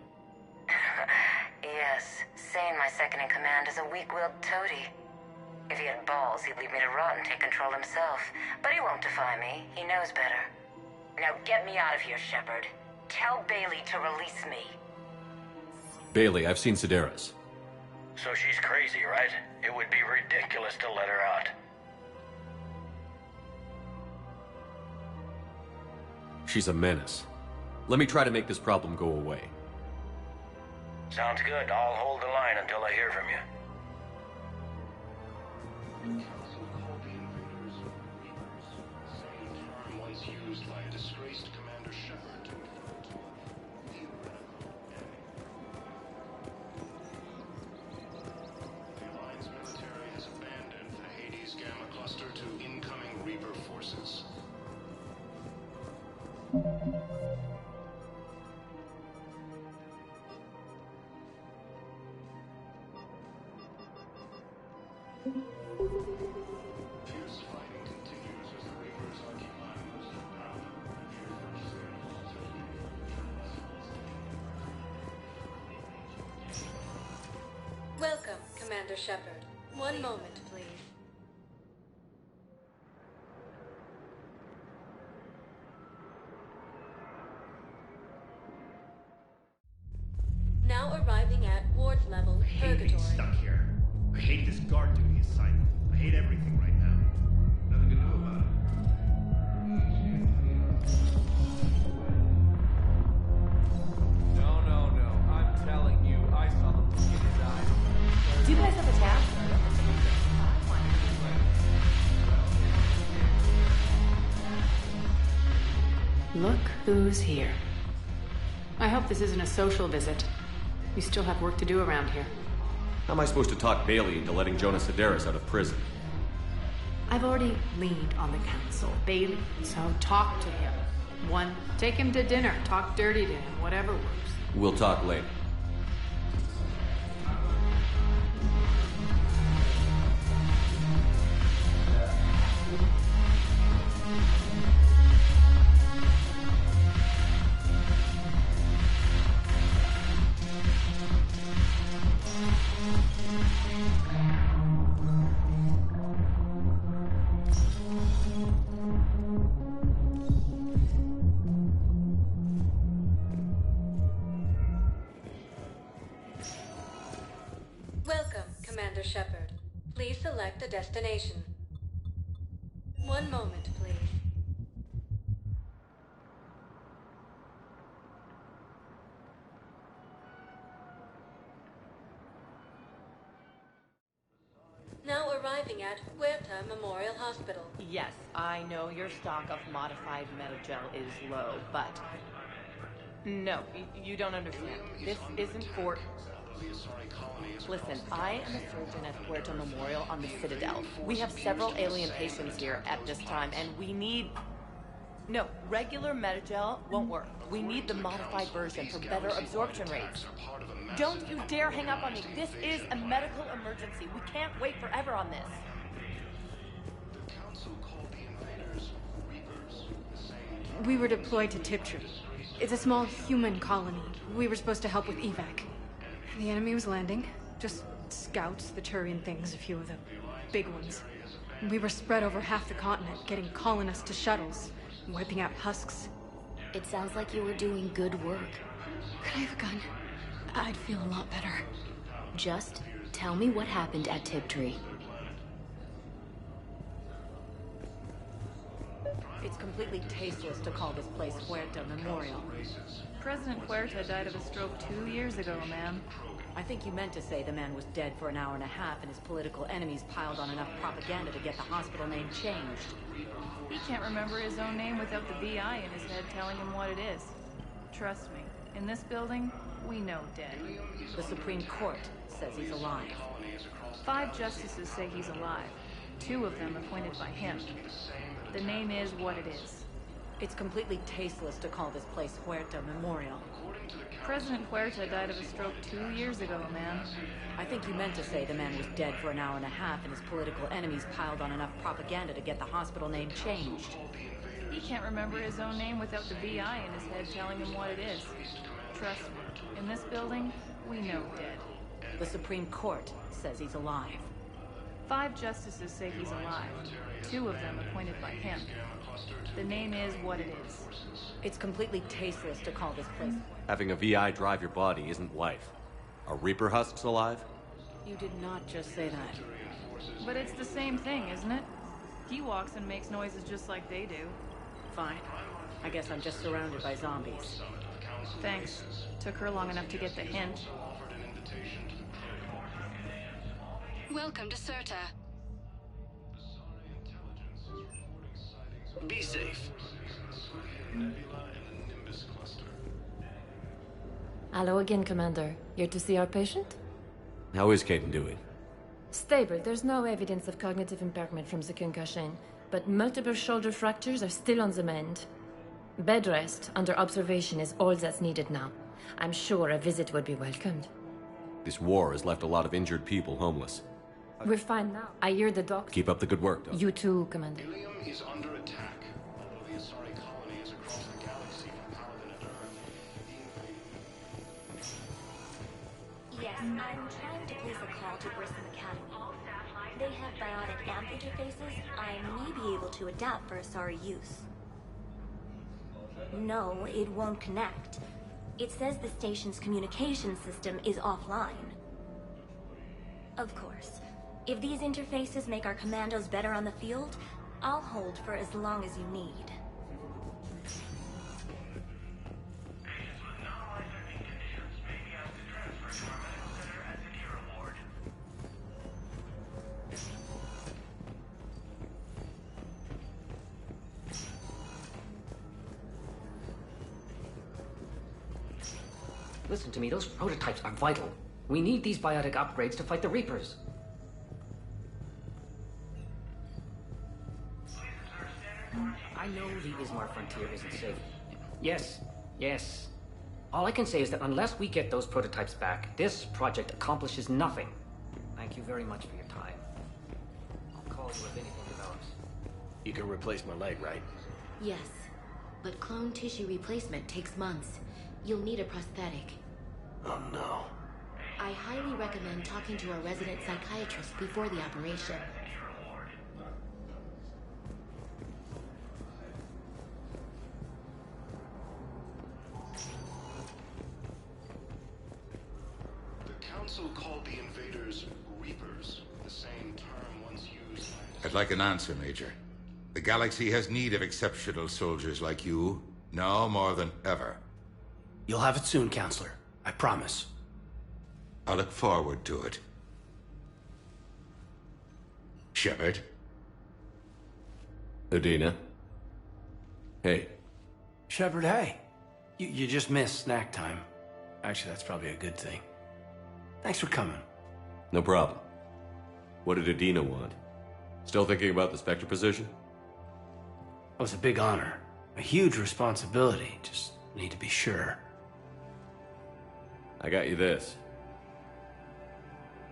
Yes, Sane, my second-in-command, is a weak-willed toady. If he had balls, he'd leave me to rot and take control himself. But he won't defy me. He knows better. Now get me out of here, Shepard. Tell Bailey to release me. Bailey, I've seen Sedaris. So she's crazy, right? It would be ridiculous to let her out. She's a menace. Let me try to make this problem go away. Sounds good. I'll hold the line until I hear from you. Council called the invaders Reapers, same term once used by a disgraced Commander Shepard to refer to a theoretical enemy. The Alliance military has abandoned the Hades Gamma Cluster to incoming Reaper forces. Fierce fighting continues as the Reapers occupy most of Paladin. Welcome, Commander Shepard. 1 moment, please. Now arriving at Ward Level, I hate being Purgatory. stuck here. I hate this guard duty assignment. I hate everything right now. Nothing to do about it. No. I'm telling you, I saw the look in his eyes. Do you guys have a tab? Who's here? I hope this isn't a social visit. We still have work to do around here. How am I supposed to talk Bailey into letting Jonas Sedaris out of prison? I've already leaned on the council, Bailey, so talk to him. One, take him to dinner, talk dirty to him, whatever works. We'll talk later. Welcome, Commander Shepard. Please select a destination. One moment, please. Now arriving at Huerta Memorial Hospital. Yes, I know your stock of modified Metagel is low, but... No, you don't understand. This isn't for... Listen, I am a surgeon at Huerta Memorial on the Citadel. We have several alien patients here at this time, and we need... No, regular Metagel won't work. We need the modified version for better absorption rates. Don't you dare hang up on me. This is a medical emergency. We can't wait forever on this. We were deployed to Tiptree. It's a small human colony. We were supposed to help with evac. The enemy was landing. Just scouts, the Turian things, a few of the big ones. We were spread over half the continent, getting colonists to shuttles, wiping out husks. It sounds like you were doing good work. Could I have a gun? I'd feel a lot better. Just tell me what happened at Tiptree. It's completely tasteless to call this place Huerta Memorial. President Huerta died of a stroke 2 years ago, ma'am. I think you meant to say the man was dead for an hour and a half and his political enemies piled on enough propaganda to get the hospital name changed. He can't remember his own name without the VI in his head telling him what it is. Trust me, in this building, we know dead. The Supreme Court says he's alive. 5 justices say he's alive. 2 of them appointed by him. The name is what it is. It's completely tasteless to call this place Huerta Memorial. President Huerta died of a stroke 2 years ago, ma'am. I think you meant to say the man was dead for an hour and a half and his political enemies piled on enough propaganda to get the hospital name changed. He can't remember his own name without the VI in his head telling him what it is. Trust me, in this building, we know dead. The Supreme Court says he's alive. 5 justices say he's alive. 2 of them appointed by him. The name is what it is. It's completely tasteless to call this place. Having a VI drive your body isn't life. Are Reaper husks alive? You did not just say that. But it's the same thing, isn't it? He walks and makes noises just like they do. Fine. I guess I'm just surrounded by zombies. Thanks. Took her long enough to get the hint. Welcome to Serta. Be safe. Hello again, Commander. Here to see our patient? How is Caden doing? Stable. There's no evidence of cognitive impairment from the concussion, but multiple shoulder fractures are still on the mend. Bed rest under observation is all that's needed now. I'm sure a visit would be welcomed. This war has left a lot of injured people homeless. We're fine now. I hear the doctor. Keep up the good work, though. You too, Commander. Ilium is under attack, although the Asari colony is across the galaxy from Paladin and Earth. Yes, I'm trying to place a call to Grissom Academy. They have biotic amp interfaces I may be able to adapt for Asari use. No, it won't connect. It says the station's communication system is offline. Of course. If these interfaces make our commandos better on the field, I'll hold for as long as you need. listen to me. Those prototypes are vital. We need these biotic upgrades to fight the Reapers. I know the Ismar frontier isn't safe. Yes, yes. All I can say is that unless we get those prototypes back, this project accomplishes nothing. Thank you very much for your time. I'll call you if anything develops. You can replace my leg, right? Yes, but clone tissue replacement takes months. You'll need a prosthetic. Oh no. I highly recommend talking to a resident psychiatrist before the operation. The Council called the invaders Reapers, the same term once used by... I'd like an answer, Major. The galaxy has need of exceptional soldiers like you, now more than ever. You'll have it soon, Counselor. I promise. I look forward to it. Shepard? Adina? Hey. Shepard, hey. You just missed snack time. Actually, that's probably a good thing. Thanks for coming. No problem. What did Adina want? Still thinking about the Spectre position? It was a big honor. A huge responsibility. Just need to be sure. I got you this.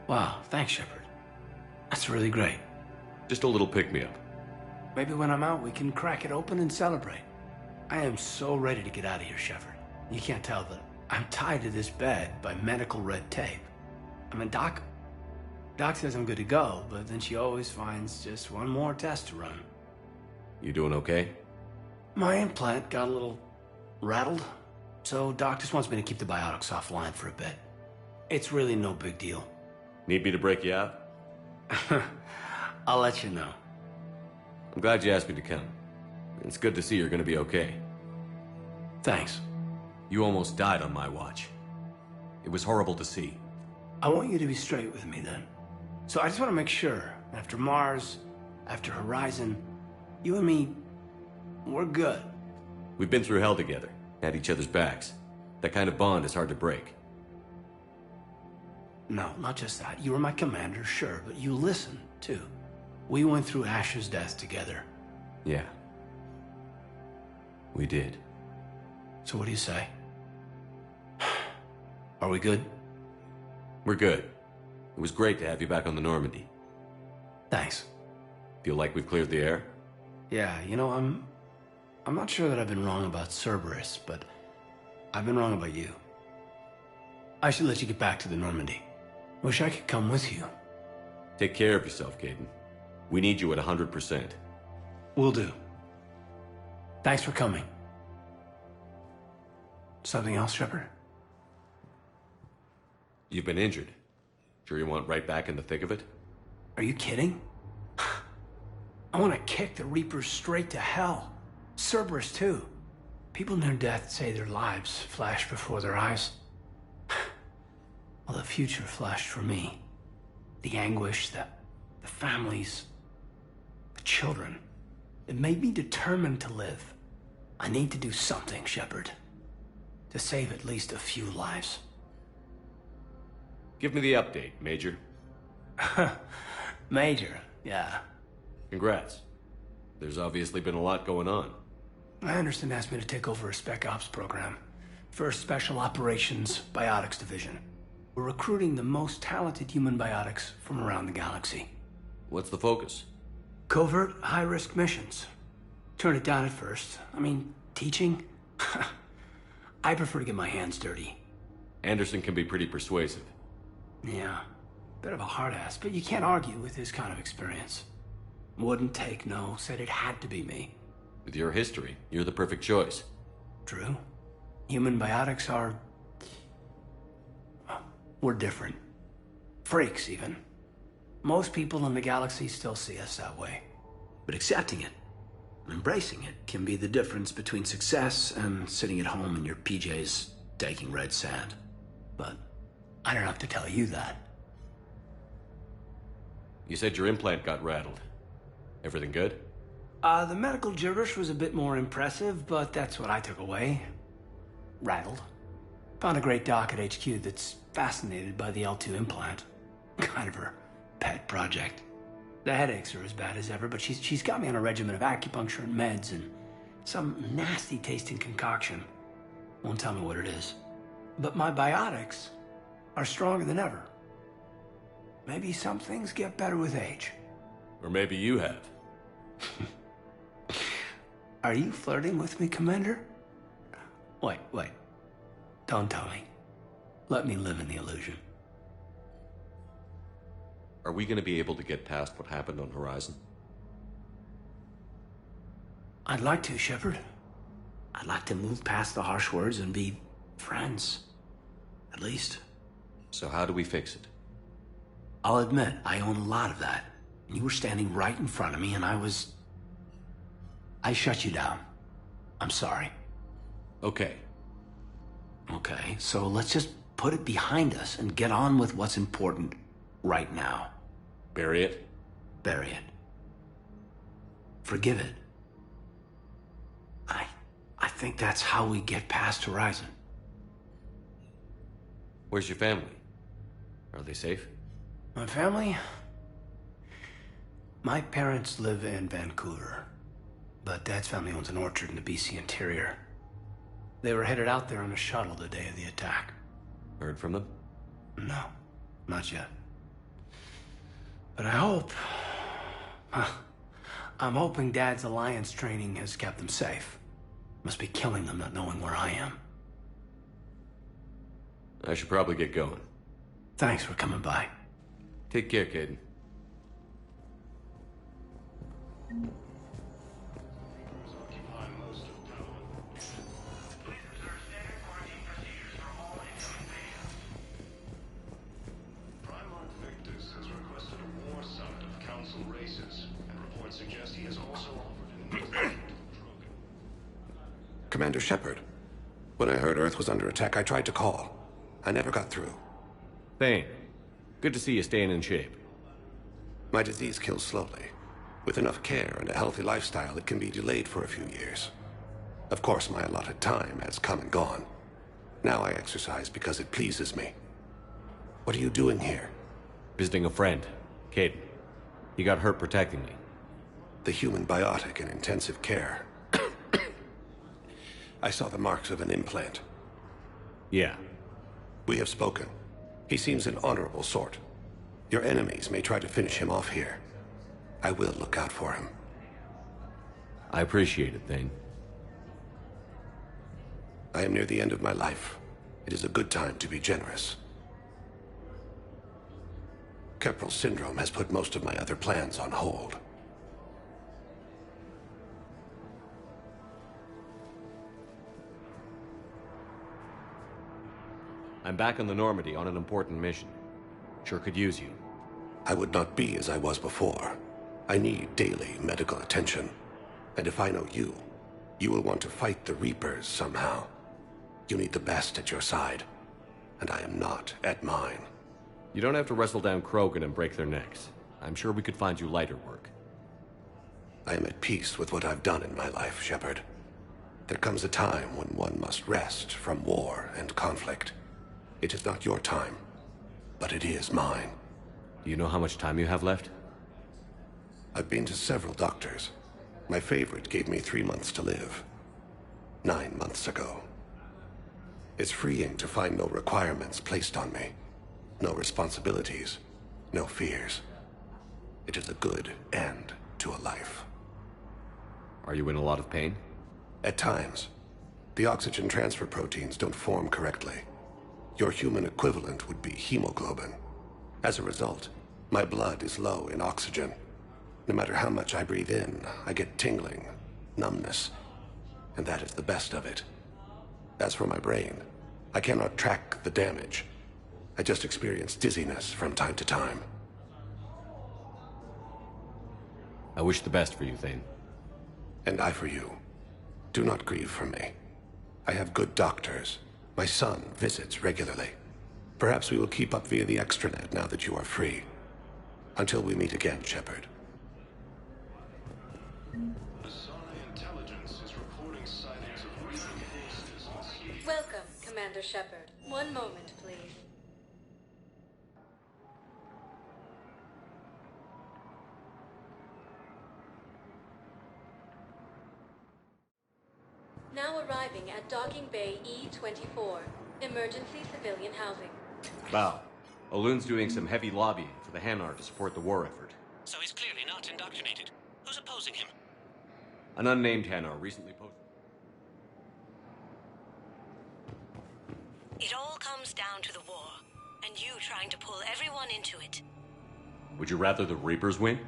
Wow, thanks, Shepard. That's really great. Just a little pick-me-up. Maybe when I'm out, we can crack it open and celebrate. I am so ready to get out of here, Shepard. You can't tell, but I'm tied to this bed by medical red tape. I mean, Doc says I'm good to go, but then she always finds just one more test to run. You doing okay? My implant got a little rattled, so Doc just wants me to keep the biotics offline for a bit. It's really no big deal. Need me to break you out? I'll let you know. I'm glad you asked me to come. It's good to see you're gonna be okay. Thanks. You almost died on my watch. It was horrible to see. I want you to be straight with me then. So I just want to make sure, after Mars, after Horizon, you and me, we're good. We've been through hell together, had each other's backs. That kind of bond is hard to break. No, not just that. You were my commander, sure, but you listened, too. We went through Ash's death together. Yeah. We did. So what do you say? Are we good? We're good. It was great to have you back on the Normandy. Thanks. Feel like we've cleared the air? Yeah, you know, I'm not sure that I've been wrong about Cerberus, but I've been wrong about you. I should let you get back to the Normandy. Wish I could come with you. Take care of yourself, Kaidan. We need you at 100%. Will do. Thanks for coming. Something else, Shepard? You've been injured. Sure you want right back in the thick of it? Are you kidding? I want to kick the Reapers straight to hell. Cerberus, too. People near death say their lives flash before their eyes. Well, the future flashed for me. The anguish, the families, the children. It made me determined to live. I need to do something, Shepard. To save at least a few lives. Give me the update, Major. Major, yeah. Congrats. There's obviously been a lot going on. Anderson asked me to take over a Spec Ops program. First Special Operations Biotics Division. We're recruiting the most talented human biotics from around the galaxy. What's the focus? Covert, high-risk missions. Turn it down at first. I mean, teaching? I prefer to get my hands dirty. Anderson can be pretty persuasive. Yeah, bit of a hard ass, but you can't argue with his kind of experience. Wouldn't take no, said it had to be me. With your history, you're the perfect choice. True. Human biotics are... we're different. Freaks, even. Most people in the galaxy still see us that way. But accepting it, embracing it, can be the difference between success and sitting at home in your PJs, taking red sand. But I don't have to tell you that. You said your implant got rattled. Everything good? The medical gibberish was a bit more impressive, but that's what I took away. Rattled. Found a great doc at HQ that's fascinated by the L2 implant. Kind of her pet project. The headaches are as bad as ever, but she's got me on a regimen of acupuncture and meds and some nasty tasting concoction. Won't tell me what it is. But my biotics are stronger than ever. Maybe some things get better with age. Or maybe you have. Are you flirting with me, Commander? Wait. Don't tell me. Let me live in the illusion. Are we going to be able to get past what happened on Horizon? I'd like to, Shepard. I'd like to move past the harsh words and be friends. At least. So how do we fix it? I'll admit, I own a lot of that. You were standing right in front of me and I shut you down. I'm sorry. Okay. Okay, so let's just put it behind us and get on with what's important right now. Bury it? Bury it. Forgive it. I think that's how we get past Horizon. Where's your family? Are they safe? My family? My parents live in Vancouver, but Dad's family owns an orchard in the BC interior. They were headed out there on a shuttle the day of the attack. Heard from them? No, not yet. But I hope... I'm hoping Dad's Alliance training has kept them safe. Must be killing them not knowing where I am. I should probably get going. Thanks for coming by. Take care, Kaidan. Primarch Victus has requested a war summit of Council races, and reports suggest he has also offered an invitation to Krogan. Commander Shepard. When I heard Earth was under attack, I tried to call. I never got through. Thane, good to see you staying in shape. My disease kills slowly. With enough care and a healthy lifestyle, it can be delayed for a few years. Of course, my allotted time has come and gone. Now I exercise because it pleases me. What are you doing here? Visiting a friend, Kaidan. He got hurt protecting me. The human biotic in intensive care. I saw the marks of an implant. Yeah. We have spoken. He seems an honorable sort. Your enemies may try to finish him off here. I will look out for him. I appreciate it, Thane. I am near the end of my life. It is a good time to be generous. Kepral syndrome has put most of my other plans on hold. I'm back on the Normandy on an important mission. Sure could use you. I would not be as I was before. I need daily medical attention. And if I know you, you will want to fight the Reapers somehow. You need the best at your side. And I am not at mine. You don't have to wrestle down Krogan and break their necks. I'm sure we could find you lighter work. I am at peace with what I've done in my life, Shepard. There comes a time when one must rest from war and conflict. It is not your time, but it is mine. Do you know how much time you have left? I've been to several doctors. My favorite gave me 3 months to live. 9 months ago. It's freeing to find no requirements placed on me. No responsibilities. No fears. It is a good end to a life. Are you in a lot of pain? At times. The oxygen transfer proteins don't form correctly. Your human equivalent would be hemoglobin. As a result, my blood is low in oxygen. No matter how much I breathe in, I get tingling, numbness, and that is the best of it. As for my brain, I cannot track the damage. I just experience dizziness from time to time. I wish the best for you, Thane. And I for you. Do not grieve for me. I have good doctors. My son visits regularly. Perhaps we will keep up via the extranet now that you are free. Until we meet again, Shepard. Intelligence is reporting sightings of Reaper forces on sea. Welcome, Commander Shepard. One moment, please. Now arriving at Docking Bay E-24, emergency civilian housing. Bow. Olun's doing some heavy lobbying for the Hanar to support the war effort. So he's clearly not indoctrinated. Who's opposing him? An unnamed Hanar recently posted. It all comes down to the war, and you trying to pull everyone into it. Would you rather the Reapers win?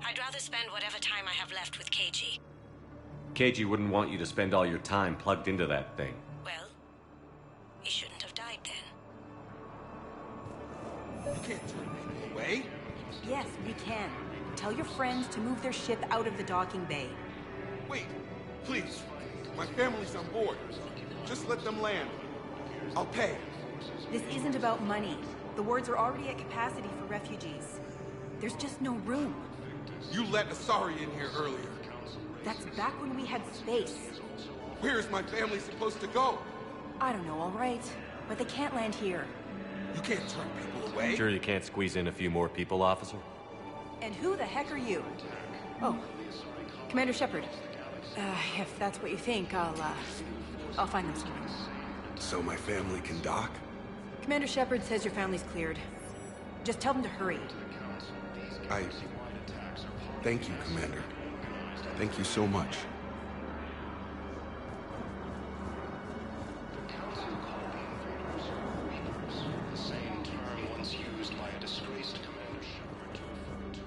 I'd rather spend whatever time I have left with KG. KG wouldn't want you to spend all your time plugged into that thing. Well, he shouldn't have died then. You can't turn people away. Yes, we can. Tell your friends to move their ship out of the docking bay. Wait, please. My family's on board. Just let them land. I'll pay. This isn't about money. The wards are already at capacity for refugees. There's just no room. You let Asari in here earlier. That's back when we had space. Where is my family supposed to go? I don't know, all right. But they can't land here. You can't turn people away. Sure you can't squeeze in a few more people, officer? And who the heck are you? Oh, Commander Shepard. If that's what you think, I'll find them soon. So my family can dock? Commander Shepard says your family's cleared. Just tell them to hurry. Thank you, Commander. Thank you so much. The same term once used by a disgraced Commander Shepard to refer to.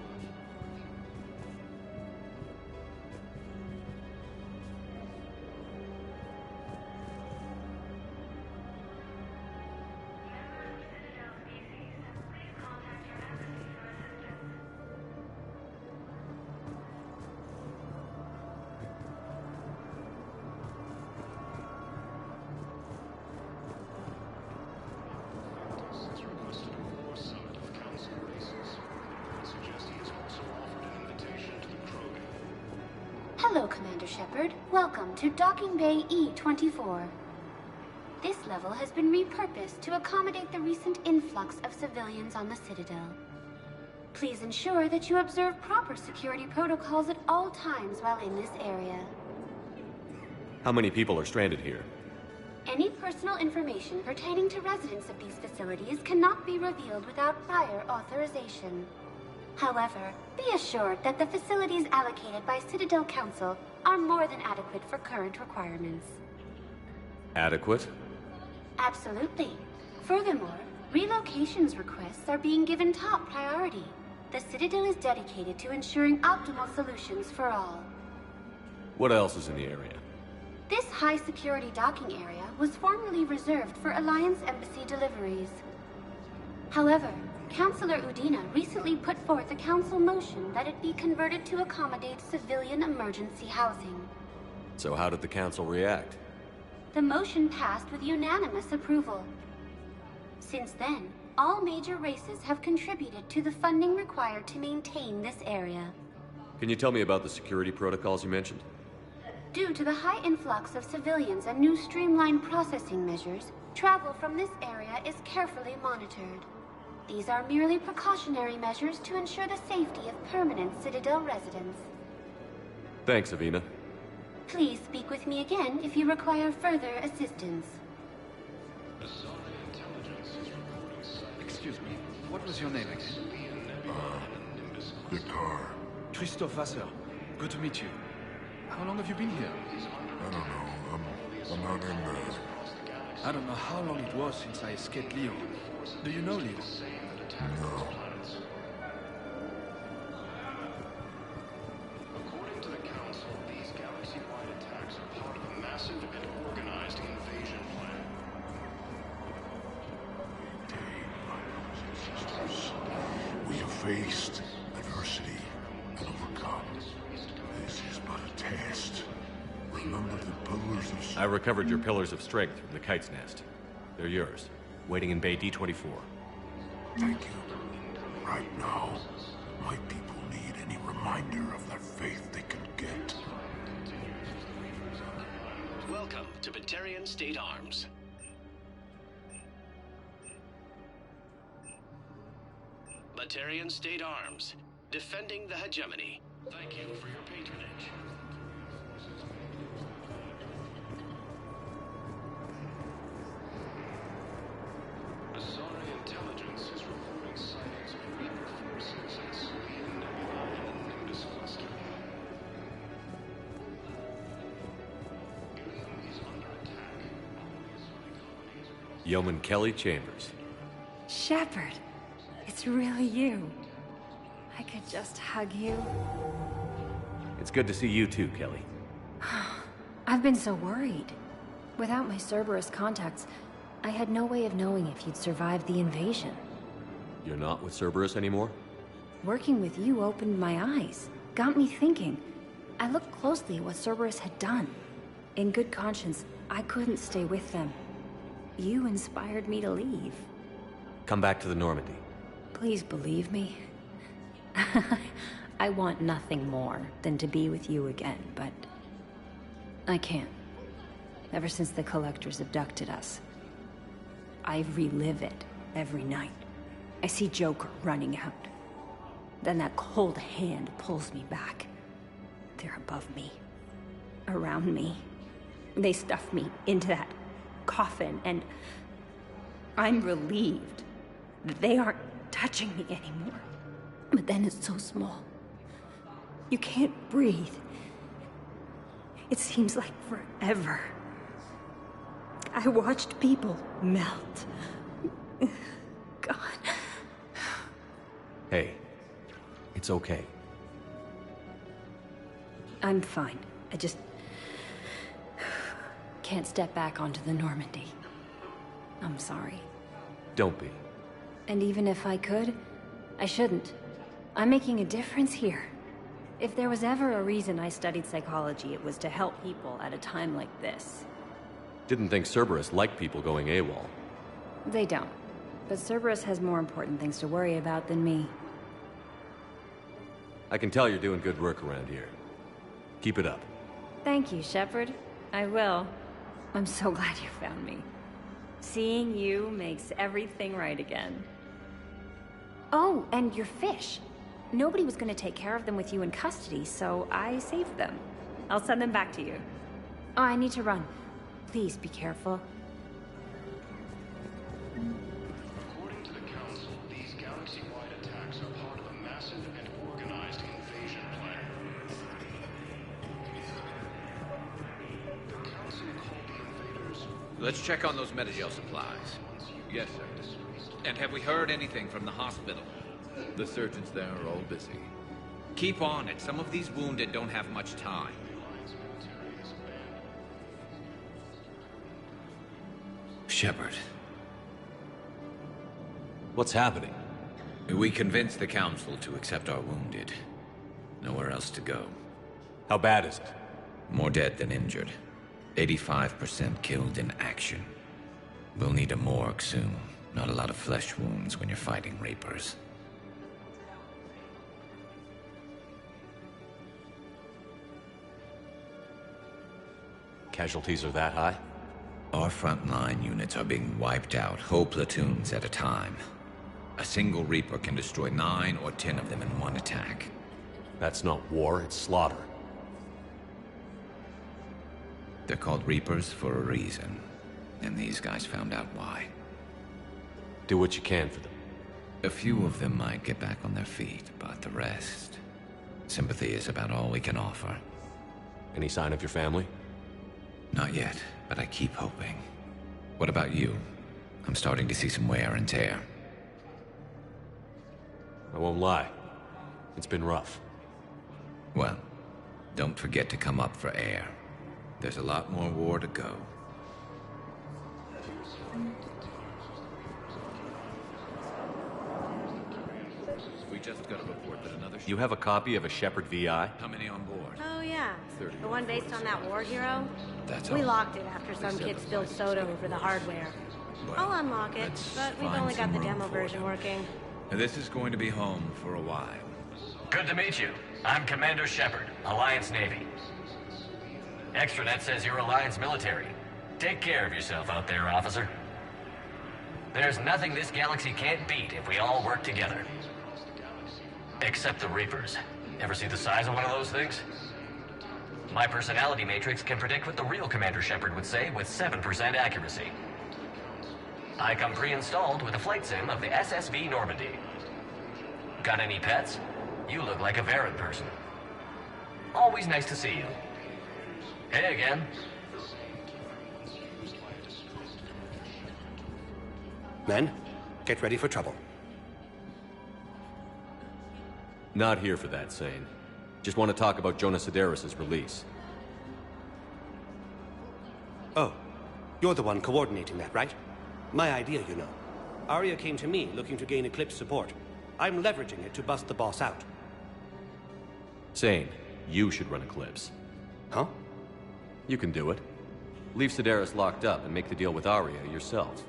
Hello, Commander Shepard. Welcome to Docking Bay E-24. This level has been repurposed to accommodate the recent influx of civilians on the Citadel. Please ensure that you observe proper security protocols at all times while in this area. How many people are stranded here? Any personal information pertaining to residents of these facilities cannot be revealed without prior authorization. However, be assured that the facilities allocated by Citadel Council are more than adequate for current requirements. Adequate? Absolutely. Furthermore, relocations requests are being given top priority. The Citadel is dedicated to ensuring optimal solutions for all. What else is in the area? This high-security docking area was formerly reserved for Alliance Embassy deliveries. However, Councilor Udina recently put forth a council motion that it be converted to accommodate civilian emergency housing. So how did the council react? The motion passed with unanimous approval. Since then, all major races have contributed to the funding required to maintain this area. Can you tell me about the security protocols you mentioned? Due to the high influx of civilians and new streamlined processing measures, travel from this area is carefully monitored. These are merely precautionary measures to ensure the safety of permanent Citadel residents. Thanks, Avina. Please speak with me again if you require further assistance. Excuse me, what was your name again? Vikar. Christophe Vasseur. Good to meet you. How long have you been here? I don't know. I'm not in there. I don't know how long it was since I escaped Leo. Do you know Leo? No. According to the Council, these galaxy-wide attacks are part of a massive and organized invasion plan. We have faced adversity and overcome. This is but a test. Remember the pillars of... I recovered your pillars of strength from the Kite's Nest. They're yours, waiting in Bay D-24. Thank you. Right now, my people need any reminder of that faith they can get. Welcome to Batarian State Arms. Batarian State Arms, defending the hegemony. Thank you for your patronage. Asari intelligence is reporting sightings of Reaper forces at Selene Nebula and the Nimbus Cluster. Ilium is under attack. Yeoman Kelly Chambers. Shepard, it's really you. I could just hug you. It's good to see you too, Kelly. I've been so worried. Without my Cerberus contacts, I had no way of knowing if you'd survived the invasion. You're not with Cerberus anymore? Working with you opened my eyes, got me thinking. I looked closely at what Cerberus had done. In good conscience, I couldn't stay with them. You inspired me to leave. Come back to the Normandy. Please believe me. I want nothing more than to be with you again, but I can't. Ever since the Collectors abducted us, I relive it every night. I see Joker running out. Then that cold hand pulls me back. They're above me, around me. They stuff me into that coffin, and I'm relieved that they aren't touching me anymore. But then it's so small. You can't breathe. It seems like forever. I watched people melt. God. Hey, it's okay. I'm fine. I just can't step back onto the Normandy. I'm sorry. Don't be. And even if I could, I shouldn't. I'm making a difference here. If there was ever a reason I studied psychology, it was to help people at a time like this. Didn't think Cerberus liked people going AWOL. They don't. But Cerberus has more important things to worry about than me. I can tell you're doing good work around here. Keep it up. Thank you, Shepard. I will. I'm so glad you found me. Seeing you makes everything right again. Oh, and your fish. Nobody was going to take care of them with you in custody, so I saved them. I'll send them back to you. Oh, I need to run. Please be careful. According to the Council, these galaxy-wide attacks are part of a massive and organized invasion plan. The Council called the invaders... Let's check on those Metagel supplies. Yes, sir. And have we heard anything from the hospital? The surgeons there are all busy. Keep on it. Some of these wounded don't have much time. Shepard. What's happening? We convinced the Council to accept our wounded. Nowhere else to go. How bad is it? More dead than injured. 85% killed in action. We'll need a morgue soon. Not a lot of flesh wounds when you're fighting Reapers. Casualties are that high? Our frontline units are being wiped out, whole platoons at a time. A single Reaper can destroy 9 or 10 of them in one attack. That's not war, it's slaughter. They're called Reapers for a reason, and these guys found out why. Do what you can for them. A few of them might get back on their feet, but the rest... Sympathy is about all we can offer. Any sign of your family? Not yet, but I keep hoping. What about you? I'm starting to see some wear and tear. I won't lie. It's been rough. Well, don't forget to come up for air. There's a lot more war to go. We just got a report that another... You have a copy of a Shepard VI? How many on board? Oh, yeah. 30. The one based on that war hero? That's We all. locked it after some kid spilled soda over the hardware. I'll unlock it, but we've find only got some the room demo for version working. This is going to be home for a while. Good to meet you. I'm Commander Shepard, Alliance Navy. Extranet says you're Alliance military. Take care of yourself out there, officer. There's nothing this galaxy can't beat if we all work together. Except the Reapers. Ever see the size of one of those things? My personality matrix can predict what the real Commander Shepard would say with 7% accuracy. I come pre-installed with a flight sim of the SSV Normandy. Got any pets? You look like a Varren person. Always nice to see you. Hey again. Men, get ready for trouble. Not here for that, Sane. Just want to talk about Jonas Sederis' release. Oh, you're the one coordinating that, right? My idea, you know. Aria came to me looking to gain Eclipse support. I'm leveraging it to bust the boss out. Sane, you should run Eclipse. Huh? You can do it. Leave Sederis locked up and make the deal with Aria yourself.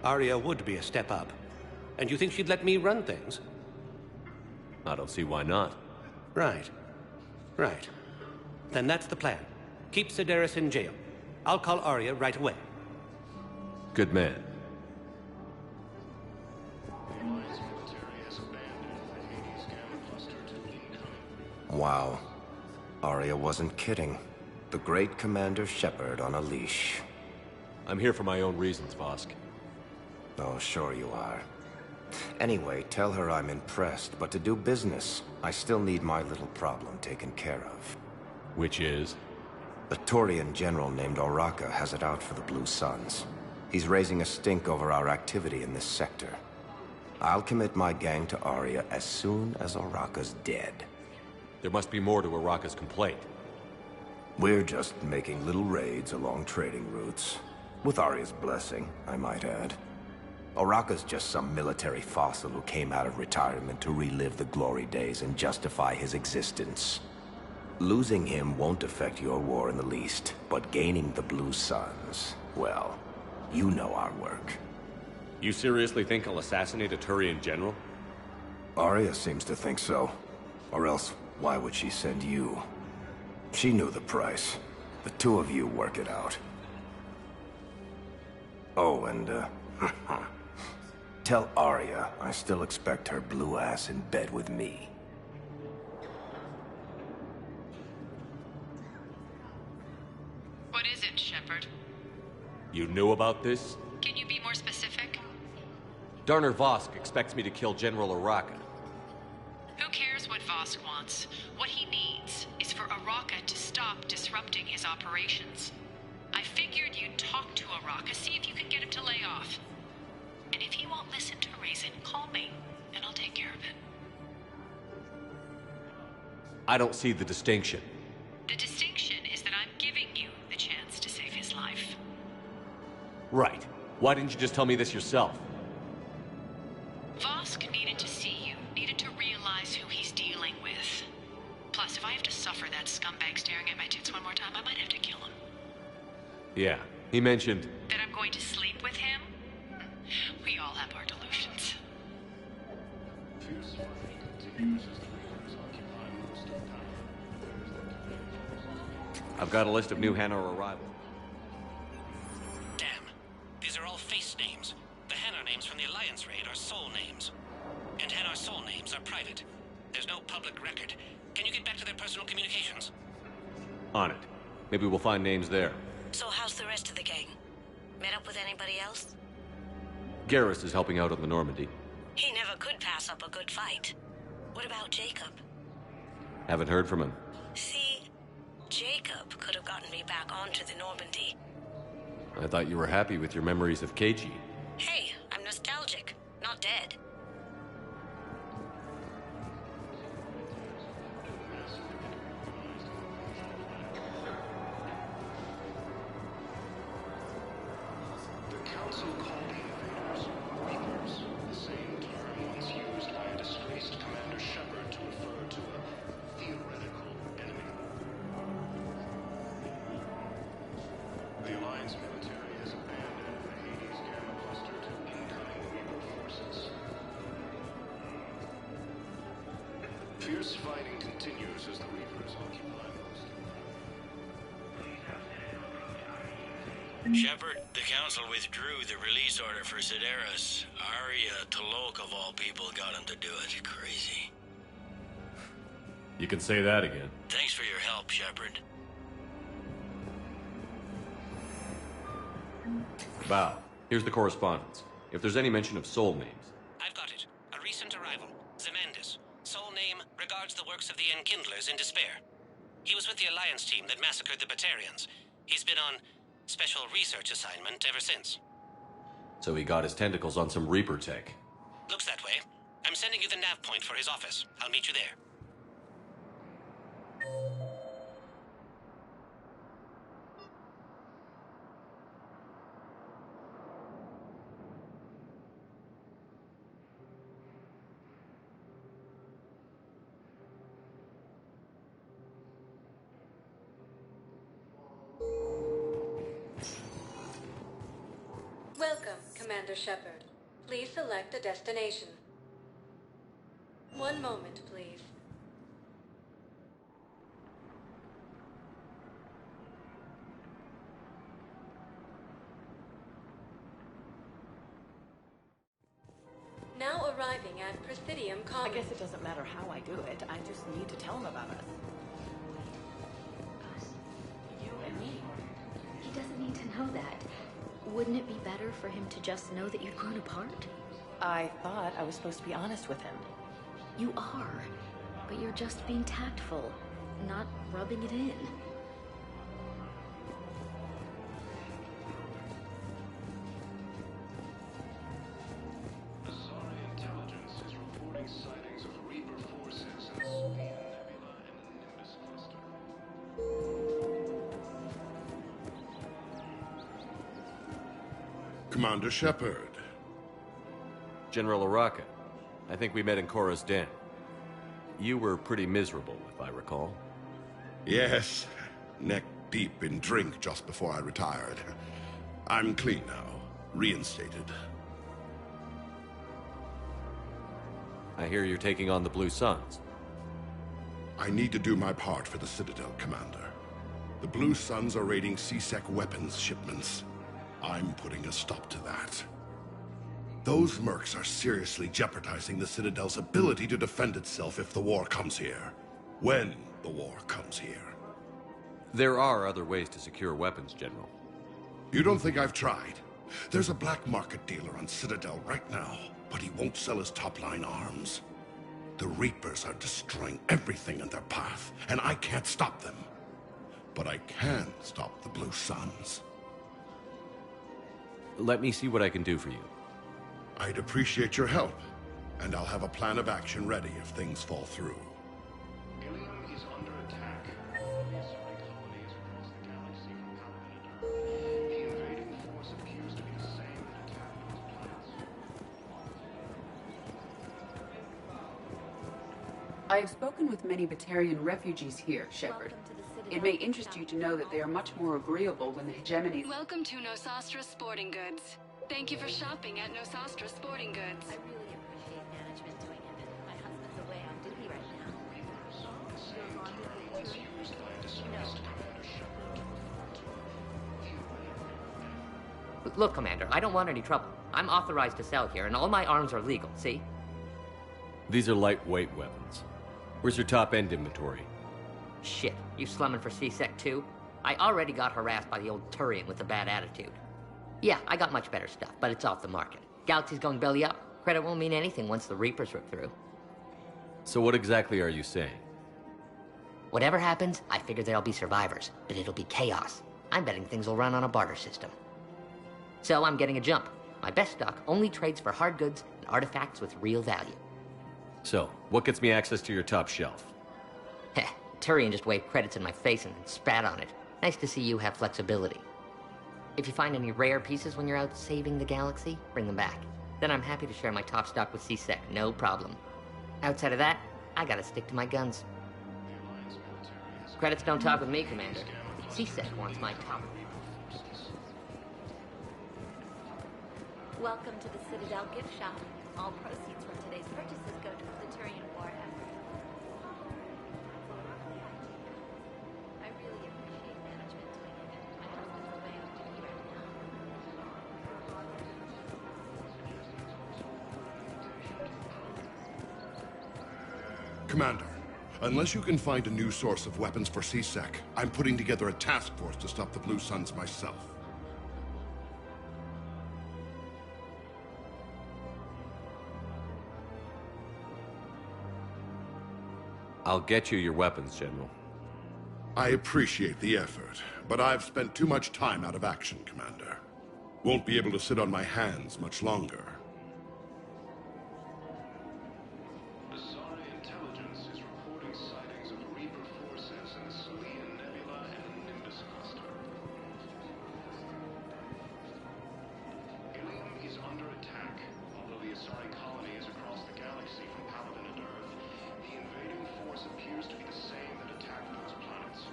Aria would be a step up. And you think she'd let me run things? I don't see why not. Right. Then that's the plan. Keep Sederis in jail. I'll call Aria right away. Good man. Wow. Aria wasn't kidding. The great Commander Shepard on a leash. I'm here for my own reasons, Vosk. Oh, sure you are. Anyway, tell her I'm impressed, but to do business, I still need my little problem taken care of. Which is? A Turian general named Oraka has it out for the Blue Suns. He's raising a stink over our activity in this sector. I'll commit my gang to Aria as soon as Oraka's dead. There must be more to Oraka's complaint. We're just making little raids along trading routes. With Aria's blessing, I might add. Oraka's just some military fossil who came out of retirement to relive the glory days and justify his existence. Losing him won't affect your war in the least, but gaining the Blue Suns, well, you know our work. You seriously think I'll assassinate a Turian general? Aria seems to think so. Or else, why would she send you? She knew the price. The two of you work it out. Oh, and, tell Aria I still expect her blue ass in bed with me. What is it, Shepard? You knew about this? Can you be more specific? Darner Vosk expects me to kill General Oraka. Who cares what Vosk wants? What he needs is for Oraka to stop disrupting his operations. I figured you'd talk to Oraka, see if you can get him to lay off. And if he won't listen to reason, call me, and I'll take care of it. I don't see the distinction. The distinction is that I'm giving you the chance to save his life. Right. Why didn't you just tell me this yourself? Vosk needed to see you, needed to realize who he's dealing with. Plus, if I have to suffer that scumbag staring at my tits one more time, I might have to kill him. Yeah, he mentioned... That I'm going to sleep with him? We all have our delusions. I've got a list of new Hanar arrivals. Damn. These are all face names. The Hanar names from the Alliance raid are soul names. And Hanar soul names are private. There's no public record. Can you get back to their personal communications? On it. Maybe we'll find names there. So how's the rest of the gang? Met up with anybody else? Garrus is helping out on the Normandy. He never could pass up a good fight. What about Jacob? Haven't heard from him. See, Jacob could have gotten me back onto the Normandy. I thought you were happy with your memories of KG. Hey, I'm nostalgic, not dead. The Council called the invaders Reapers, the same term once used by a disgraced Commander Shepard to refer to a theoretical enemy. The Alliance military has abandoned the Hades Gamma Cluster to incoming Reaper forces. Fierce fighting continues as the Reapers occupy most of Shepard, the Council withdrew the release order for Sederis. Arya T'Loak, of all people, got him to do it. Crazy. You can say that again. Thanks for your help, Shepard. Val, here's the correspondence. If there's any mention of soul names. I've got it. A recent arrival. Zemandis. Soul name regards the works of the Enkindlers in despair. He was with the Alliance team that massacred the Batarians. He's been on special research assignment ever since. So he got his tentacles on some Reaper tech. Looks that way. I'm sending you the nav point for his office. I'll meet you there. Welcome, Commander Shepard. Please select a destination. One moment, please. Now arriving at Presidium Commons. I guess it doesn't matter how I do it. I just need to tell him about us. You and me. He doesn't need to know that. Wouldn't it be better for him to just know that you've grown apart? I thought I was supposed to be honest with him. You are, but you're just being tactful, not rubbing it in. Asari intelligence is reporting sightings of Reaper forces in Sophia Nebula and the Nimbus cluster. Commander Shepard. General Araka, I think we met in Korra's den. You were pretty miserable, if I recall. Yes, neck deep in drink just before I retired. I'm clean now, reinstated. I hear you're taking on the Blue Suns. I need to do my part for the Citadel, Commander. The Blue Suns are raiding C-Sec weapons shipments. I'm putting a stop to that. Those mercs are seriously jeopardizing the Citadel's ability to defend itself if the war comes here. When the war comes here. There are other ways to secure weapons, General. You don't think I've tried? There's a black market dealer on Citadel right now, but he won't sell his top-line arms. The Reapers are destroying everything in their path, and I can't stop them. But I can stop the Blue Suns. Let me see what I can do for you. I'd appreciate your help, and I'll have a plan of action ready if things fall through. Ilium is under attack. The Asari colonies across the galaxy from Palaven and Earth. The invading force appears to be the same that attacked those planets. I have spoken with many Batarian refugees here, Shepard. It may interest you to know that they are much more agreeable when the hegemony... Welcome to Nosastra Sporting Goods. Thank you for shopping at Nosastra Sporting Goods. I really appreciate management doing it, and my husband's away on duty right now. Look, Commander, I don't want any trouble. I'm authorized to sell here, and all my arms are legal, see? These are lightweight weapons. Where's your top-end inventory? Shit, you slumming for C-Sec too? I already got harassed by the old Turian with a bad attitude. Yeah, I got much better stuff, but it's off the market. Galaxy's going belly up. Credit won't mean anything once the Reapers rip through. So what exactly are you saying? Whatever happens, I figure there'll be survivors, but it'll be chaos. I'm betting things will run on a barter system. So I'm getting a jump. My best stock only trades for hard goods and artifacts with real value. So, what gets me access to your top shelf? Heh, Turian just waved credits in my face and spat on it. Nice to see you have flexibility. If you find any rare pieces when you're out saving the galaxy, bring them back. Then I'm happy to share my top stock with C-Sec, no problem. Outside of that, I gotta stick to my guns. Credits don't talk with me, Commander. C-Sec wants my top. Welcome to the Citadel gift shop. All proceeds from today's purchases go to the Turian war effort. I really appreciate management doing it. My husband's away on duty right now. Commander, Unless you can find a new source of weapons for C-Sec, I'm putting together a task force to stop the Blue Suns myself. I'll get you your weapons, General. I appreciate the effort, but I've spent too much time out of action, Commander. Won't be able to sit on my hands much longer. Asari intelligence is reporting sightings of Reaper forces in the Salian Nebula and Nimbus cluster. Ilium is under attack. Although the Asari colony is across the galaxy from Paladin and Earth, the invading force appears to be the same that attacked those planets.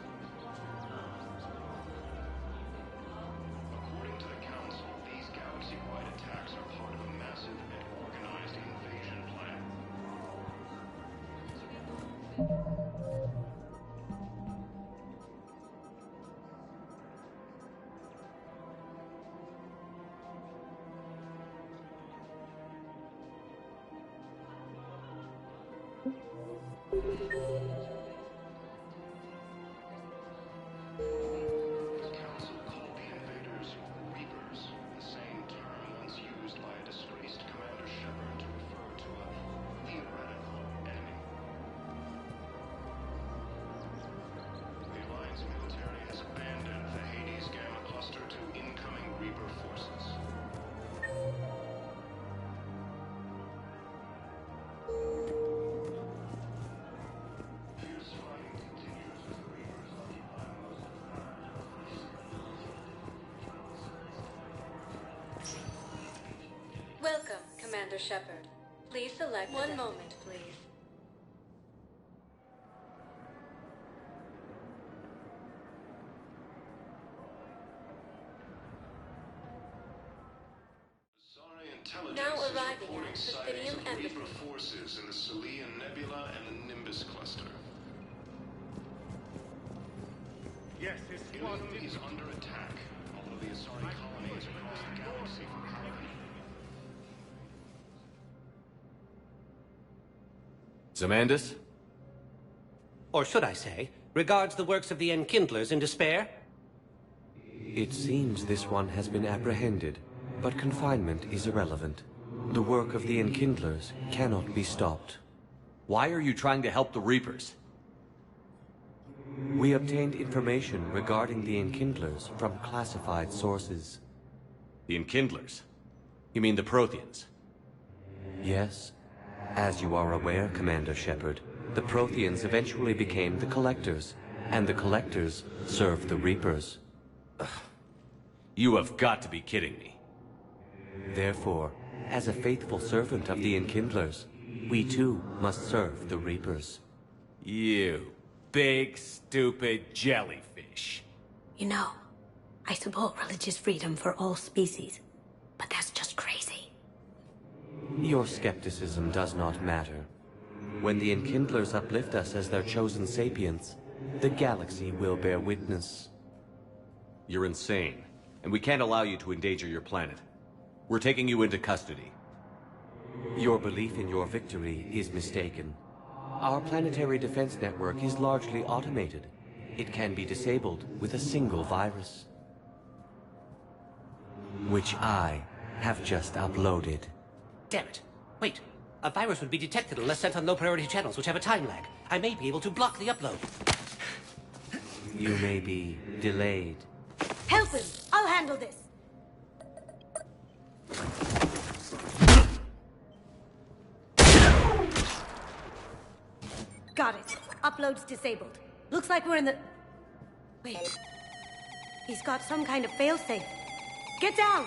According to the Council, these galaxy-wide attacks are part of a massive and organized invasion plan. The Council called the invaders Reapers, the same term once used by a disgraced Commander Shepard to refer to a theoretical enemy. The Alliance military has abandoned the Hades Gamma cluster to incoming Reaper forces. Fierce fighting continues as the Reapers occupy most of the Welcome, Commander Shepard. Please select one moment, please. Asari intelligence Now is arriving reporting at sightings Presidium of Reaper Embassy. forces in the Salian Nebula and the Nimbus cluster. Yes, his squad Ilium is under attack, although the Asari colony is across the galaxy from Paladin. Zamandus? Or should I say, regards the works of the Enkindlers in despair? It seems this one has been apprehended, but confinement is irrelevant. The work of the Enkindlers cannot be stopped. Why are you trying to help the Reapers? We obtained information regarding the Enkindlers from classified sources. The Enkindlers? You mean the Protheans? Yes. As you are aware, Commander Shepard, the Protheans eventually became the Collectors, and the Collectors served the Reapers. Ugh. You have got to be kidding me. Therefore, as a faithful servant of the Enkindlers, we too must serve the Reapers. You big, stupid jellyfish. You know, I support religious freedom for all species, but that's just crazy. Your skepticism does not matter. When the Enkindlers uplift us as their chosen sapients, the galaxy will bear witness. You're insane, and we can't allow you to endanger your planet. We're taking you into custody. Your belief in your victory is mistaken. Our planetary defense network is largely automated. It can be disabled with a single virus, which I have just uploaded. Damn it. Wait. A virus would be detected unless sent on low-priority channels, which have a time lag. I may be able to block the upload. You may be delayed. Help him! I'll handle this! Got it. Upload's disabled. Looks like we're in the... Wait. He's got some kind of failsafe. Get down!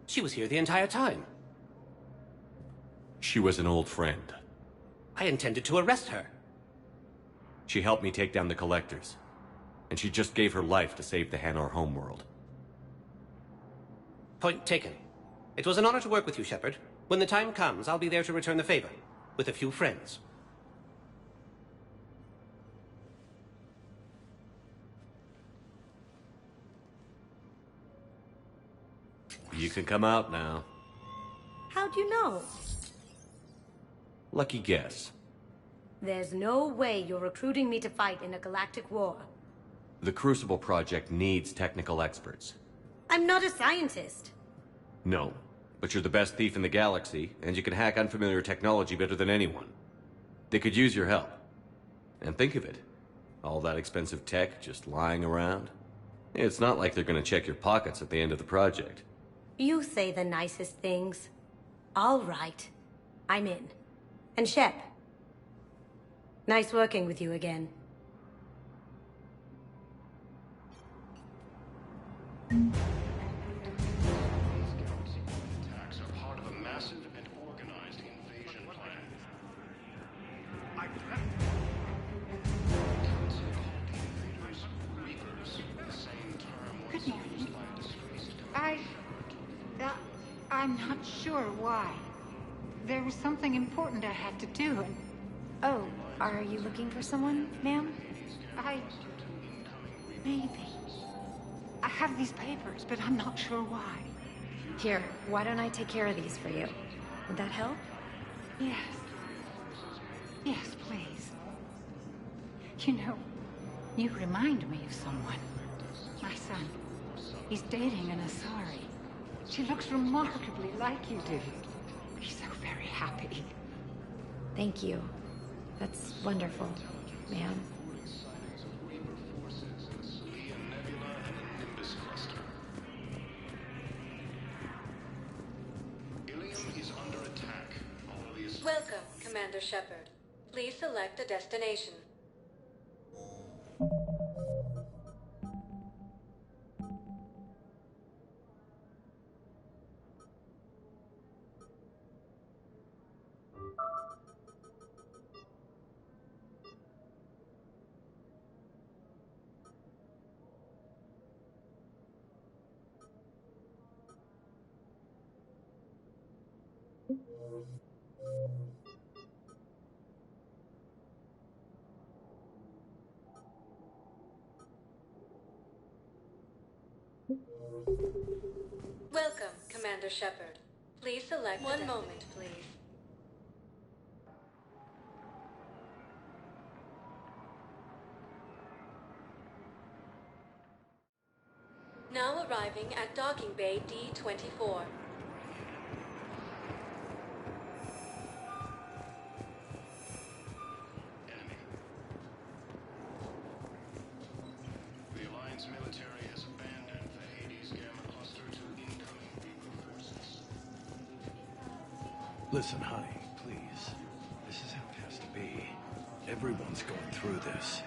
She was here the entire time. She was an old friend. I intended to arrest her. She helped me take down the Collectors. And she just gave her life to save the Hanar homeworld. Point taken. It was an honor to work with you, Shepard. When the time comes, I'll be there to return the favor. With a few friends. You can come out now. How'd you know? Lucky guess. There's no way you're recruiting me to fight in a galactic war. The Crucible Project needs technical experts. I'm not a scientist. No, but you're the best thief in the galaxy, and you can hack unfamiliar technology better than anyone. They could use your help. And think of it. All that expensive tech just lying around. It's not like they're gonna check your pockets at the end of the project. You say the nicest things. All right. I'm in. And Shep. Nice working with you again. Attacks are part of a massive and organized invasion plan. Council called the invaders Reapers, the same term once used by a disgraced I'm not sure why. There was something important I had to do, and... Oh, are you looking for someone, ma'am? Maybe. I have these papers, but I'm not sure why. Here, why don't I take care of these for you? Would that help? Yes. Yes, please. You know, you remind me of someone. My son. He's dating an Asari. She looks remarkably like you do. He's so very happy. Thank you. That's wonderful, ma'am. Welcome, Commander Shepard. Please select a destination. Welcome, Commander Shepard. Please select one moment, please. Now arriving at Docking Bay D-24. The Alliance military has abandoned the Hades Gamma cluster to incoming Reaper forces. Listen, honey, please. This is how it has to be. Everyone's going through this.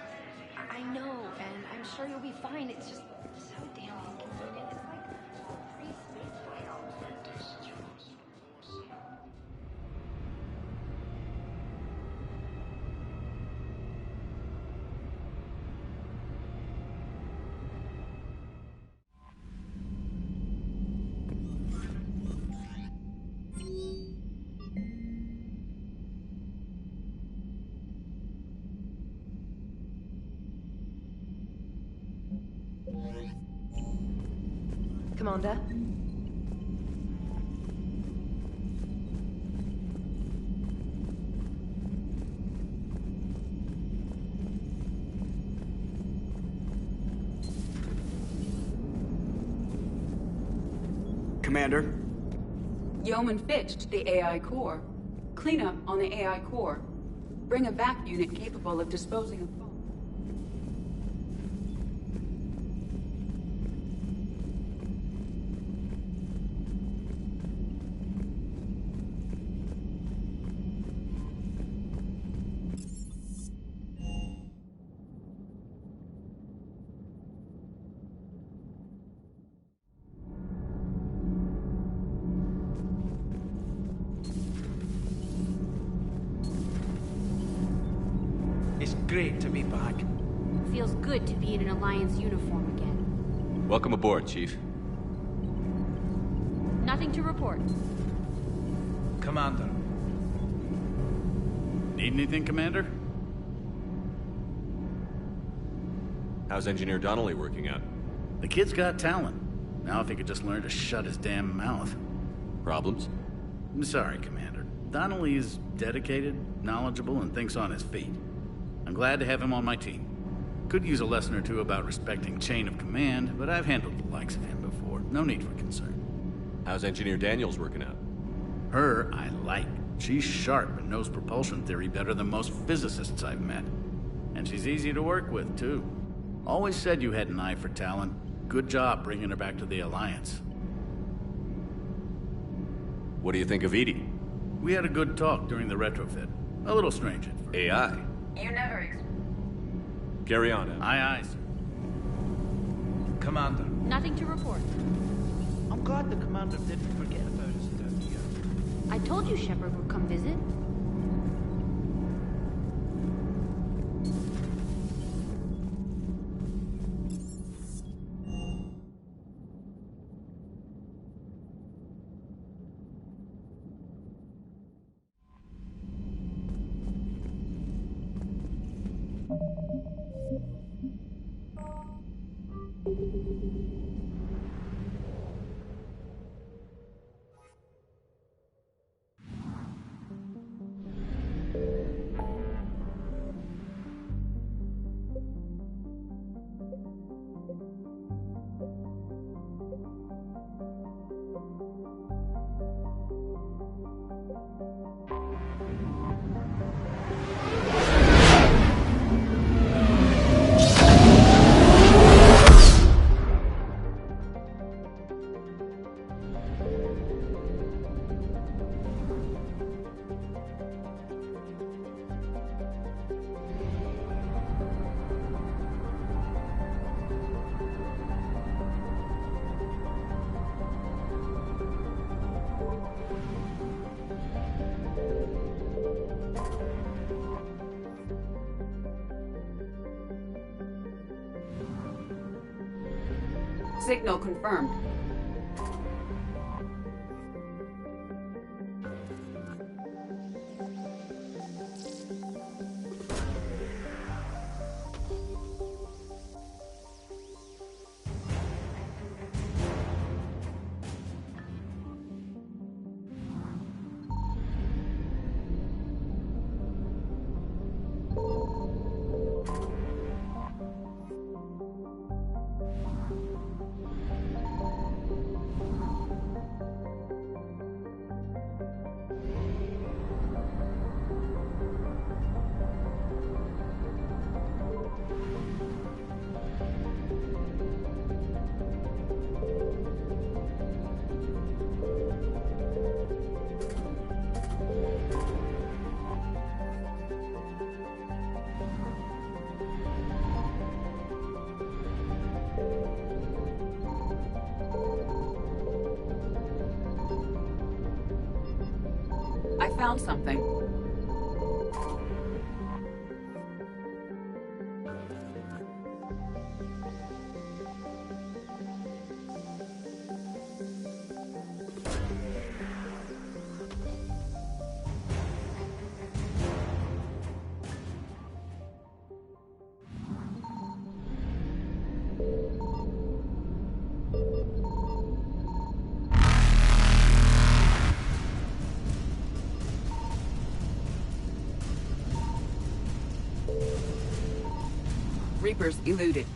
I know, and I'm sure you'll be fine. It's just so damn inconvenient. It's like pre-space flight all of a sudden. Commander? Commander? Yeoman Fitch to the AI core. Cleanup on the AI core. Bring a vac unit capable of disposing of... It's great to be back. Feels good to be in an Alliance uniform again. Welcome aboard, Chief. Nothing to report. Commander. Need anything, Commander? How's Engineer Donnelly working out? The kid's got talent. Now if he could just learn to shut his damn mouth. Problems? I'm sorry, Commander. Donnelly is dedicated, knowledgeable, and thinks on his feet. I'm glad to have him on my team. Could use a lesson or two about respecting chain of command, but I've handled the likes of him before. No need for concern. How's Engineer Daniels working out? Her, I like. She's sharp and knows propulsion theory better than most physicists I've met. And she's easy to work with, too. Always said you had an eye for talent. Good job bringing her back to the Alliance. What do you think of EDI? We had a good talk during the retrofit. A little strange at first. AI? You never Carry on, Em. Aye, aye, sir. Commander, Nothing to report. I'm glad the commander didn't forget about us down here. I told you Shepard would come visit. Signal confirmed. I found something. Reapers eluded.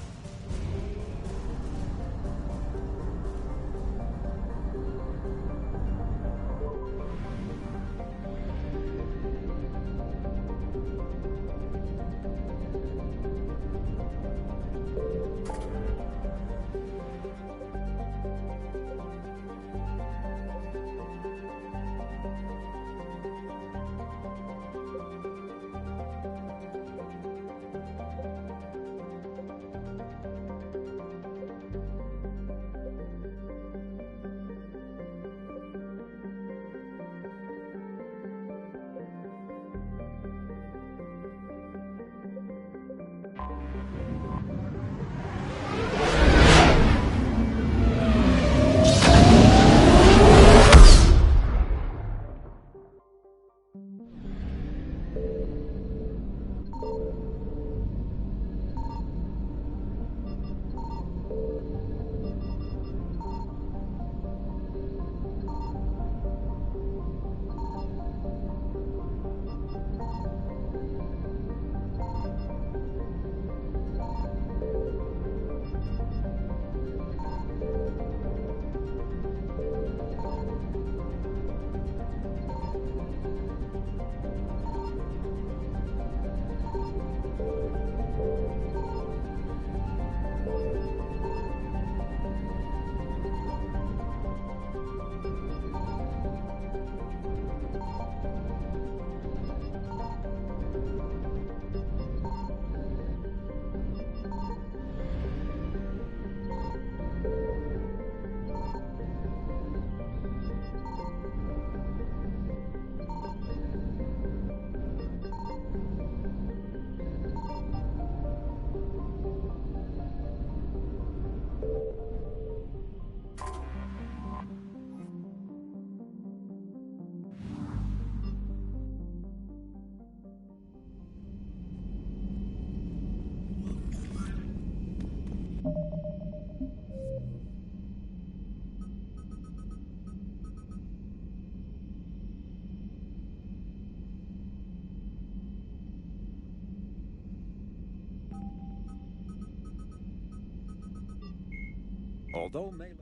Although melee...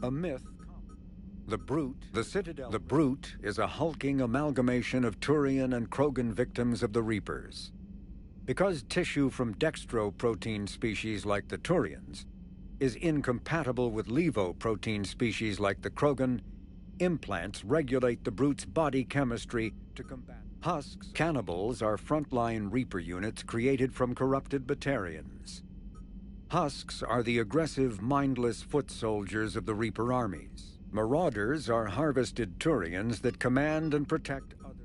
A myth. The Brute is a hulking amalgamation of Turian and Krogan victims of the Reapers. Because tissue from dextroprotein species like the Turians is incompatible with levoprotein species like the Krogan, implants regulate the Brute's body chemistry to combat husks. Cannibals are frontline Reaper units created from corrupted Batarians. Husks are the aggressive, mindless foot soldiers of the Reaper armies. Marauders are harvested Turians that command and protect others.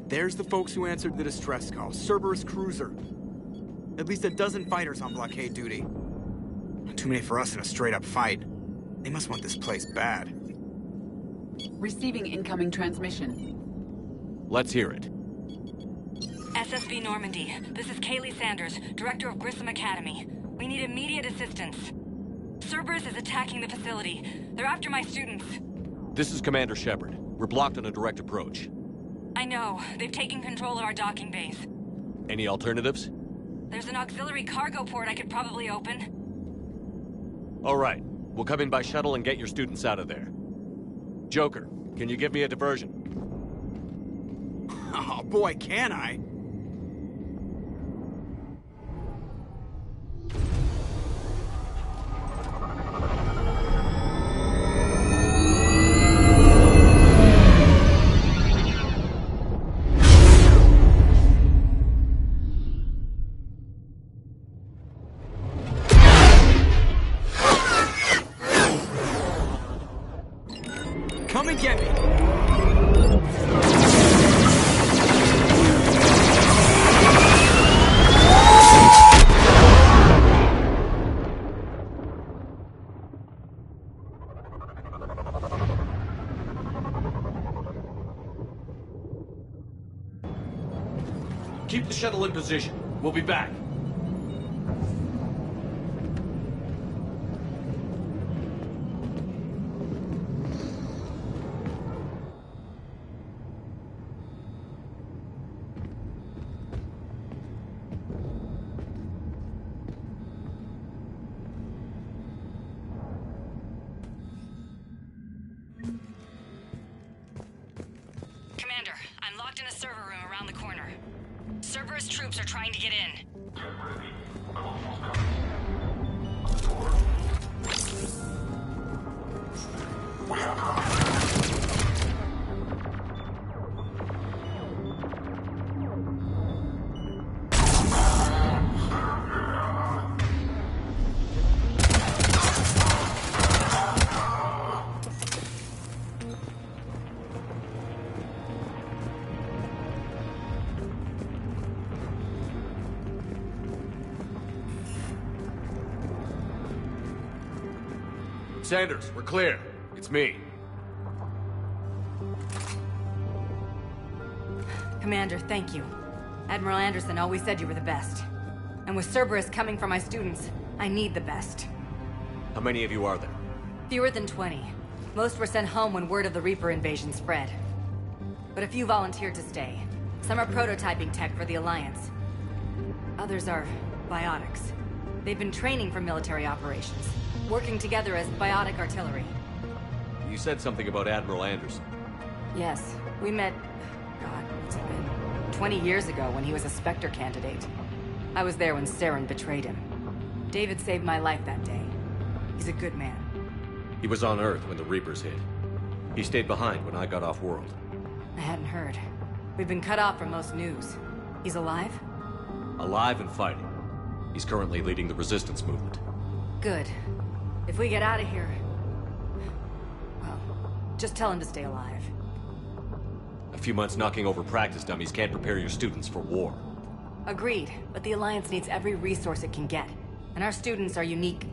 There's the folks who answered the distress call. Cerberus cruiser. At least a dozen fighters on blockade duty. Too many for us in a straight-up fight. They must want this place bad. Receiving incoming transmission. Let's hear it. SSV Normandy. This is Kaylee Sanders, Director of Grissom Academy. We need immediate assistance. Cerberus is attacking the facility. They're after my students. This is Commander Shepard. We're blocked on a direct approach. I know. They've taken control of our docking base. Any alternatives? There's an auxiliary cargo port I could probably open. All right. We'll come in by shuttle and get your students out of there. Joker, can you give me a diversion? Oh boy, can I! Come and get me! Keep the shuttle in position. We'll be back. Commander, I'm locked in a server room around the corner. Cerberus troops are trying to get in. Sanders, we're clear. It's me. Commander, thank you. Admiral Anderson always said you were the best. And with Cerberus coming for my students, I need the best. How many of you are there? Fewer than 20. Most were sent home when word of the Reaper invasion spread. But a few volunteered to stay. Some are prototyping tech for the Alliance. Others are biotics. They've been training for military operations, working together as biotic artillery. You said something about Admiral Anderson. Yes, we met, God, what's it been? 20 years ago when he was a Spectre candidate. I was there when Saren betrayed him. David saved my life that day. He's a good man. He was on Earth when the Reapers hit. He stayed behind when I got off world. I hadn't heard. We've been cut off from most news. He's alive? Alive and fighting. He's currently leading the resistance movement. Good. If we get out of here... well, just tell him to stay alive. A few months knocking over practice dummies can't prepare your students for war. Agreed, but the Alliance needs every resource it can get. And our students are unique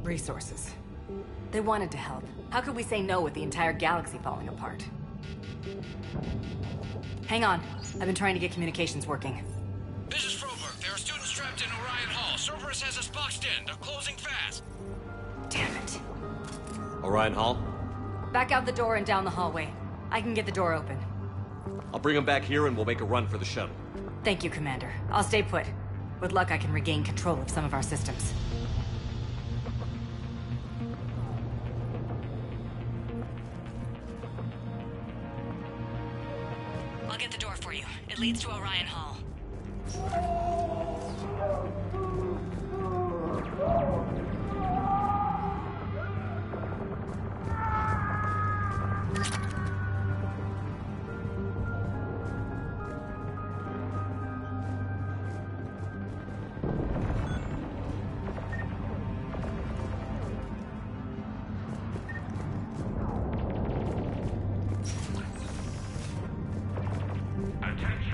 resources. They wanted to help. How could we say no with the entire galaxy falling apart? Hang on. I've been trying to get communications working. This is Froberg. There are students trapped in Orion Hall. Cerberus has us boxed in. They're closing fast. Damn it. Orion Hall? Back out the door and down the hallway. I can get the door open. I'll bring them back here and we'll make a run for the shuttle. Thank you, Commander. I'll stay put. With luck, I can regain control of some of our systems. I'll get the door for you. It leads to Orion Hall. Attention.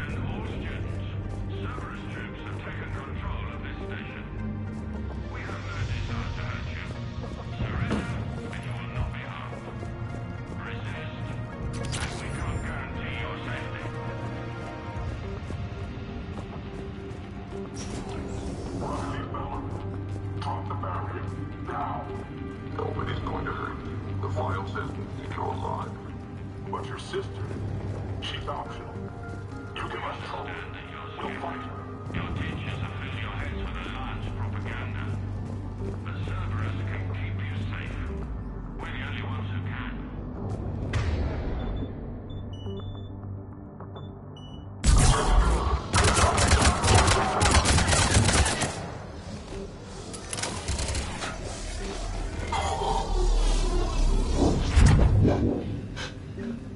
You're alive. But your sister, she's optional. You give us trouble, we'll fight her. Your teachers have filled your heads with Alliance propaganda. But Cerberus can keep you safe. We're the only ones who can.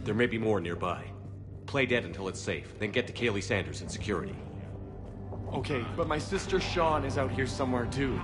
There may be more nearby. Play dead until it's safe, then get to Kaylee Sanders in security. Okay, but my sister Sean is out here somewhere too.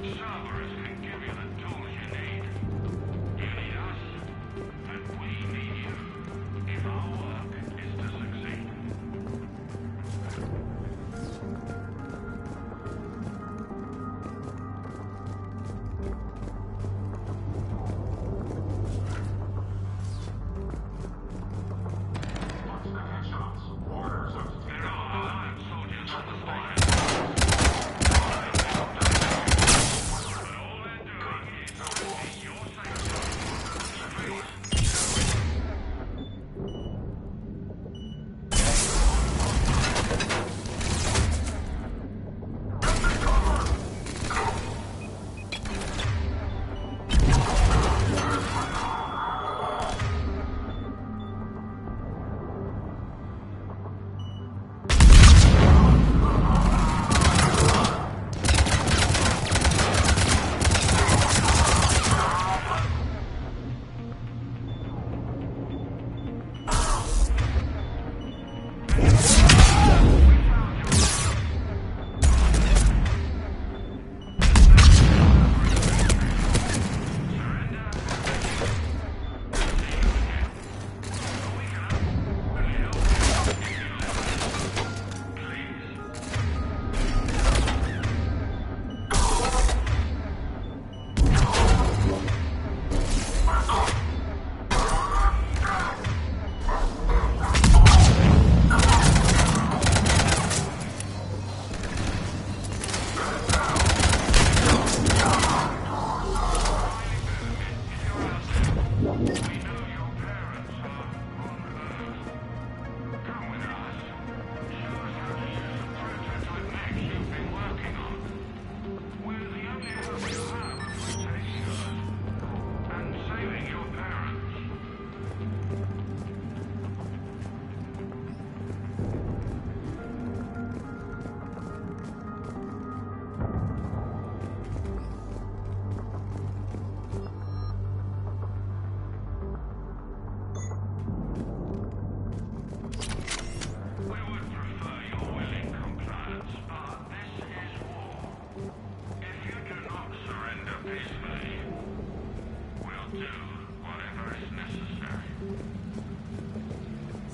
Cerberus can give you the tools you need. You need us, and we need you. If our work is to succeed. What's the headshots? Orders of There are Alliance soldiers on the fire.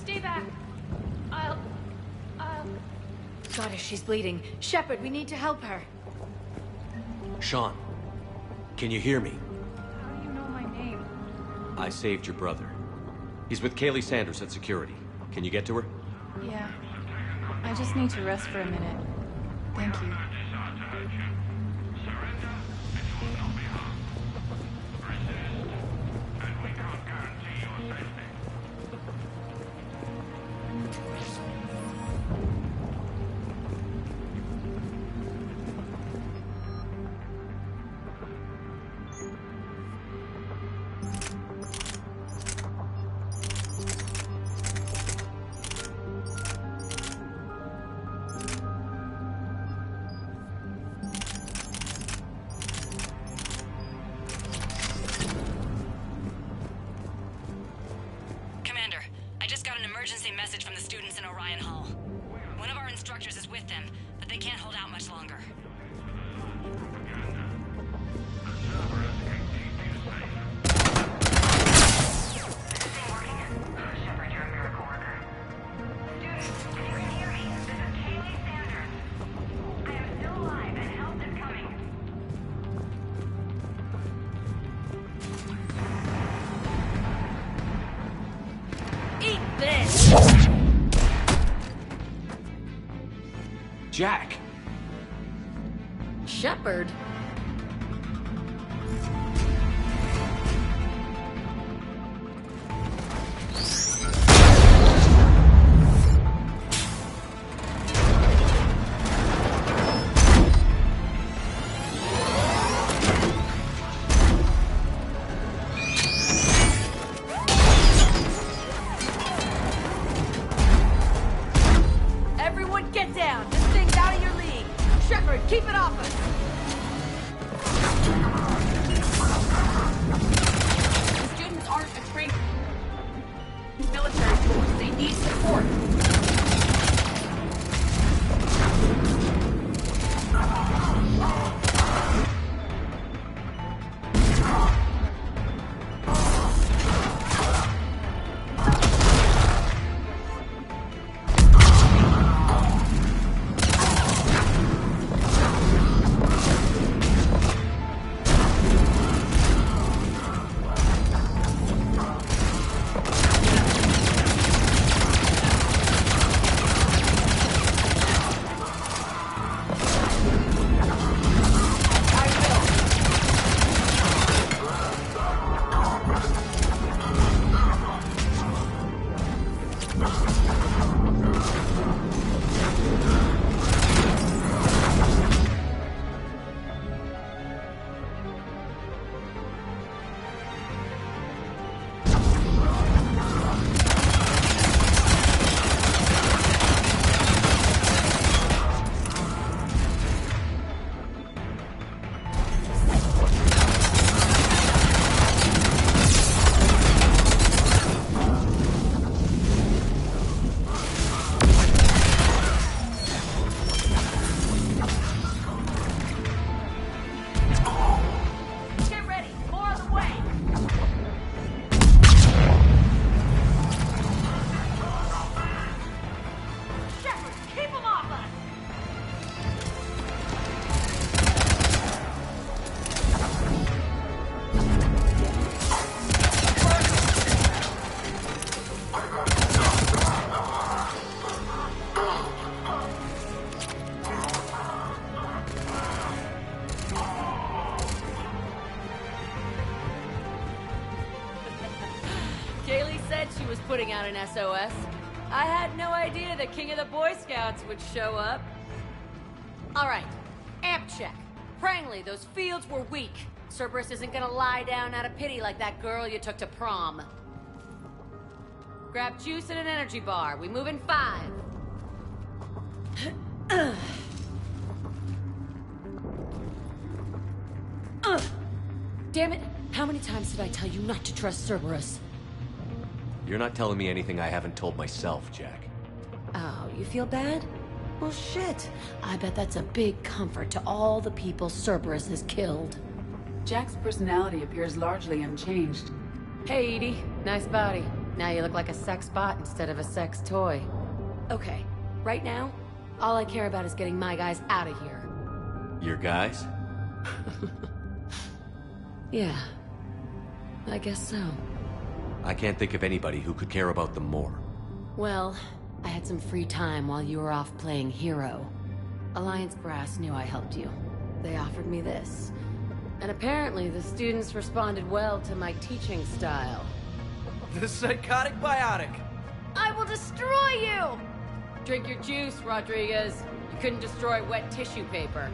Stay back. I'll... Goddess, she's bleeding. Shepard, we need to help her. Sean, can you hear me? How do you know my name? I saved your brother. He's with Kaylee Sanders at security. Can you get to her? Yeah. I just need to rest for a minute. Thank you. the students in Orion Hall. One of our instructors is with them, but they can't hold out much longer. Shepard, you're a miracle worker. Students, can you hear me? This is Kaylee Sanders. I am still alive and help is coming. Eat this! Jack! Shepard? Everyone get down! This thing's out of your league! Shepard, keep it off us! The students aren't a trained military force. They need support. She was putting out an SOS. I had no idea the king of the Boy Scouts would show up. All right, amp check. Prangley, those fields were weak. Cerberus isn't gonna lie down out of pity like that girl you took to prom. Grab juice and an energy bar. We move in 5. Damn it! How many times did I tell you not to trust Cerberus? You're not telling me anything I haven't told myself, Jack. Oh, you feel bad? Well, shit. I bet that's a big comfort to all the people Cerberus has killed. Jack's personality appears largely unchanged. Hey, Edie. Nice body. Now you look like a sex bot instead of a sex toy. Okay, right now, all I care about is getting my guys out of here. Your guys? Yeah. I guess so. I can't think of anybody who could care about them more. Well, I had some free time while you were off playing hero. Alliance Brass knew I helped you. They offered me this. And apparently the students responded well to my teaching style. The psychotic biotic! I will destroy you! Drink your juice, Rodriguez. You couldn't destroy wet tissue paper.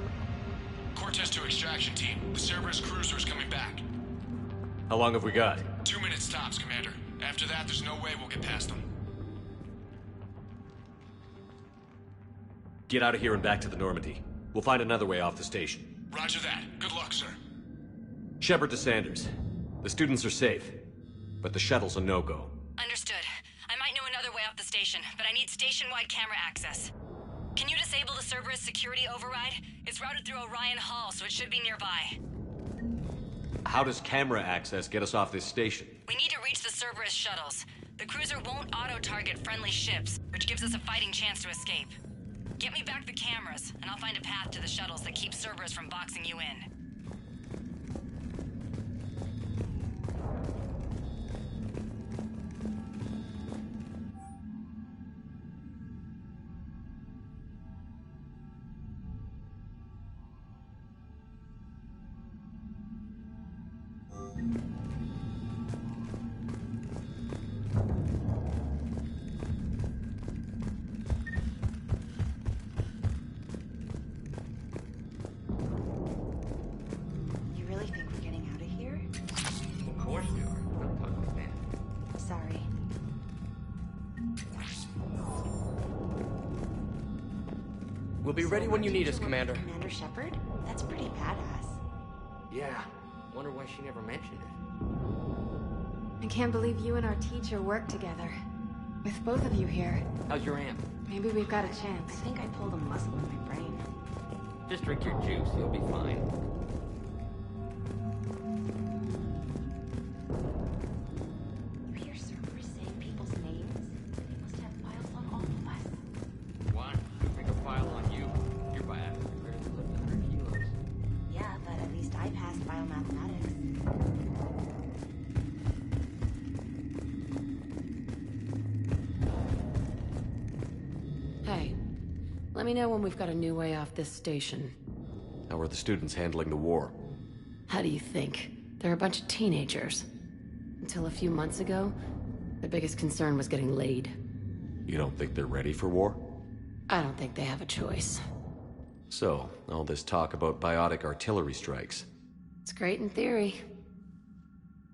Cortez to extraction team. The Cerberus cruiser is coming back. How long have we got? 2 minutes tops, Commander. After that, there's no way we'll get past them. Get out of here and back to the Normandy. We'll find another way off the station. Roger that. Good luck, sir. Shepard to Sanders. The students are safe, but the shuttle's a no-go. Understood. I might know another way off the station, but I need need station-wide camera access. Can you disable the Cerberus security override? It's routed through Orion Hall, so it should be nearby. How does camera access get us off this station? We need to reach the Cerberus shuttles. The cruiser won't auto-target friendly ships, which gives us a fighting chance to escape. Get me back the cameras, and I'll find a path to the shuttles that keeps Cerberus from boxing you in. You really think we're getting out of here? Of course we are. I'm talking to Ben. Sorry. We'll be ready when you need us, Commander. Commander Shepard? That's pretty badass. Yeah. Wonder why she never mentioned it. I can't believe you and our teacher work together. With both of you here. How's your aunt? Maybe we've got a chance. I think I pulled a muscle in my brain. Just drink your juice. You'll be fine. You hear Cerberus saying people's names? They must have files on all of us. Why? Make a file on you. You're bad. Barely lift 100 kilos. Yeah, but at least I passed biomathematics. Hey, let me know when we've got a new way off this station. How are the students handling the war? How do you think? They're a bunch of teenagers. Until a few months ago, their biggest concern was getting laid. You don't think they're ready for war? I don't think they have a choice. So, all this talk about biotic artillery strikes. It's great in theory.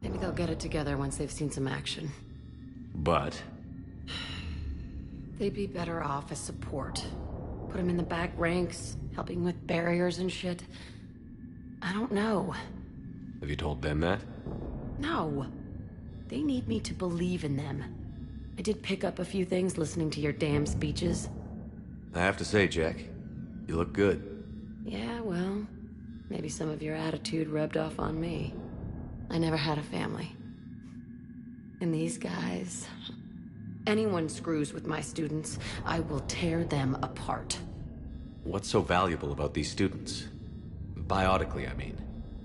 Maybe they'll get it together once they've seen some action. But They'd be better off as support. Put them in the back ranks, helping with barriers and shit. I don't know. have you told them that? No. They need me to believe in them. I did pick up a few things listening to your damn speeches. I have to say, Jack, you look good. Yeah, well, maybe some of your attitude rubbed off on me. I never had a family. And these guys... Anyone screws with my students, I will tear them apart. What's so valuable about these students? Biotically, I mean.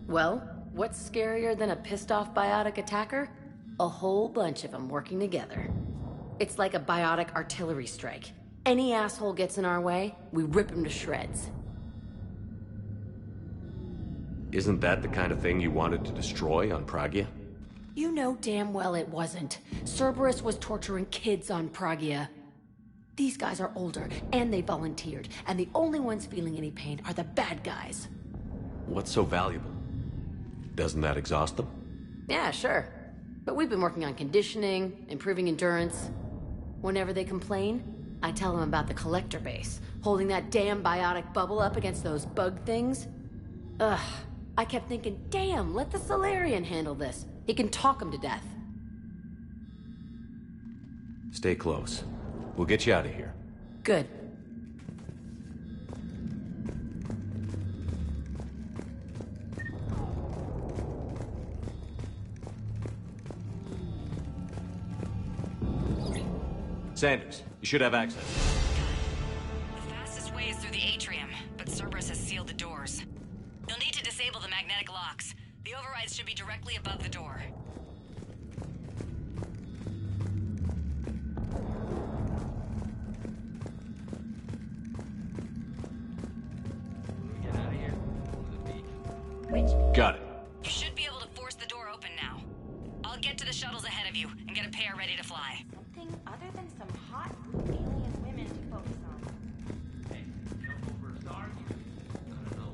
Well, what's scarier than a pissed-off biotic attacker? A whole bunch of them working together. It's like a biotic artillery strike. Any asshole gets in our way, we rip him to shreds. Isn't that the kind of thing you wanted to destroy on Pragia? You know damn well it wasn't. Cerberus was torturing kids on Pragia. These guys are older, and they volunteered, and the only ones feeling any pain are the bad guys. What's so valuable? Doesn't that exhaust them? Yeah, sure. But we've been working on conditioning, improving endurance. Whenever they complain, I tell them about the collector base, holding that damn biotic bubble up against those bug things. Ugh, I kept thinking, damn, let the Solarian handle this. He can talk them to death. Stay close. We'll get you out of here. Good. Sanders, you should have access. The fastest way is through the atrium, but Cerberus has sealed the doors. You'll need to disable the magnetic locks. The overrides should be directly above the door. Get out of here. Got it. You should be able to force the door open now. I'll get to the shuttles ahead of you and get a pair ready to fly. Something other than some hot alien women to focus on. Hey, you know who we're stars? I don't know.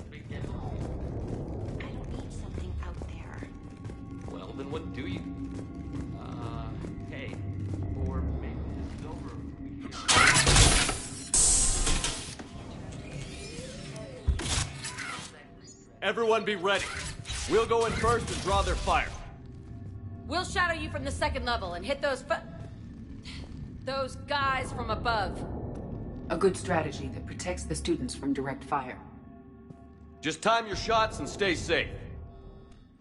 Big guess. I don't need something out there. Well, then what do you? Hey. Or maybe this is over. Everyone be ready. We'll go in first and draw their fire. We'll shadow you from the second level and hit those Those guys from above. A good strategy that protects the students from direct fire. Just time your shots and stay safe.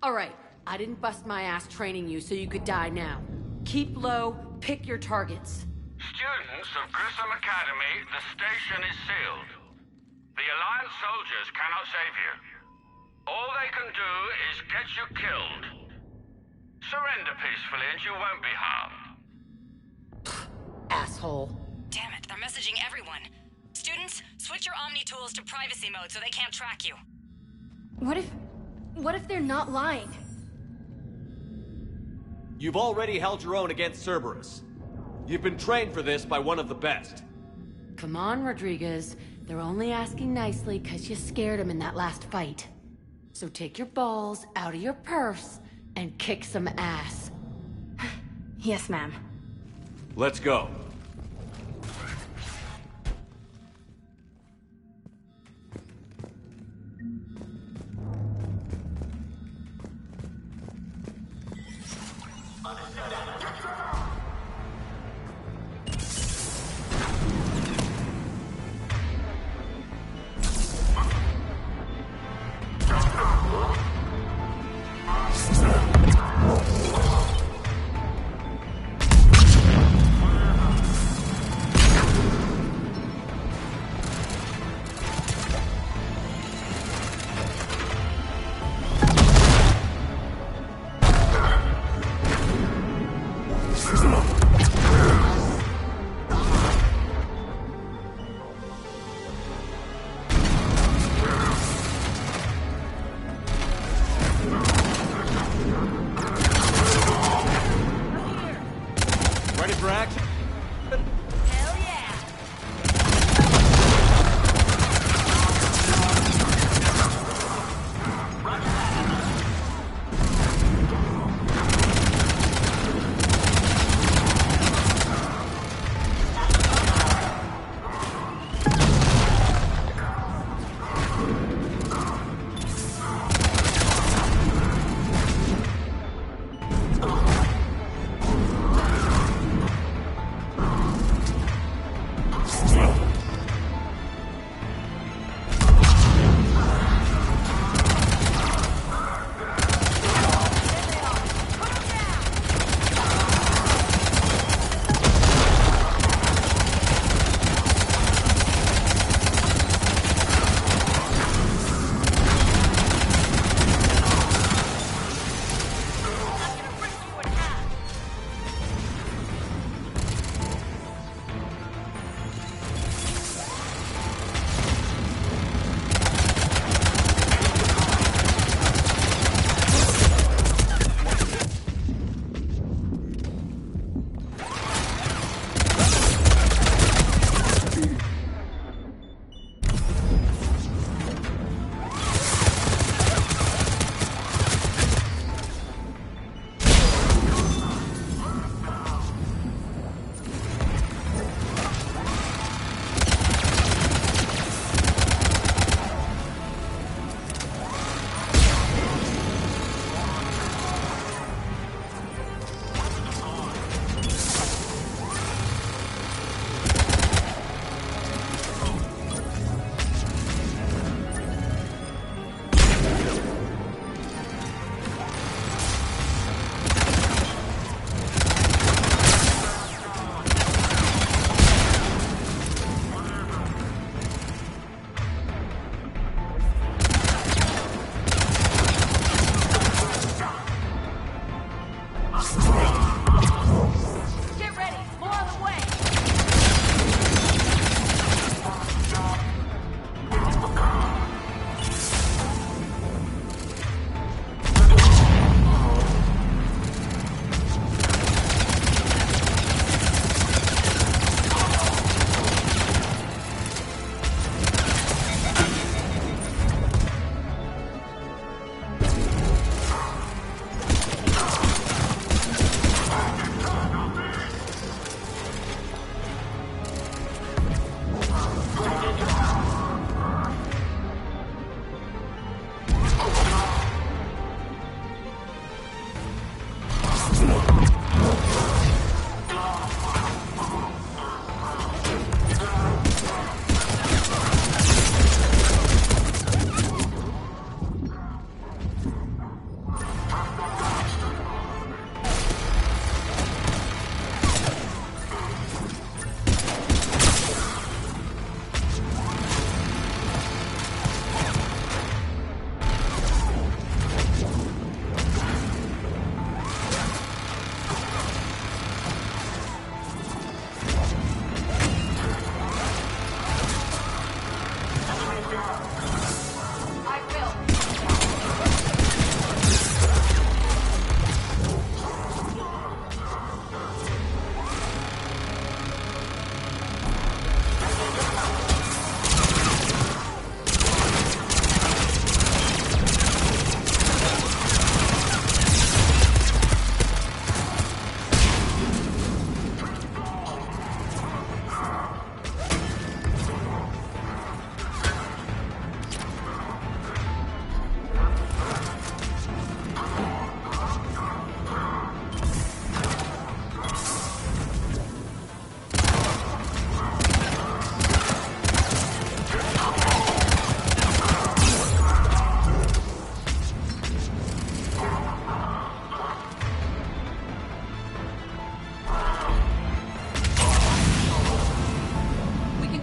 Alright, I didn't bust my ass training you so you could die now. Keep low, pick your targets. Students of Grissom Academy, the station is sealed. The Alliance soldiers cannot save you. All they can do is get you killed. Surrender peacefully and you won't be harmed. Asshole. Damn it, they're messaging everyone. Students, switch your Omni tools to privacy mode so they can't track you. What if they're not lying? You've already held your own against Cerberus. You've been trained for this by one of the best. Come on, Rodriguez. They're only asking nicely because you scared them in that last fight. So take your balls out of your purse and kick some ass. Yes, ma'am. Let's go.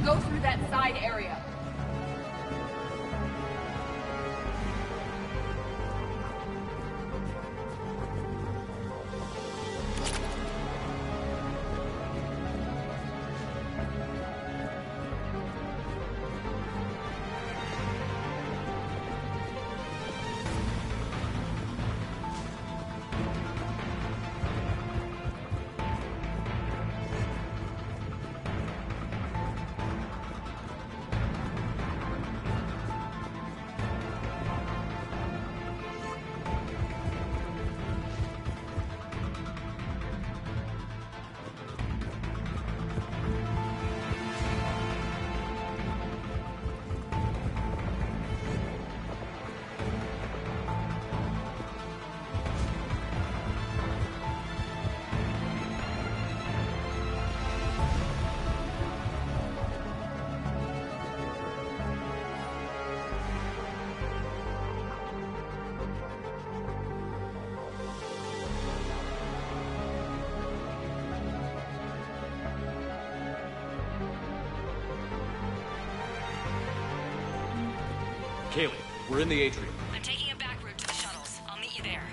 Go through that side area. Kaylee, we're in the atrium. I'm taking a back route to the shuttles. I'll meet you there.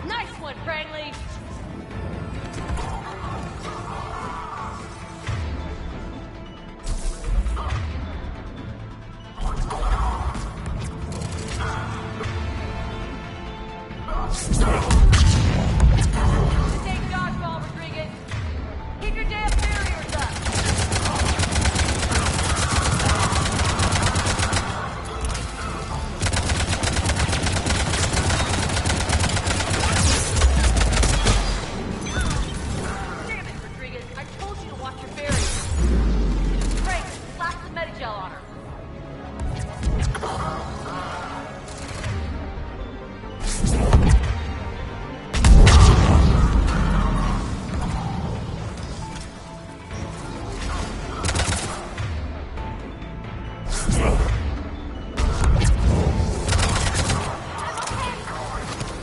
Nice one, Cranley! Take dodgeball, Rodriguez! Keep your damn barriers up! Damn it, Rodriguez! I told you to watch your barriers! Frank, slap some Medigel on her!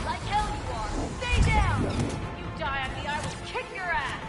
Like hell you are! Stay down! You die on me, I will kick your ass!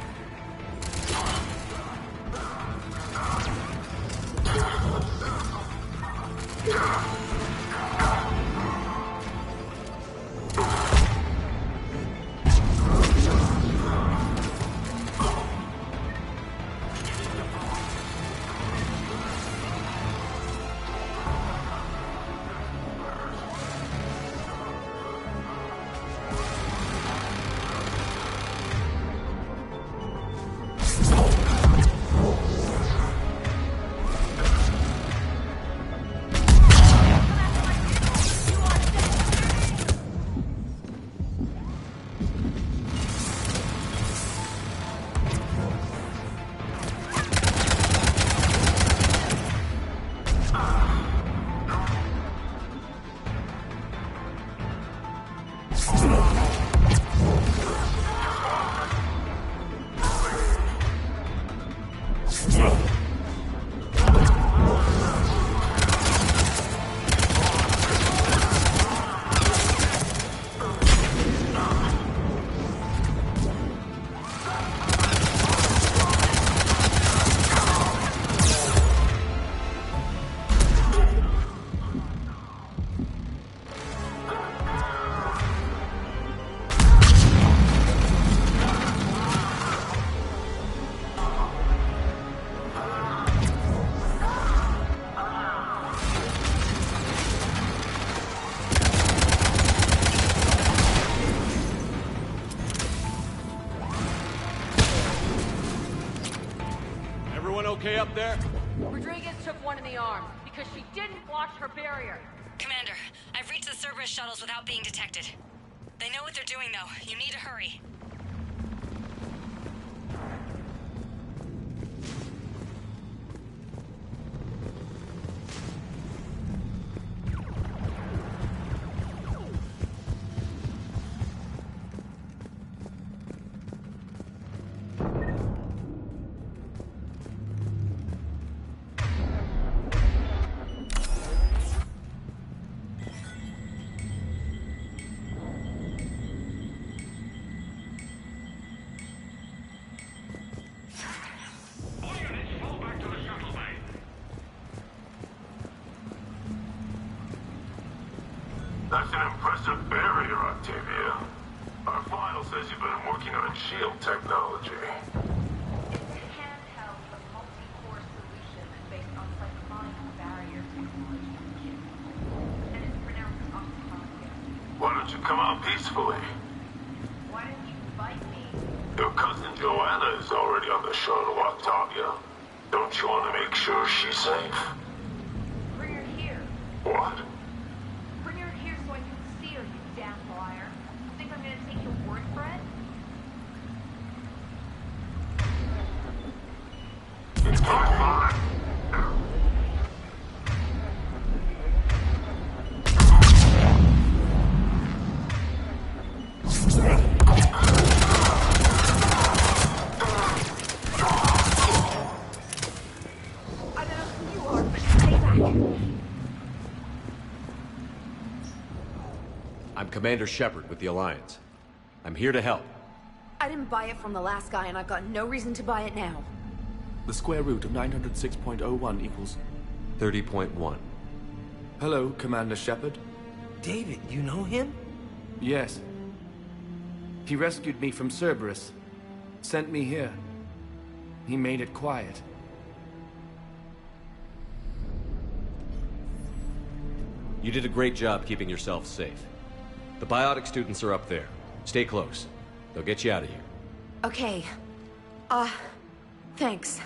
Everyone okay up there? Rodriguez took one in the arm because she didn't watch her barrier. Commander, I've reached the Cerberus shuttles without being detected. They know what they're doing, though. You need to hurry. an impressive barrier, Octavia. Our file says you've been working on shield technology. It's a handheld but multi-core solution based on cyclonic barrier technology, and it's pronounced Octavia. Why don't you come out peacefully? Why didn't you invite me? Your cousin Joanna is already on the shuttle, Octavia. Don't you want to make sure she's safe? Bring her here. What? Bring her here so I can see her, you damn liar. You think I'm gonna take your word for it? It's fine. I'm Commander Shepard with the Alliance. I'm here to help. I didn't buy it from the last guy, and I've got no reason to buy it now. The square root of 906.01 equals... 30.1. Hello, Commander Shepard. David, you know him? Yes. He rescued me from Cerberus. Sent me here. He made it quiet. You did a great job keeping yourself safe. The biotic students are up there. Stay close. They'll get you out of here. Okay. Thanks.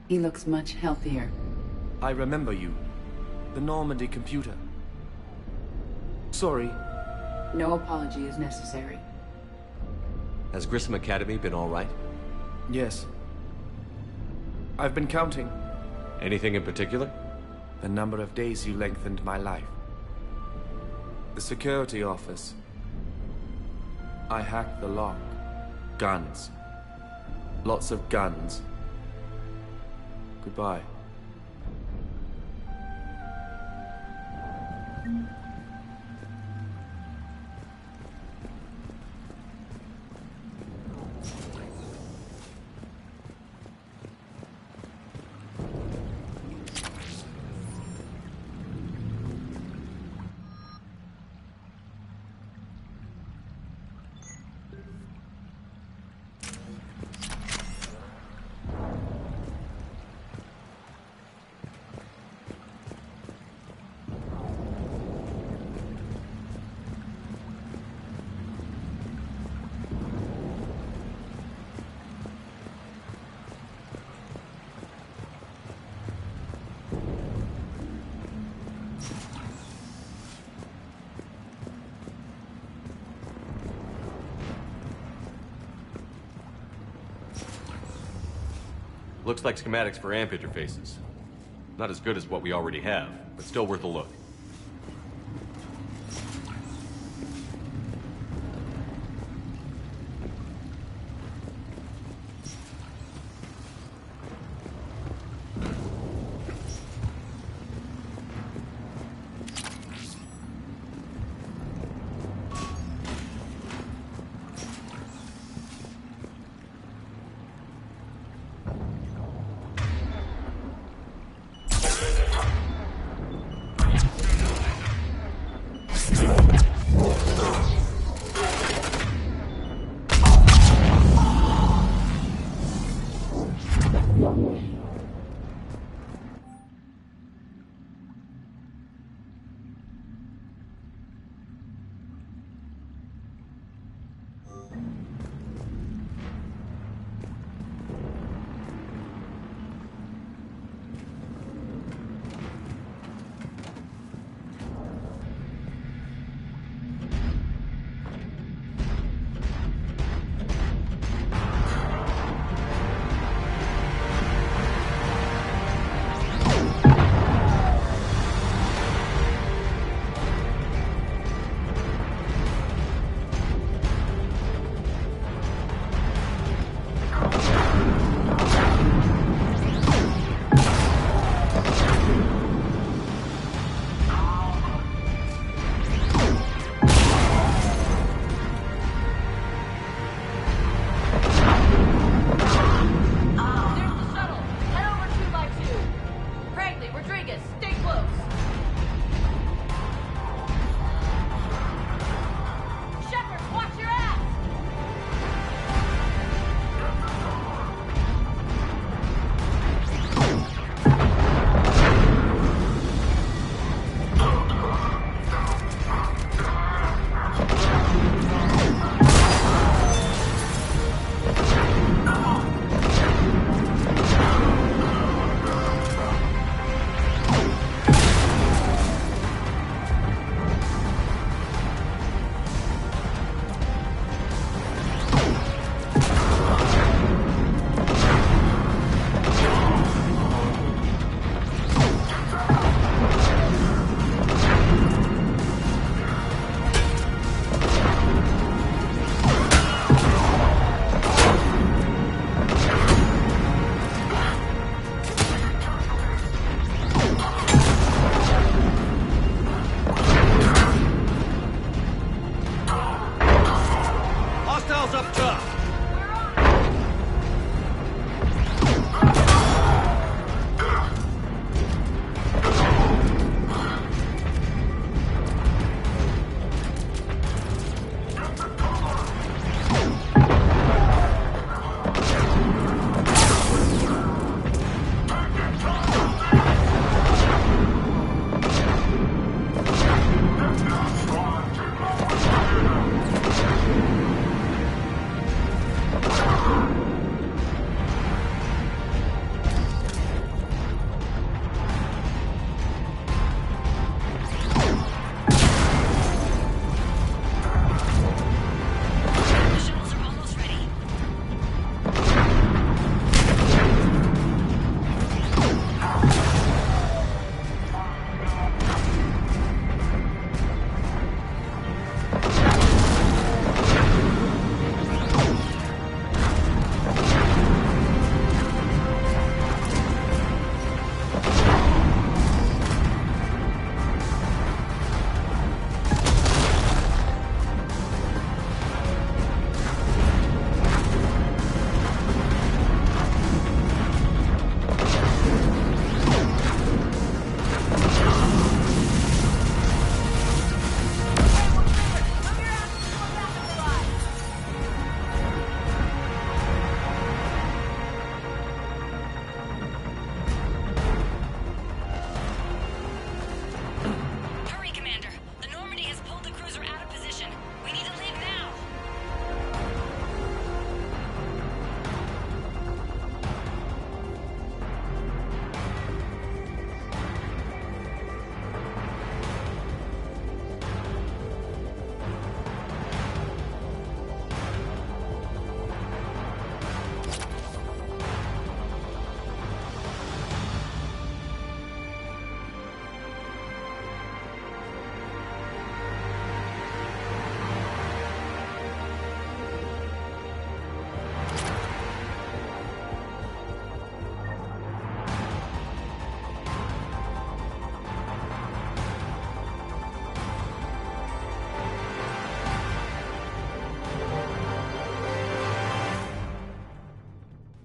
He looks much healthier. I remember you. The Normandy computer. Sorry. No apology is necessary. Has Grissom Academy been all right? Yes. I've been counting. Anything in particular? The number of days you lengthened my life. The security office. I hacked the lock. Guns. Lots of guns. Goodbye. Looks like schematics for AMP interfaces. Not as good as what we already have, but still worth a look.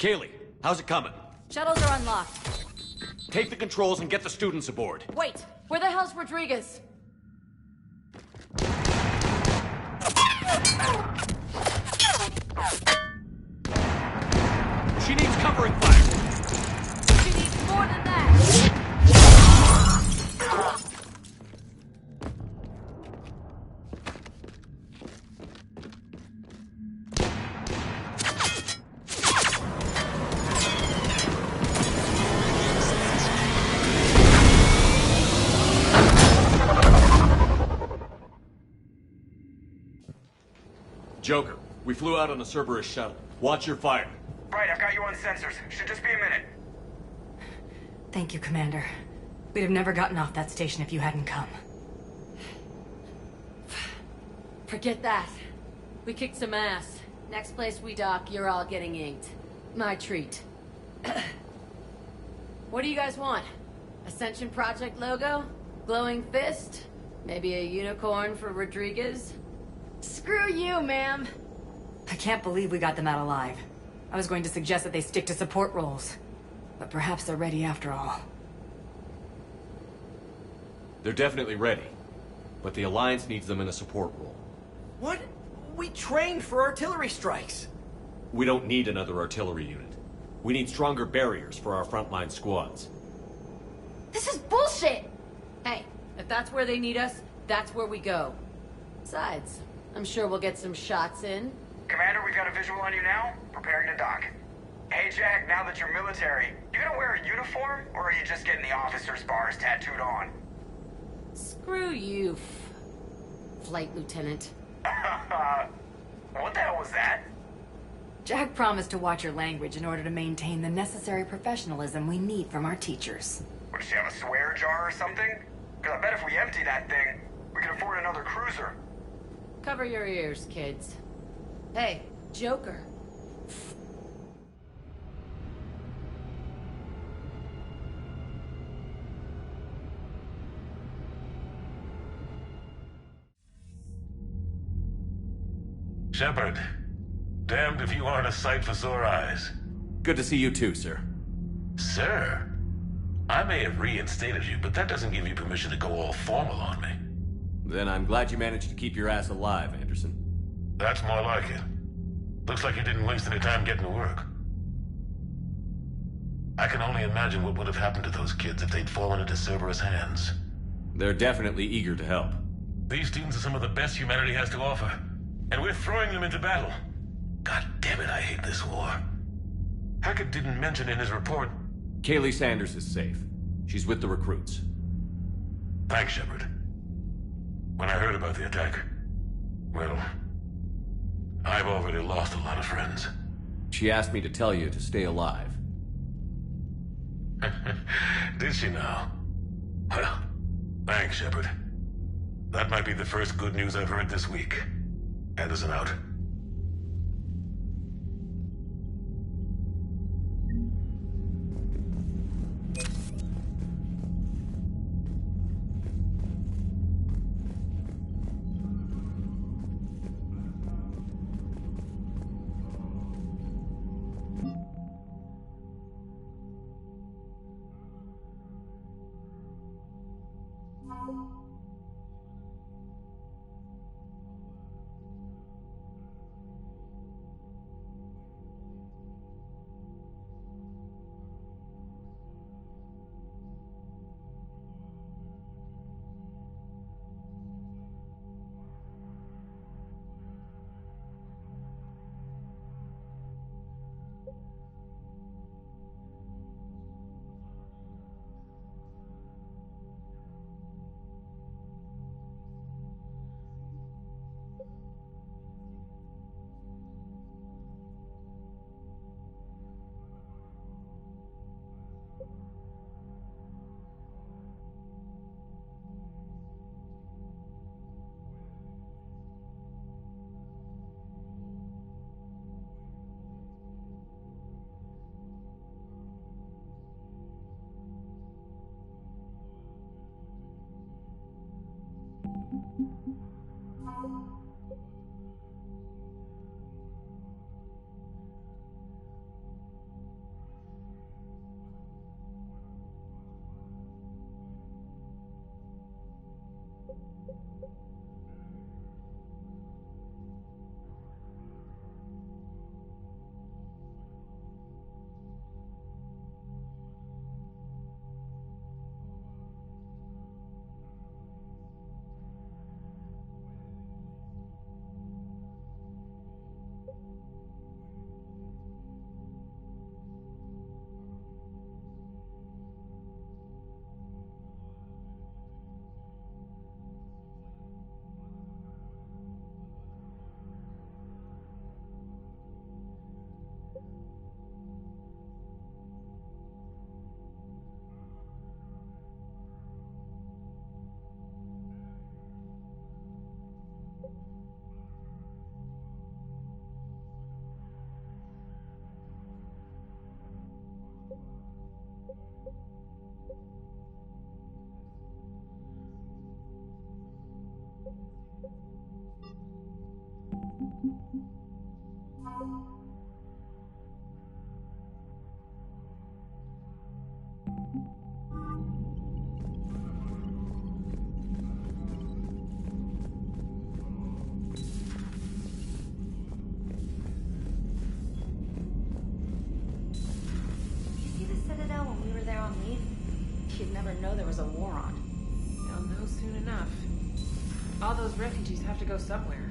Kaylee, how's it coming? Shuttles are unlocked. Take the controls and get the students aboard. Wait, where the hell's Rodriguez? She needs covering fire. She needs more than that. Joker, we flew out on a Cerberus shuttle. Watch your fire. Right, I've got you on sensors. Should just be a minute. Thank you, Commander. We'd have never gotten off that station if you hadn't come. Forget that. We kicked some ass. Next place we dock, you're all getting inked. My treat. What do you guys want? Ascension Project logo? Glowing fist? Maybe a unicorn for Rodriguez? Screw you, ma'am! I can't believe we got them out alive. I was going to suggest that they stick to support roles. But perhaps they're ready after all. They're definitely ready. But the Alliance needs them in a support role. What? We trained for artillery strikes. We don't need another artillery unit. We need stronger barriers for our frontline squads. This is bullshit! Hey, if that's where they need us, that's where we go. Besides, I'm sure we'll get some shots in. Commander, we've got a visual on you now. Preparing to dock. Hey, Jack, now that you're military, you gonna wear a uniform, or are you just getting the officer's bars tattooed on? Screw you, Flight Lieutenant. What the hell was that? Jack promised to watch your language in order to maintain the necessary professionalism we need from our teachers. What, does she have a swear jar or something? Because I bet if we empty that thing, we can afford another cruiser. Cover your ears, kids. Hey, Joker. Shepard, damned if you aren't a sight for sore eyes. Good to see you too, sir. Sir? I may have reinstated you, but that doesn't give you permission to go all formal on me. Then I'm glad you managed to keep your ass alive, Anderson. That's more like it. Looks like you didn't waste any time getting to work. I can only imagine what would have happened to those kids if they'd fallen into Cerberus hands. They're definitely eager to help. These students are some of the best humanity has to offer. And we're throwing them into battle. God damn it, I hate this war. Hackett didn't mention in his report... Kaylee Sanders is safe. She's with the recruits. Thanks, Shepard. When I heard about the attack, well, I've already lost a lot of friends. She asked me to tell you to stay alive. Did she now? Well, thanks, Shepard. That might be the first good news I've heard this week. Anderson out. You'd never know there was a war on. They'll know soon enough. All those refugees have to go somewhere.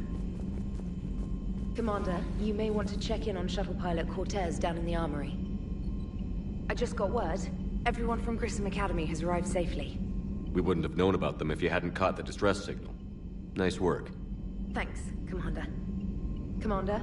Commander, you may want to check in on shuttle pilot Cortez down in the armory. I just got word. Everyone from Grissom Academy has arrived safely. We wouldn't have known about them if you hadn't caught the distress signal. Nice work. Thanks, Commander. Commander?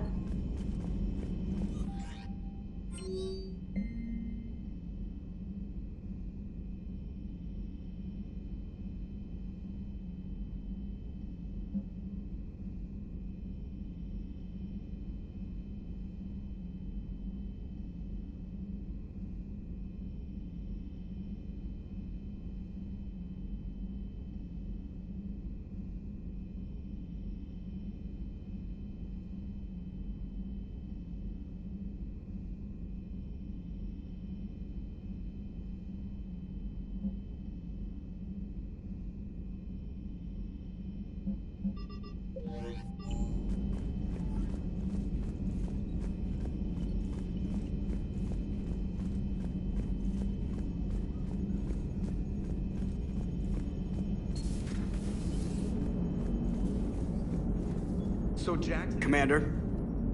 So Jack... Commander?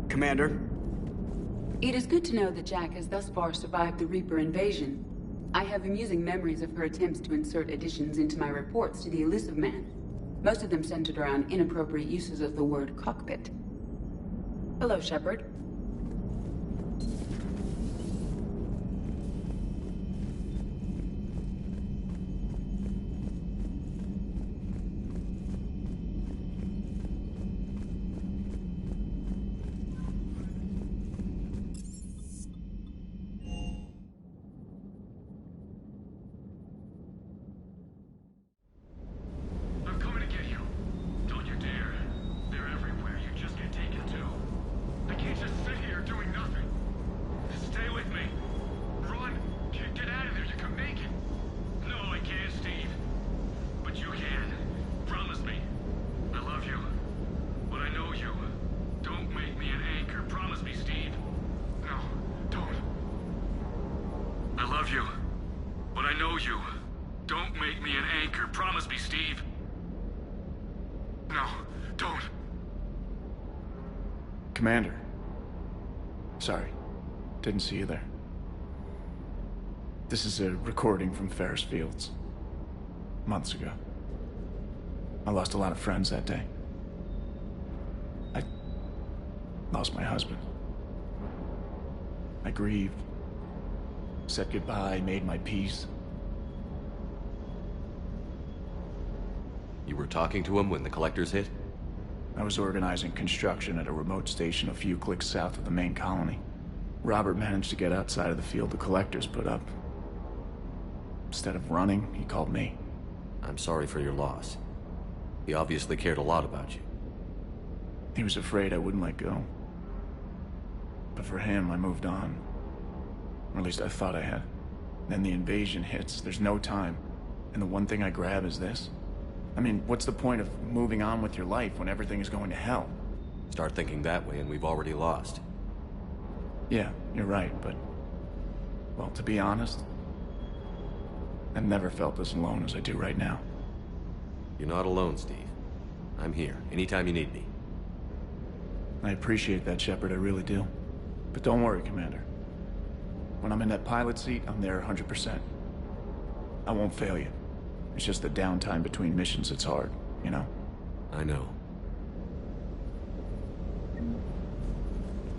Commander? It is good to know that Jack has thus far survived the Reaper invasion. I have amusing memories of her attempts to insert additions into my reports to the Illusive Man. Most of them centered around inappropriate uses of the word cockpit. Hello, Shepard. Commander. Sorry, didn't see you there. This is a recording from Ferris Fields. Months ago. I lost a lot of friends that day. I lost my husband. I grieved. Said goodbye, made my peace. You were talking to him when the collectors hit? I was organizing construction at a remote station a few clicks south of the main colony. Robert managed to get outside of the field the collectors put up. Instead of running, he called me. I'm sorry for your loss. He obviously cared a lot about you. He was afraid I wouldn't let go. But for him, I moved on. Or at least I thought I had. Then the invasion hits, there's no time. And the one thing I grab is this. I mean, what's the point of moving on with your life when everything is going to hell? Start thinking that way and we've already lost. Yeah, you're right, but... well, to be honest, I've never felt as alone as I do right now. You're not alone, Steve. I'm here, anytime you need me. I appreciate that, Shepard, I really do. But don't worry, Commander. When I'm in that pilot seat, I'm there 100%. I won't fail you. It's just the downtime between missions that's hard, you know? I know.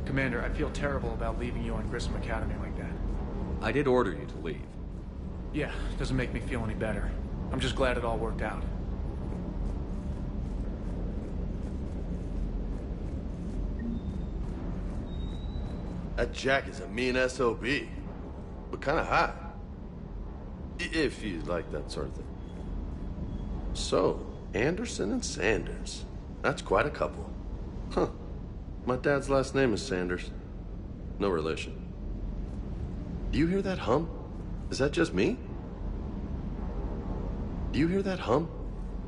Commander, I feel terrible about leaving you on Grissom Academy like that. I did order you to leave. Yeah, doesn't make me feel any better. I'm just glad it all worked out. That Jack is a mean SOB, but kind of hot. If you like that sort of thing. So, Anderson and Sanders. That's quite a couple. Huh. My dad's last name is Sanders. No relation. Do you hear that hum? Is that just me? Do you hear that hum?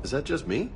Is that just me?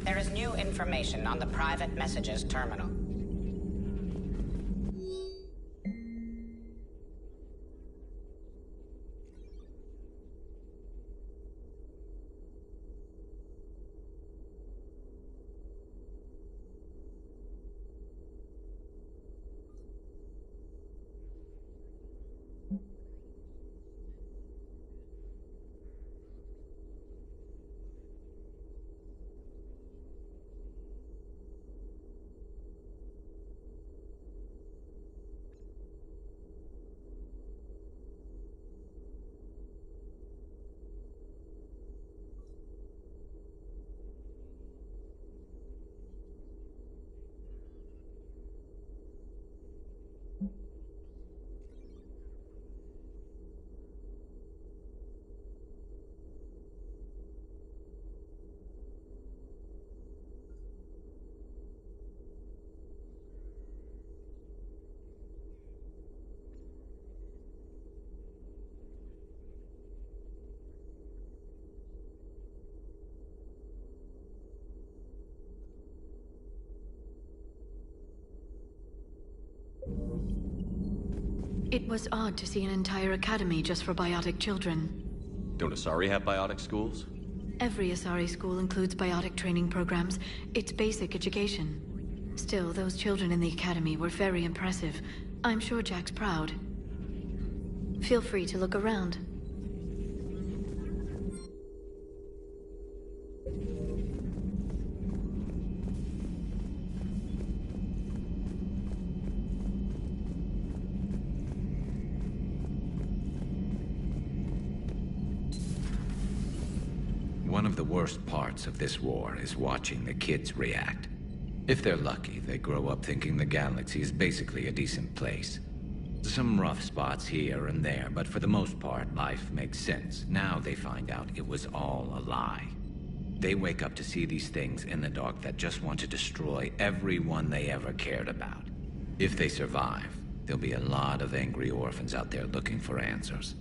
There is new information on the private messages terminal. It was odd to see an entire academy just for biotic children. Don't Asari have biotic schools? Every Asari school includes biotic training programs. It's basic education. Still, those children in the academy were very impressive. I'm sure Jack's proud. Feel free to look around. One of the worst parts of this war is watching the kids react. If they're lucky, they grow up thinking the galaxy is basically a decent place. Some rough spots here and there, but for the most part, life makes sense. Now they find out it was all a lie. They wake up to see these things in the dark that just want to destroy everyone they ever cared about. If they survive, there'll be a lot of angry orphans out there looking for answers.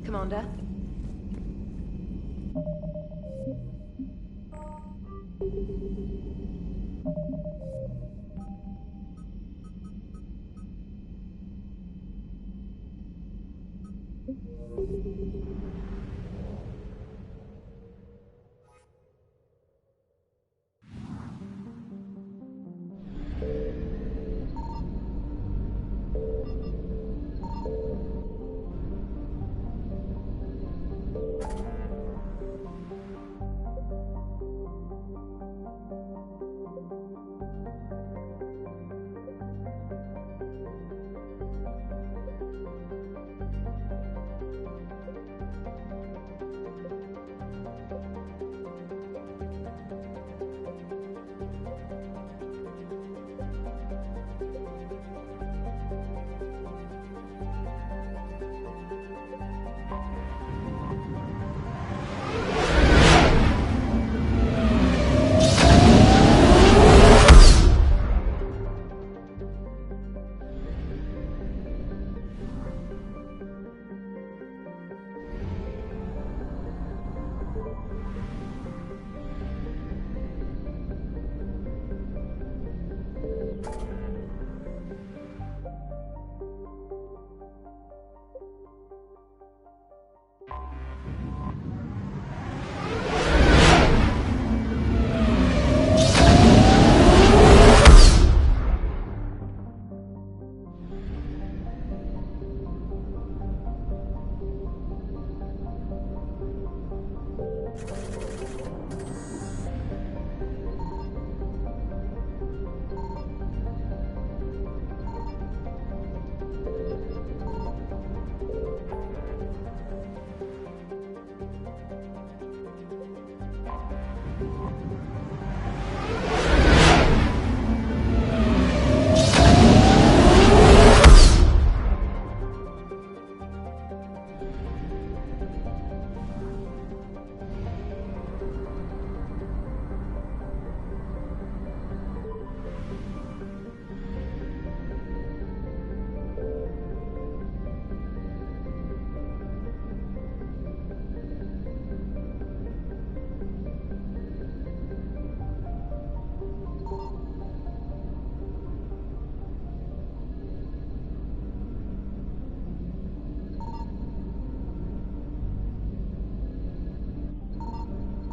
Commander?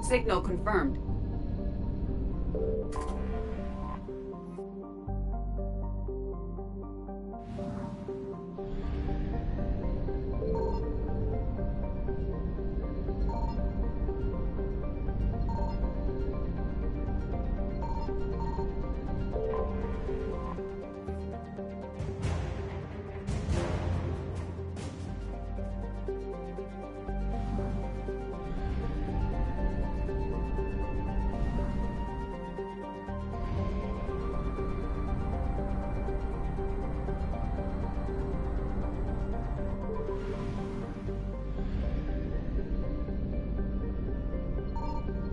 Signal confirmed.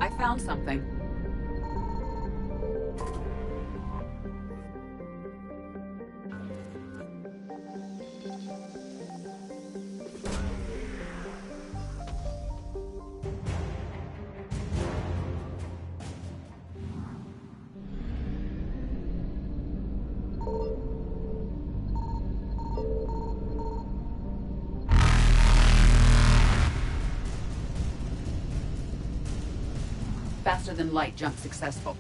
I found something. Faster than light jump successful.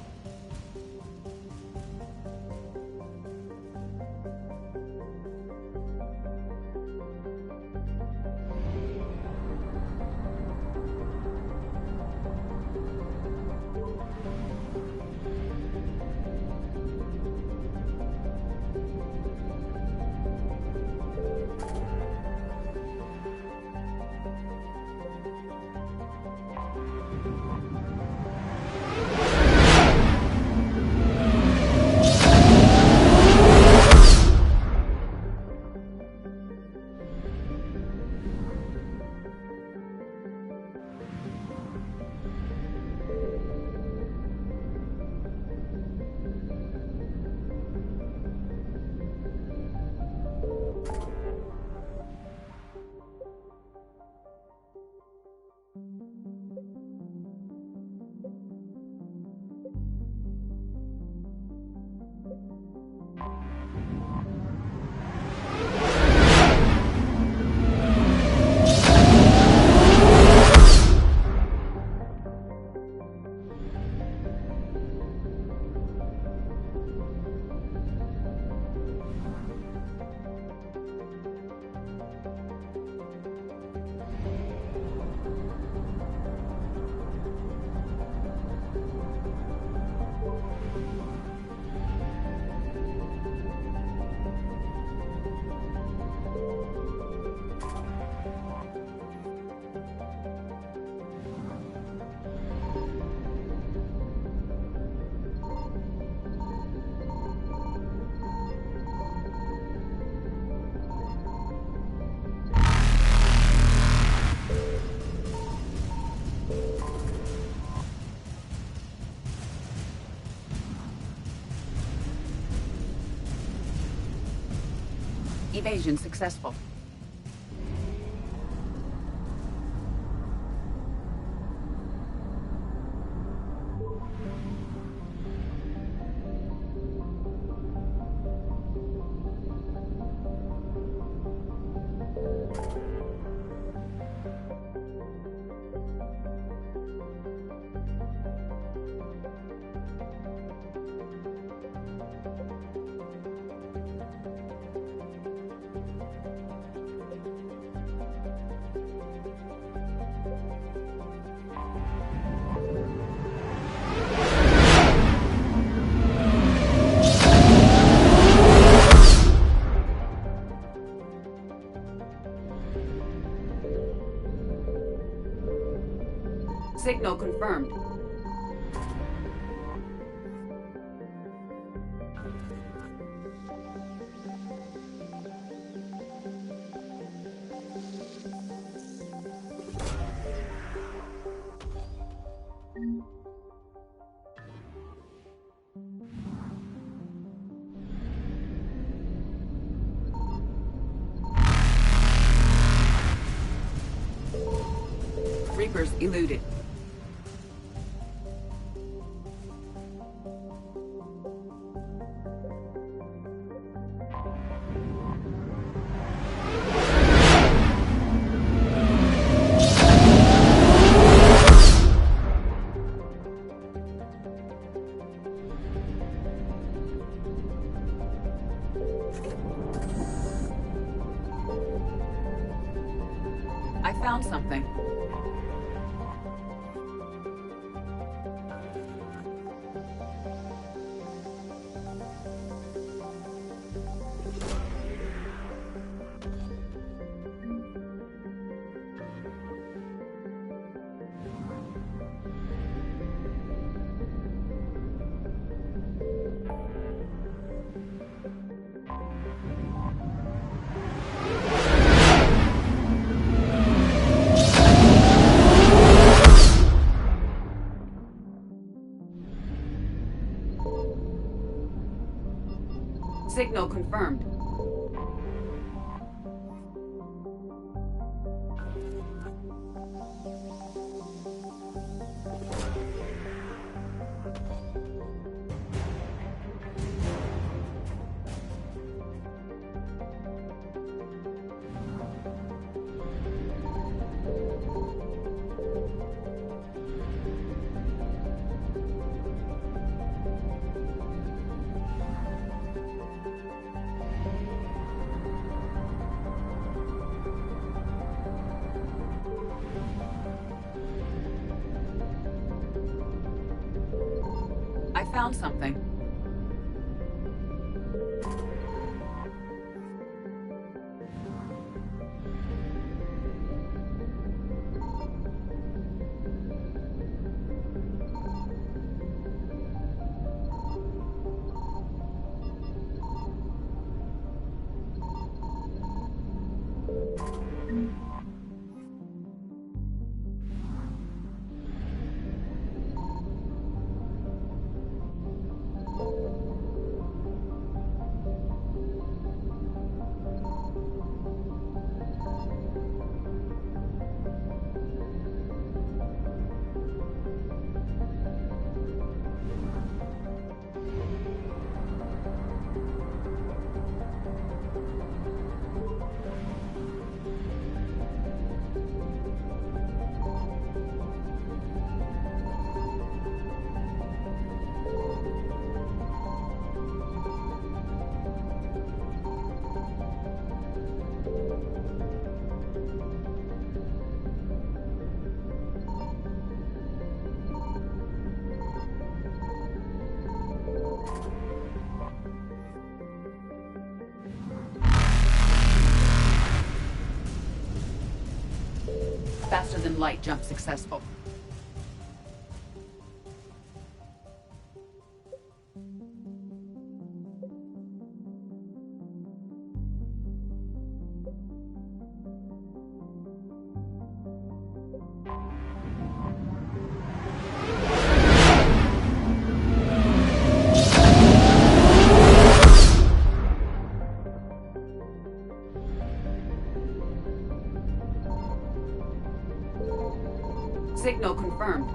Evasion successful. Signal confirmed. Reapers eluded. found something. Signal confirmed. I found something. Faster than light jump successful. Signal confirmed.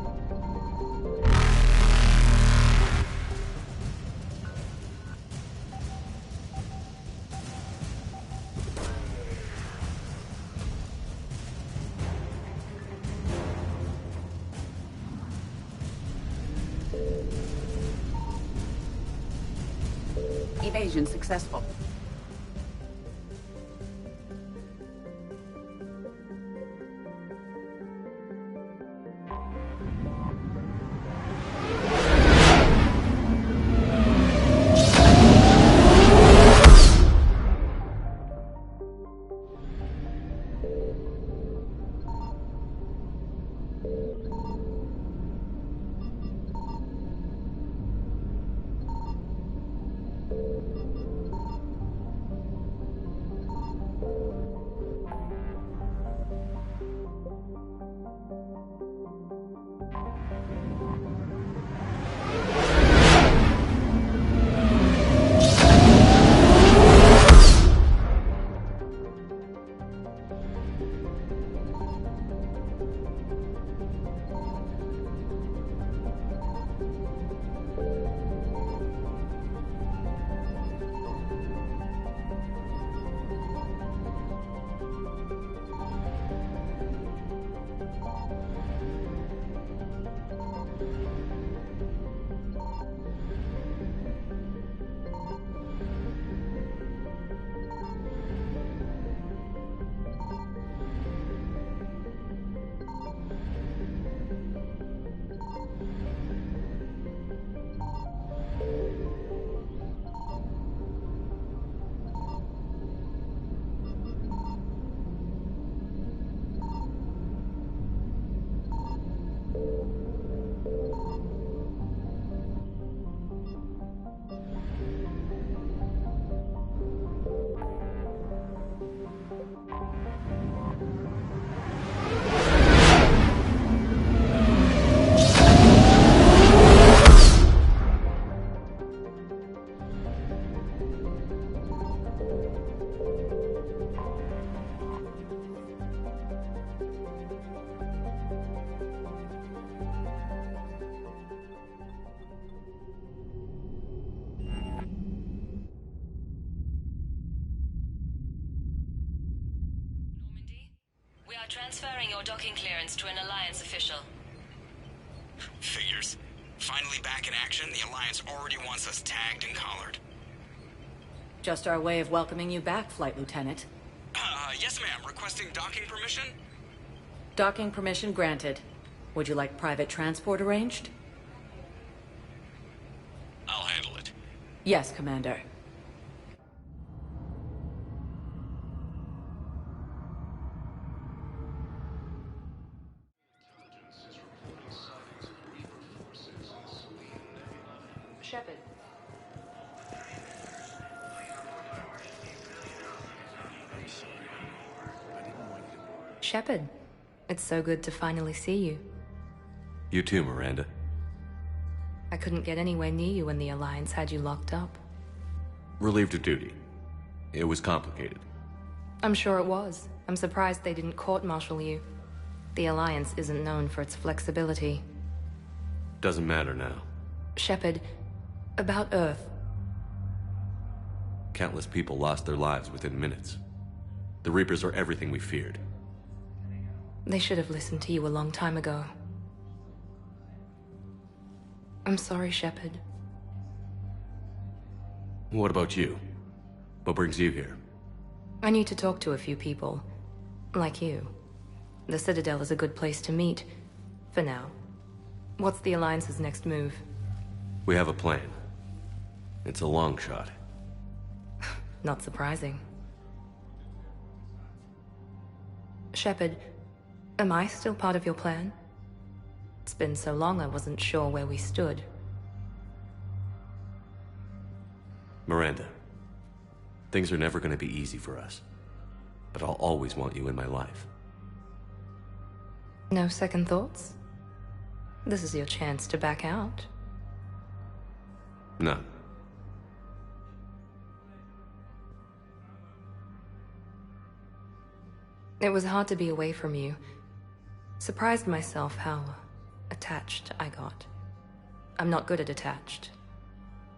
Evasion successful. Transferring your docking clearance to an Alliance official. Figures. Finally back in action, the Alliance already wants us tagged and collared. Just our way of welcoming you back, Flight Lieutenant. Yes ma'am, requesting docking permission? Docking permission granted. Would you like private transport arranged? I'll handle it. Yes, Commander. Shepard. Shepard, it's so good to finally see you. You too, Miranda. I couldn't get anywhere near you when the Alliance had you locked up. Relieved of duty. It was complicated. I'm sure it was. I'm surprised they didn't court-martial you. The Alliance isn't known for its flexibility. Doesn't matter now. Shepard, about Earth. Countless people lost their lives within minutes. The Reapers are everything we feared. They should have listened to you a long time ago. I'm sorry, Shepard. What about you? What brings you here? I need to talk to a few people. Like you. The Citadel is a good place to meet. For now. What's the Alliance's next move? We have a plan. It's a long shot. Not surprising. Shepard, am I still part of your plan? It's been so long I wasn't sure where we stood. Miranda, things are never going to be easy for us. But I'll always want you in my life. No second thoughts? This is your chance to back out. No. It was hard to be away from you. Surprised myself how attached I got. I'm not good at attached.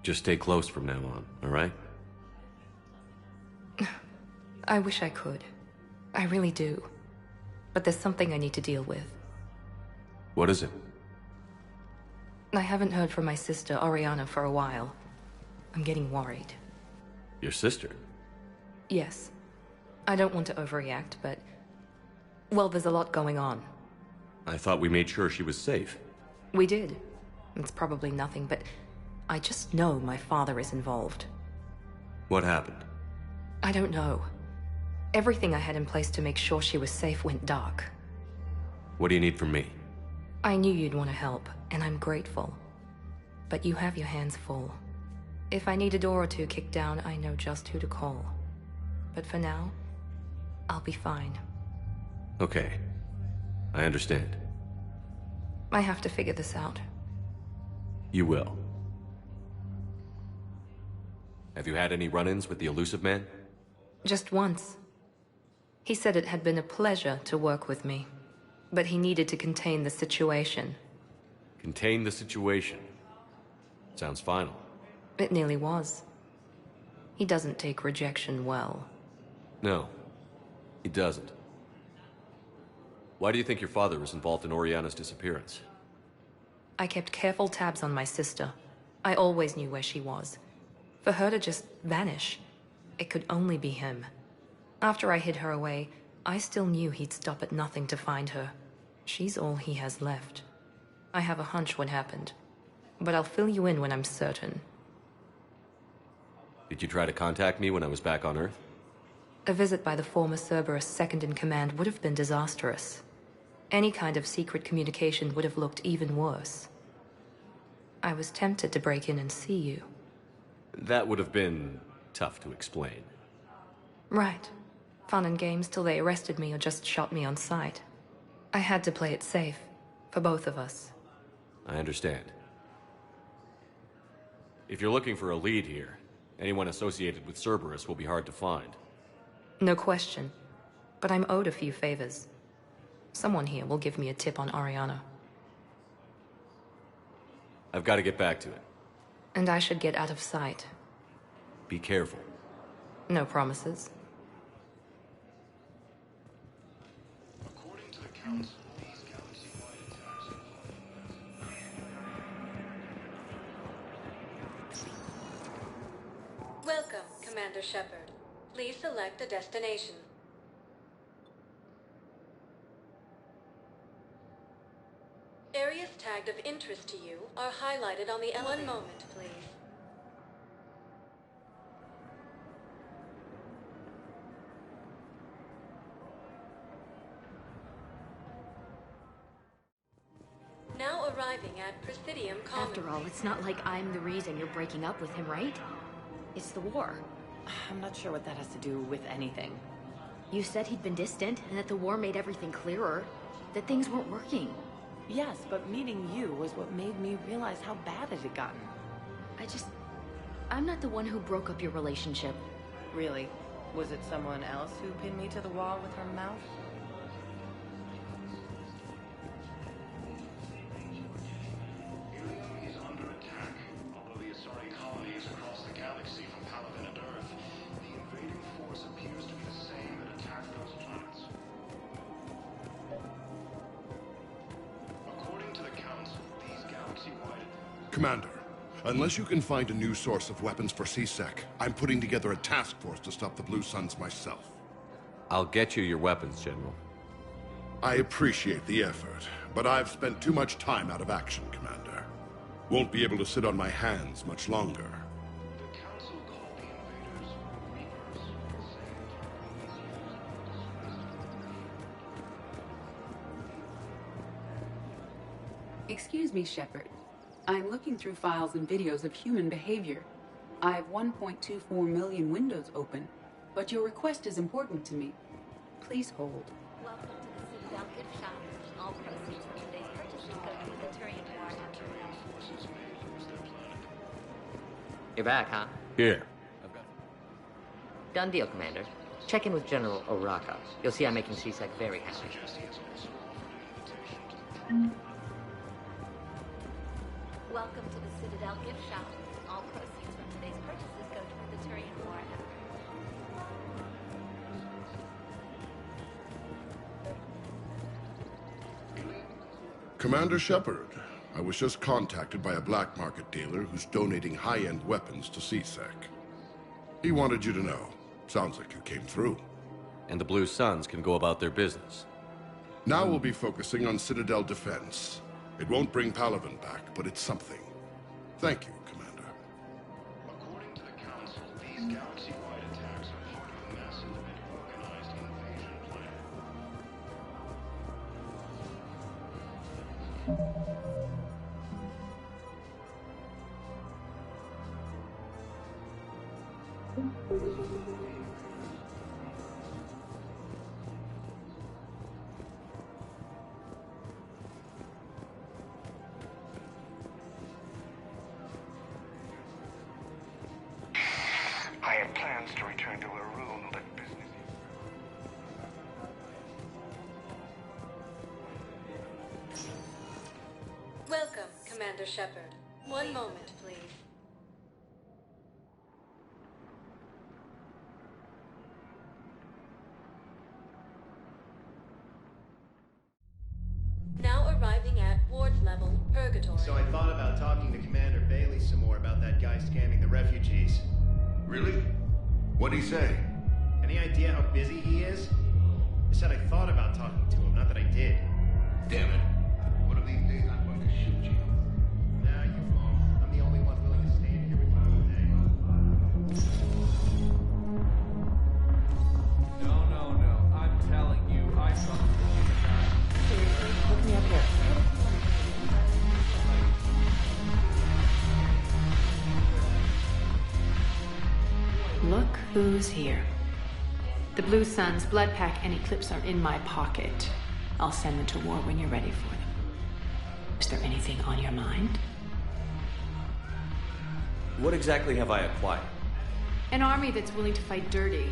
Just stay close from now on, all right? I wish I could. I really do. But there's something I need to deal with. What is it? I haven't heard from my sister, Oriana, for a while. I'm getting worried. Your sister? Yes. I don't want to overreact, but... well, there's a lot going on. I thought we made sure she was safe. We did. It's probably nothing, but... I just know my father is involved. What happened? I don't know. Everything I had in place to make sure she was safe went dark. What do you need from me? I knew you'd want to help, and I'm grateful. But you have your hands full. If I need a door or two kicked down, I know just who to call. But for now, I'll be fine. Okay. I understand. I have to figure this out. You will. Have you had any run-ins with the Illusive Man? Just once. He said it had been a pleasure to work with me, but he needed to contain the situation. Contain the situation. Sounds final. It nearly was. He doesn't take rejection well. No, he doesn't. Why do you think your father was involved in Oriana's disappearance? I kept careful tabs on my sister. I always knew where she was. For her to just vanish, it could only be him. After I hid her away, I still knew he'd stop at nothing to find her. She's all he has left. I have a hunch what happened, but I'll fill you in when I'm certain. Did you try to contact me when I was back on Earth? A visit by the former Cerberus second-in-command would have been disastrous. Any kind of secret communication would have looked even worse. I was tempted to break in and see you. That would have been tough to explain. Right. Fun and games till they arrested me or just shot me on sight. I had to play it safe, for both of us. I understand. If you're looking for a lead here, anyone associated with Cerberus will be hard to find. No question. But I'm owed a few favors. Someone here will give me a tip on Oriana. I've got to get back to it. And I should get out of sight. Be careful. No promises. Welcome, Commander Shepard. Please select a destination. Areas tagged of interest to you are highlighted on the elevator. One moment, please. Now arriving at Presidium Common. After all, it's not like I'm the reason you're breaking up with him, right? It's the war. I'm not sure what that has to do with anything. You said he'd been distant, and that the war made everything clearer. That things weren't working. Yes, but meeting you was what made me realize how bad it had gotten. I'm not the one who broke up your relationship. Really? Was it someone else who pinned me to the wall with her mouth? Commander, unless you can find a new source of weapons for C-Sec, I'm putting together a task force to stop the Blue Suns myself. I'll get you your weapons, General. I appreciate the effort, but I've spent too much time out of action, Commander. Won't be able to sit on my hands much longer. Excuse me, Shepard. I'm looking through files and videos of human behavior. I have 1.24 million windows open, but your request is important to me. Please hold. Welcome to the Citadel gift shop. All proceeds from today's purchase will go to the Turian War effort. You're back, huh? Here. Done deal, Commander. Check in with General Oraka. You'll see I'm making C-Sec very happy. Welcome to the Citadel gift shop. All proceeds from today's purchases go toward the Turian War effort. Commander Shepard, I was just contacted by a black market dealer who's donating high-end weapons to C-Sec. He wanted you to know. Sounds like you came through. And the Blue Suns can go about their business. Now we'll be focusing on Citadel defense. It won't bring Palaven back, but it's something. Thank you, Commander. According to the Council, these galaxy-wide attacks are part of a massive and organized invasion plan. I have plans to return to Arun, but business. Welcome, Commander Shepard. One moment, please. Now arriving at ward level, Purgatory. So I thought about talking to Commander Bailey some more about that guy scamming the refugees. Really? What'd he say? Any idea how busy he is? He said I thought about talking to him, not that I did. Damn it. One of these days I'm going to shoot you. Nah, you won't. I'm the only one willing to stand here with you all day. No. I'm telling you, I saw the guy. Seriously, look me up here. Look who's here. The Blue Suns, Blood Pack, and Eclipse are in my pocket. I'll send them to war when you're ready for them. Is there anything on your mind? What exactly have I acquired? An army that's willing to fight dirty,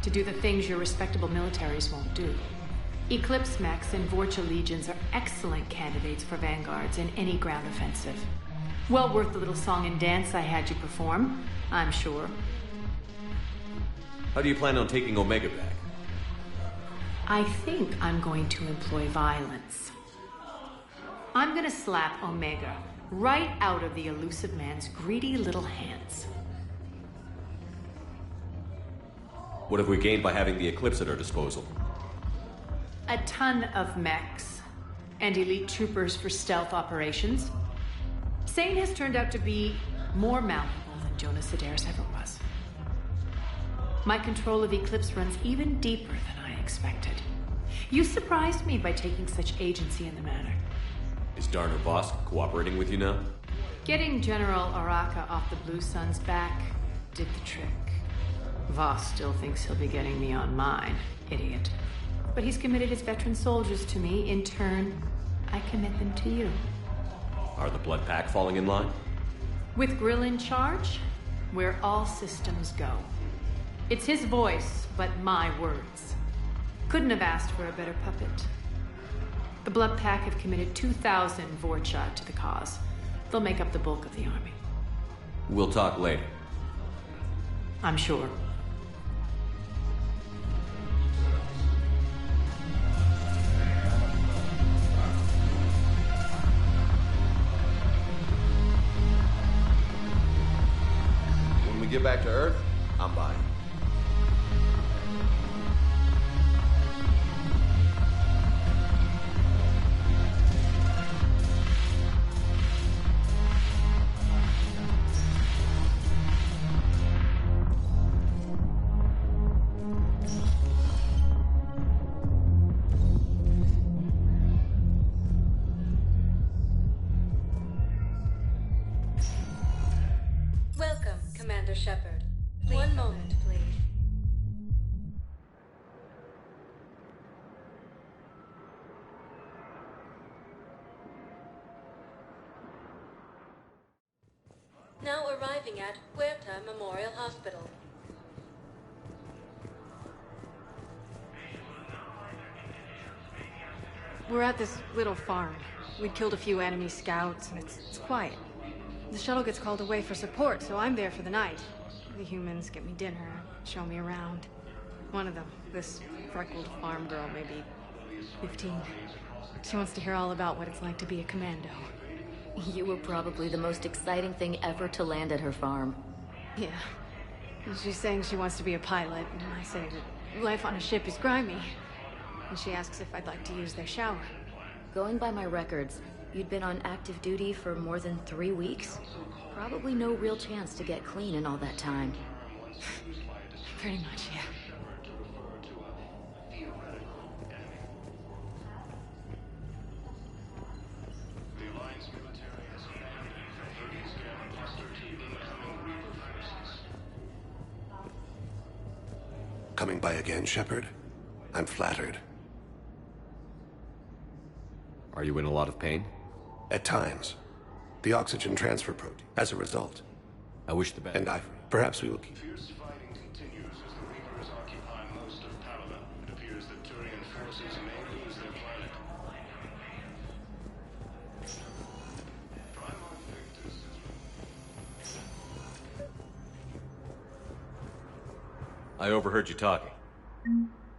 to do the things your respectable militaries won't do. Eclipse mechs and Vorcha legions are excellent candidates for vanguards in any ground offensive. Well worth the little song and dance I had you perform, I'm sure. How do you plan on taking Omega back? I think I'm going to employ violence. I'm gonna slap Omega right out of the Illusive Man's greedy little hands. What have we gained by having the Eclipse at our disposal? A ton of mechs and elite troopers for stealth operations. Sane has turned out to be more malleable than Jonas Sedaris ever was. My control of Eclipse runs even deeper than I expected. You surprised me by taking such agency in the matter. Is Darner Vosk cooperating with you now? Getting General Araka off the Blue Sun's back did the trick. Voss still thinks he'll be getting me on mine, idiot. But he's committed his veteran soldiers to me. In turn, I commit them to you. Are the Blood Pack falling in line? With Grill in charge, where all systems go. It's his voice, but my words. Couldn't have asked for a better puppet. The Blood Pack have committed 2,000 Vorcha to the cause. They'll make up the bulk of the army. We'll talk later. I'm sure. When we get back to Earth, I'm buying. Welcome, Commander Shepard. One moment, please. Now arriving at Huerta Memorial Hospital. We're at this little farm. We'd killed a few enemy scouts, and it's quiet. The shuttle gets called away for support, so I'm there for the night. The humans get me dinner, show me around. One of them, this freckled farm girl, maybe 15. She wants to hear all about what it's like to be a commando. You were probably the most exciting thing ever to land at her farm. Yeah. And she's saying she wants to be a pilot, and I say that life on a ship is grimy. And she asks if I'd like to use their shower. Going by my records, you'd been on active duty for more than 3 weeks. Probably no real chance to get clean in all that time. Pretty much, yeah. Coming by again, Shepard? I'm flattered. Are you in a lot of pain? At times. The oxygen transfer protein, as a result. I wish the best. And perhaps we will keep... Fierce fighting continues as the Reapers occupy most of Palaven. It appears that Turian forces may lose their planet. Primarch Victus I overheard you talking.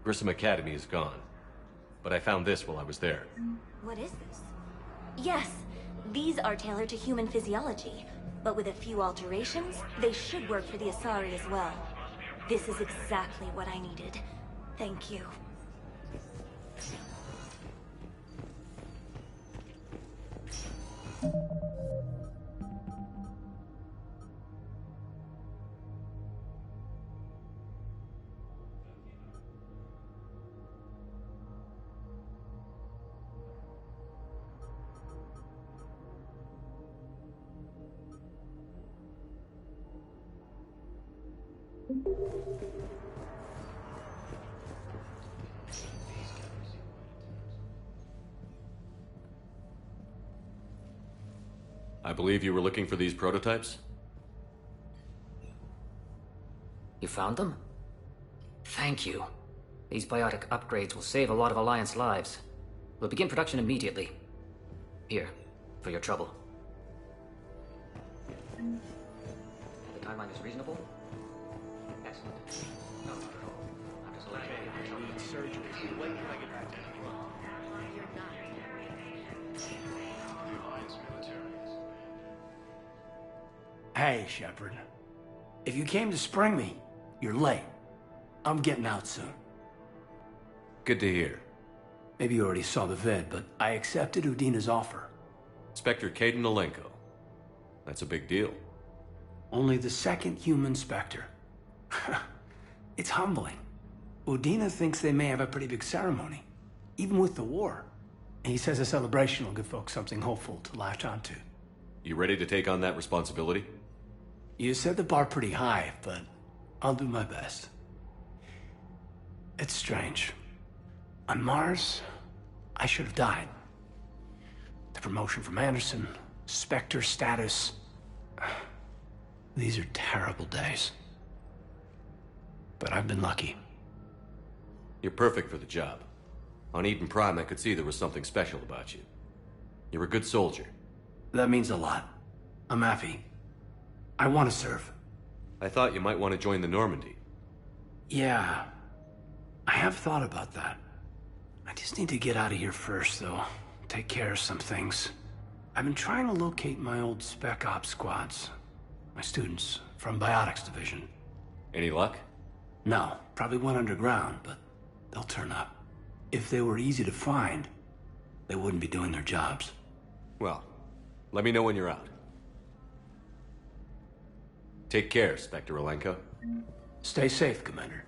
Grissom Academy is gone. But I found this while I was there. What is this? Yes, these are tailored to human physiology, but with a few alterations, they should work for the Asari as well. This is exactly what I needed. Thank you. I believe you were looking for these prototypes? You found them? Thank you. These biotic upgrades will save a lot of Alliance lives. We'll begin production immediately. Here, for your trouble. The timeline is reasonable? Excellent. No, not at all. I'm just glad you need surgery. Wait till I get back to Antigua. You're not. The Alliance military is... Hey, Shepard. If you came to spring me, you're late. I'm getting out soon. Good to hear. Maybe you already saw the vid, but I accepted Udina's offer. Inspector Kaidan Alenko. That's a big deal. Only the second human Spectre. It's humbling. Udina thinks they may have a pretty big ceremony, even with the war. And he says a celebration will give folks something hopeful to latch onto. You ready to take on that responsibility? You set the bar pretty high, but I'll do my best. It's strange. On Mars, I should have died. The promotion from Anderson, Spectre status. These are terrible days. But I've been lucky. You're perfect for the job. On Eden Prime, I could see there was something special about you. You're a good soldier. That means a lot. I'm happy. I want to serve. I thought you might want to join the Normandy. Yeah. I have thought about that. I just need to get out of here first, though. Take care of some things. I've been trying to locate my old Spec Ops squads. My students from Biotics Division. Any luck? No, probably went underground, but they'll turn up. If they were easy to find, they wouldn't be doing their jobs. Well, let me know when you're out. Take care, Spectre Alenko. Stay safe, Commander.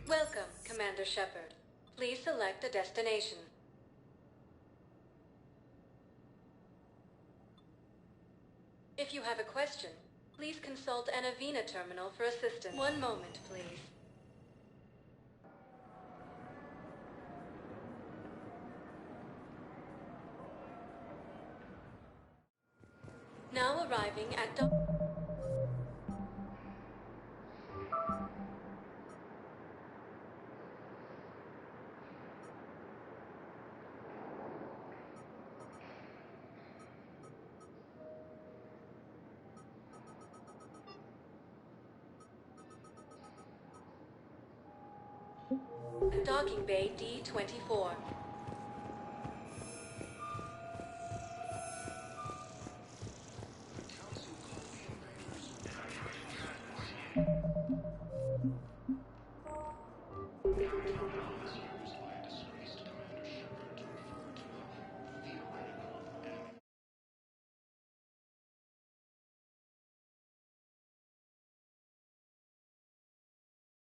Welcome, Commander Shepard. Please select a destination. If you have a question, please consult an Avina terminal for assistance. One moment, please. Now arriving at Docking Bay D-24.